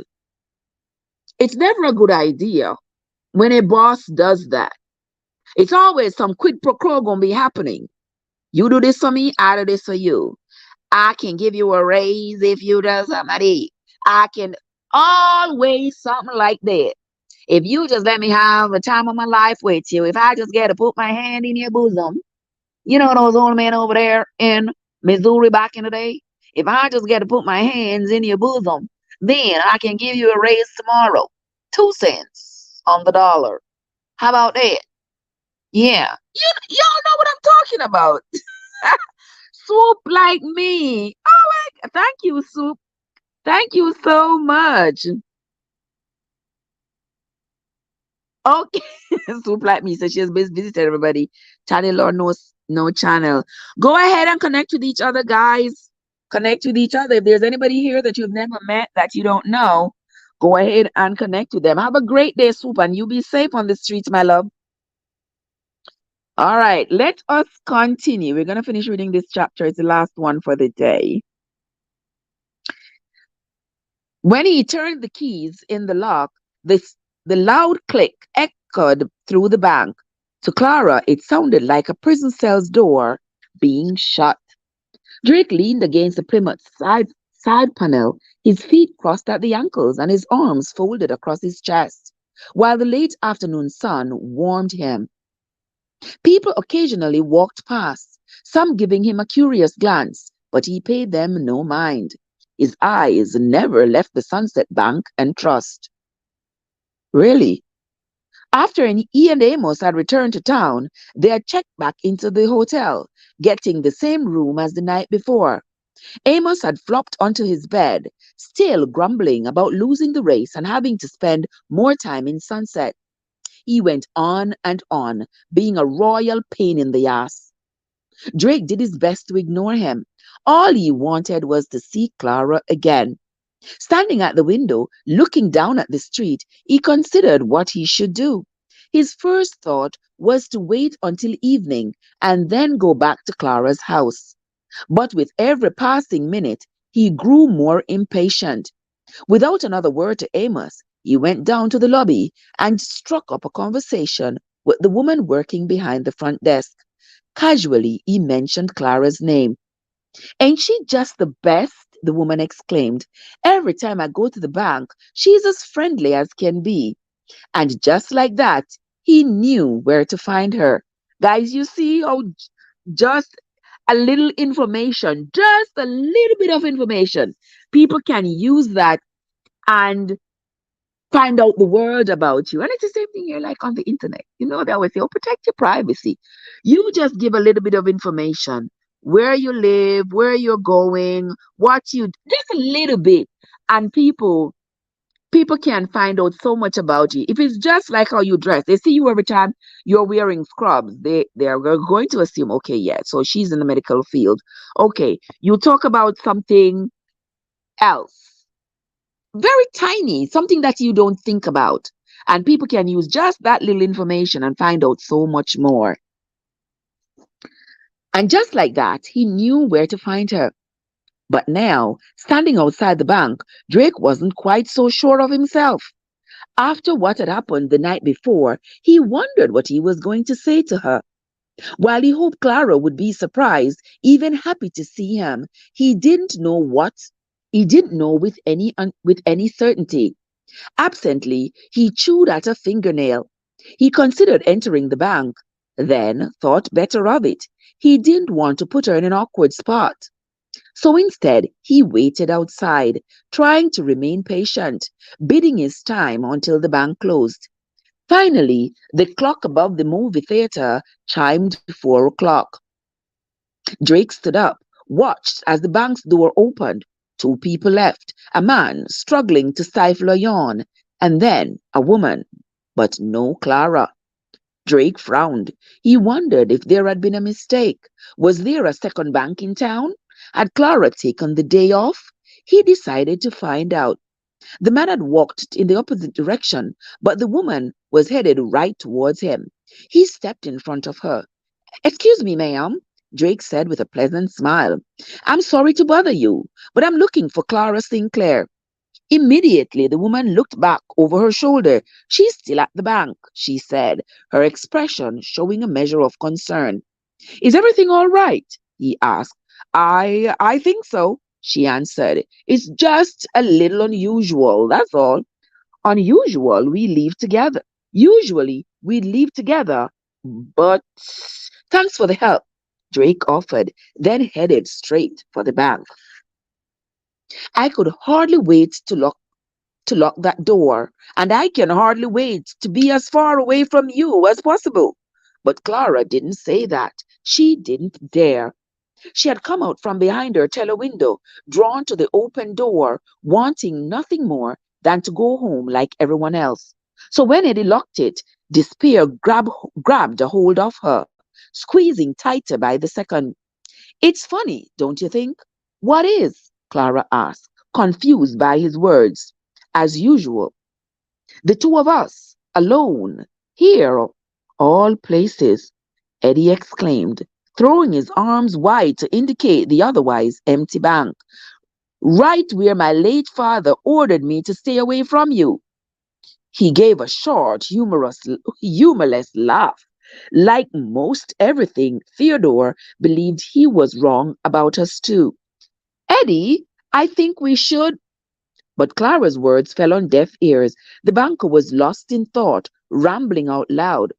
It's never a good idea when a boss does that. It's always some quid pro quo gonna be happening. You do this for me, I do this for you. I can give you a raise if you do something. I can always something like that. If you just let me have the time of my life with you, if I just get to put my hand in your bosom, you know those old men over there in Missouri back in the day? If I just get to put my hands in your bosom, then I can give you a raise tomorrow. 2 cents on the dollar. How about that? Yeah. Y'all know what I'm talking about. Soup like me. Oh, thank you, Soup. Thank you so much. Okay. Soup like me. So she has visited everybody. Channel or no channel. Go ahead and connect with each other, guys. Connect with each other. If there's anybody here that you've never met that you don't know, go ahead and connect with them. Have a great day, Soup, and you be safe on the streets, my love. All right, let us continue. We're going to finish reading this chapter. It's the last one for the day. When he turned the keys in the lock, the loud click echoed through the bank. To Clara, it sounded like a prison cell's door being shut. Drake leaned against the Plymouth side panel, his feet crossed at the ankles and his arms folded across his chest, while the late afternoon sun warmed him. People occasionally walked past, some giving him a curious glance, but he paid them no mind. His eyes never left the Sunset Bank and Trust. Really? After he and Amos had returned to town, they had checked back into the hotel, getting the same room as the night before. Amos had flopped onto his bed, still grumbling about losing the race and having to spend more time in Sunset. He went on, being a royal pain in the ass. Drake did his best to ignore him. All he wanted was to see Clara again. Standing at the window, looking down at the street, he considered what he should do. His first thought was to wait until evening and then go back to Clara's house. But with every passing minute, he grew more impatient. Without another word to Amos, he went down to the lobby and struck up a conversation with the woman working behind the front desk. Casually, he mentioned Clara's name. Ain't she just the best? The woman exclaimed. Every time I go to the bank, she's as friendly as can be. And just like that, he knew where to find her. Guys, you see how just a little information, just a little bit of information, people can use that and find out the world about you. And it's the same thing here, like on the internet. You know, they always say, oh, protect your privacy. You just give a little bit of information, where you live, where you're going, what you, just a little bit. And people can find out so much about you. If it's just like how you dress, they see you every time you're wearing scrubs. They're going to assume, okay, yeah, so she's in the medical field. Okay, you talk about something else, very tiny, something that you don't think about. And people can use just that little information and find out so much more. And just like that, he knew where to find her. But now, standing outside the bank, Drake wasn't quite so sure of himself. After what had happened the night before, he wondered what he was going to say to her. While he hoped Clara would be surprised, even happy to see him, he didn't know what. He didn't know with any certainty. Absently, he chewed at a fingernail. He considered entering the bank, then thought better of it. He didn't want to put her in an awkward spot. So instead, he waited outside, trying to remain patient, biding his time until the bank closed. Finally, the clock above the movie theater chimed 4 o'clock. Drake stood up, watched as the bank's door opened. Two people left, a man struggling to stifle a yawn, and then a woman, but no Clara. Drake frowned. He wondered if there had been a mistake. Was there a second bank in town? Had Clara taken the day off? He decided to find out. The man had walked in the opposite direction, but the woman was headed right towards him. He stepped in front of her. Excuse me, ma'am, Drake said with a pleasant smile. I'm sorry to bother you, but I'm looking for Clara Sinclair. Immediately, the woman looked back over her shoulder. She's still at the bank, she said, her expression showing a measure of concern. Is everything all right? He asked. I think so, she answered. It's just a little unusual, that's all. Unusual, we leave together. Usually, we leave together, but thanks for the help, Drake offered, then headed straight for the bank. I could hardly wait to lock that door, and I can hardly wait to be as far away from you as possible. But Clara didn't say that. She didn't dare. She had come out from behind her teller window, drawn to the open door, wanting nothing more than to go home like everyone else. So when Eddie locked it, despair grabbed a hold of her, squeezing tighter by the second. It's funny, don't you think? What is? Clara asked, confused by his words. As usual, the two of us, alone, here, all places, Eddie exclaimed, throwing his arms wide to indicate the otherwise empty bank. Right where my late father ordered me to stay away from you. He gave a short, humorless laugh. Like most everything, Theodore believed he was wrong about us too. Eddie, I think we should. But Clara's words fell on deaf ears. The banker was lost in thought, rambling out loud.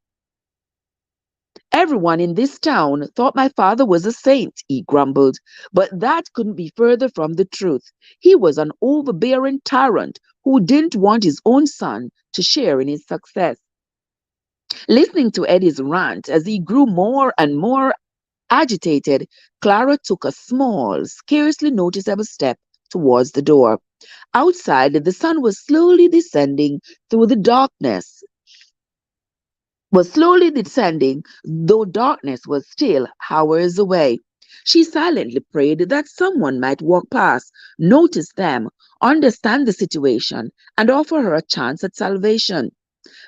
Everyone in this town thought my father was a saint, he grumbled, but that couldn't be further from the truth. He was an overbearing tyrant who didn't want his own son to share in his success. Listening to Eddie's rant as he grew more and more agitated, Clara took a small, scarcely noticeable step towards the door. Outside, the sun was slowly descending through the darkness. was slowly descending, though darkness was still hours away. She silently prayed that someone might walk past, notice them, understand the situation, and offer her a chance at salvation.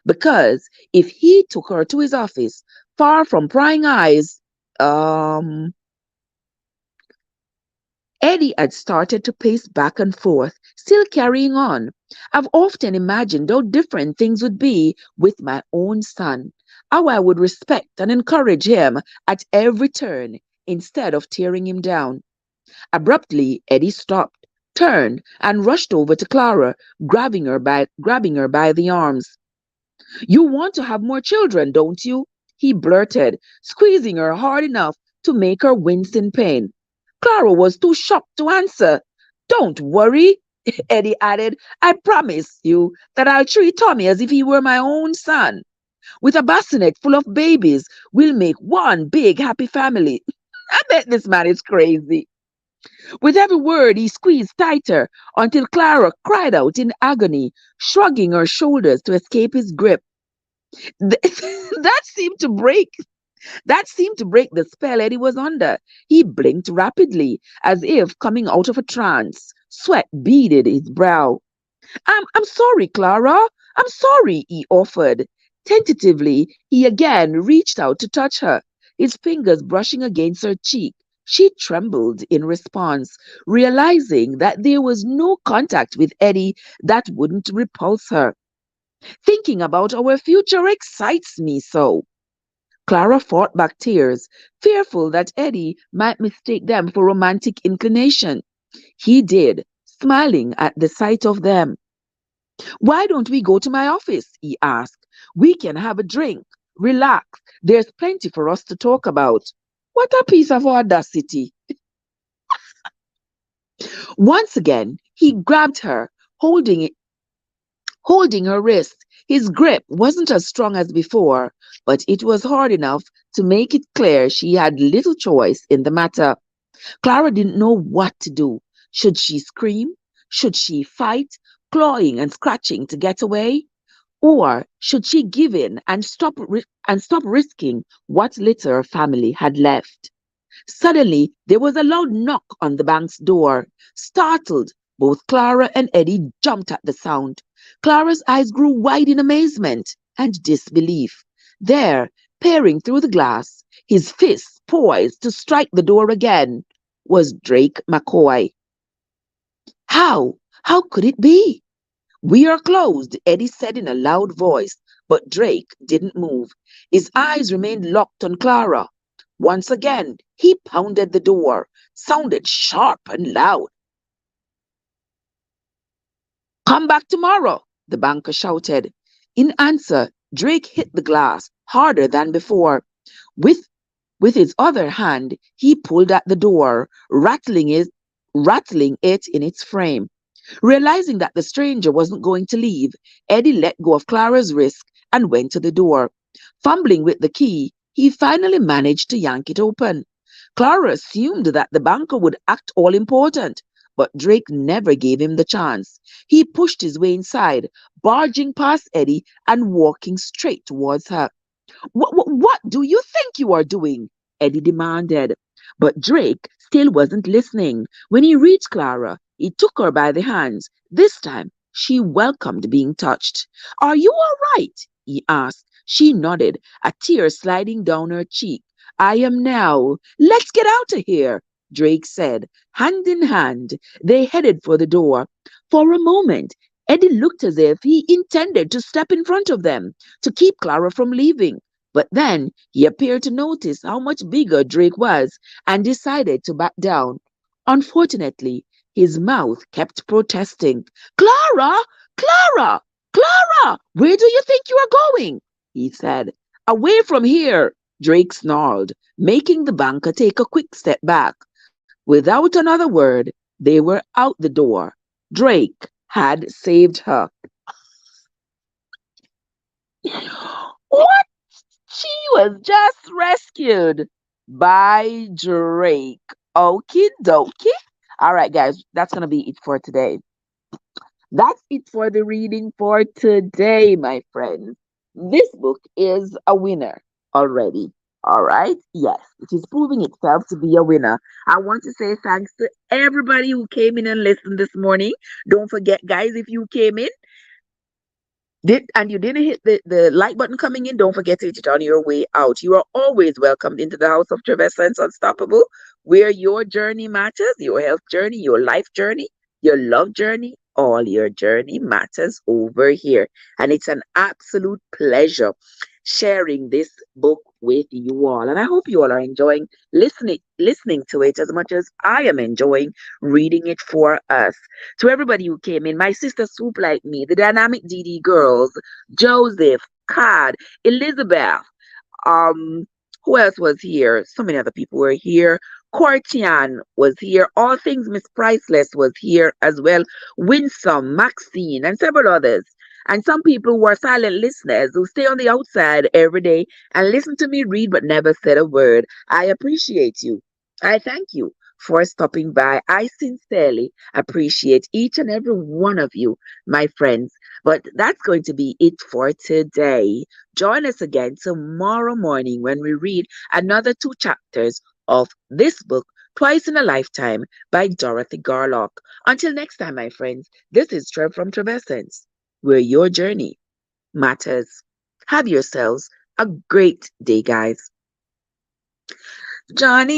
Because if he took her to his office, far from prying eyes, um, Eddie had started to pace back and forth, still carrying on. I've often imagined how different things would be with my own son, how I would respect and encourage him at every turn instead of tearing him down. Abruptly, Eddie stopped, turned, and rushed over to Clara, grabbing her by the arms. You want to have more children, don't you? He blurted, squeezing her hard enough to make her wince in pain. Clara was too shocked to answer. Don't worry, Eddie added. I promise you that I'll treat Tommy as if he were my own son. With a bassinet full of babies, we'll make one big happy family. I bet this man is crazy. With every word, he squeezed tighter until Clara cried out in agony, shrugging her shoulders to escape his grip. that seemed to break that seemed to break the spell Eddie was under. He blinked rapidly, as if coming out of a trance. Sweat beaded his brow. I'm sorry, Clara. I'm sorry, he offered. Tentatively, he again reached out to touch her, his fingers brushing against her cheek. She trembled in response, realizing that there was no contact with Eddie that wouldn't repulse her. Thinking about our future excites me so. Clara fought back tears, fearful that Eddie might mistake them for romantic inclination. He did, smiling at the sight of them. Why don't we go to my office? He asked. We can have a drink, relax. There's plenty for us to talk about. What a piece of audacity. Once again, he grabbed her, holding her wrist. His grip wasn't as strong as before, but it was hard enough to make it clear she had little choice in the matter. Clara didn't know what to do. Should she scream? Should she fight, clawing and scratching to get away? Or should she give in and stop risking what little her family had left? Suddenly, there was a loud knock on the bank's door. Startled, both Clara and Eddie jumped at the sound. Clara's eyes grew wide in amazement and disbelief. There, peering through the glass, his fists poised to strike the door again, was Drake McCoy. How? How could it be? We are closed, Eddie said in a loud voice, but Drake didn't move. His eyes remained locked on Clara. Once again, he pounded the door, sounded sharp and loud. Come back tomorrow, the banker shouted. In answer, Drake hit the glass harder than before. With, with his other hand, he pulled at the door, rattling it in its frame. Realizing that the stranger wasn't going to leave, Eddie let go of Clara's wrist and went to the door. Fumbling with the key, he finally managed to yank it open. Clara assumed that the banker would act all important, but Drake never gave him the chance. He pushed his way inside, barging past Eddie and walking straight towards her. What do you think you are doing? Eddie demanded. But Drake still wasn't listening. When he reached Clara, he took her by the hands. This time, she welcomed being touched. Are you all right? He asked. She nodded, a tear sliding down her cheek. I am now. Let's get out of here, Drake said. Hand in hand, they headed for the door. For a moment, Eddie looked as if he intended to step in front of them to keep Clara from leaving. But then he appeared to notice how much bigger Drake was and decided to back down. Unfortunately, his mouth kept protesting. Clara! Clara! Clara! Where do you think you are going? He said. Away from here, Drake snarled, making the banker take a quick step back. Without another word, they were out the door. Drake had saved her. What? She was just rescued by Drake. Okie dokie. All right, guys, that's going to be it for today. That's it for the reading for today, my friends. This book is a winner already. All right. Yes, it is proving itself to be a winner. I want to say thanks to everybody who came in and listened this morning. Don't forget, guys, if you came in, and you didn't hit the like button coming in, don't forget to hit it on your way out. You are always welcomed into the House of Treversance Unstoppable, where your journey matters, your health journey, your life journey, your love journey, all your journey matters over here. And it's an absolute pleasure sharing this book with you all. And I hope you all are enjoying listening to it as much as I am enjoying reading it for us. To everybody who came in, my sister Swoop Like Me, the Dynamic DD Girls, Joseph, Cod, Elizabeth, um, who else was here? So many other people were here. Courtian was here. All Things Miss Priceless was here as well. Winsome, Maxine, and several others. And some people who are silent listeners who stay on the outside every day and listen to me read but never said a word. I appreciate you. I thank you for stopping by. I sincerely appreciate each and every one of you, my friends. But that's going to be it for today. Join us again tomorrow morning when we read another two chapters of this book, Twice in a Lifetime by Dorothy Garlock. Until next time, my friends, this is Trev from Traversance, where your journey matters. Have yourselves a great day, guys. Johnny.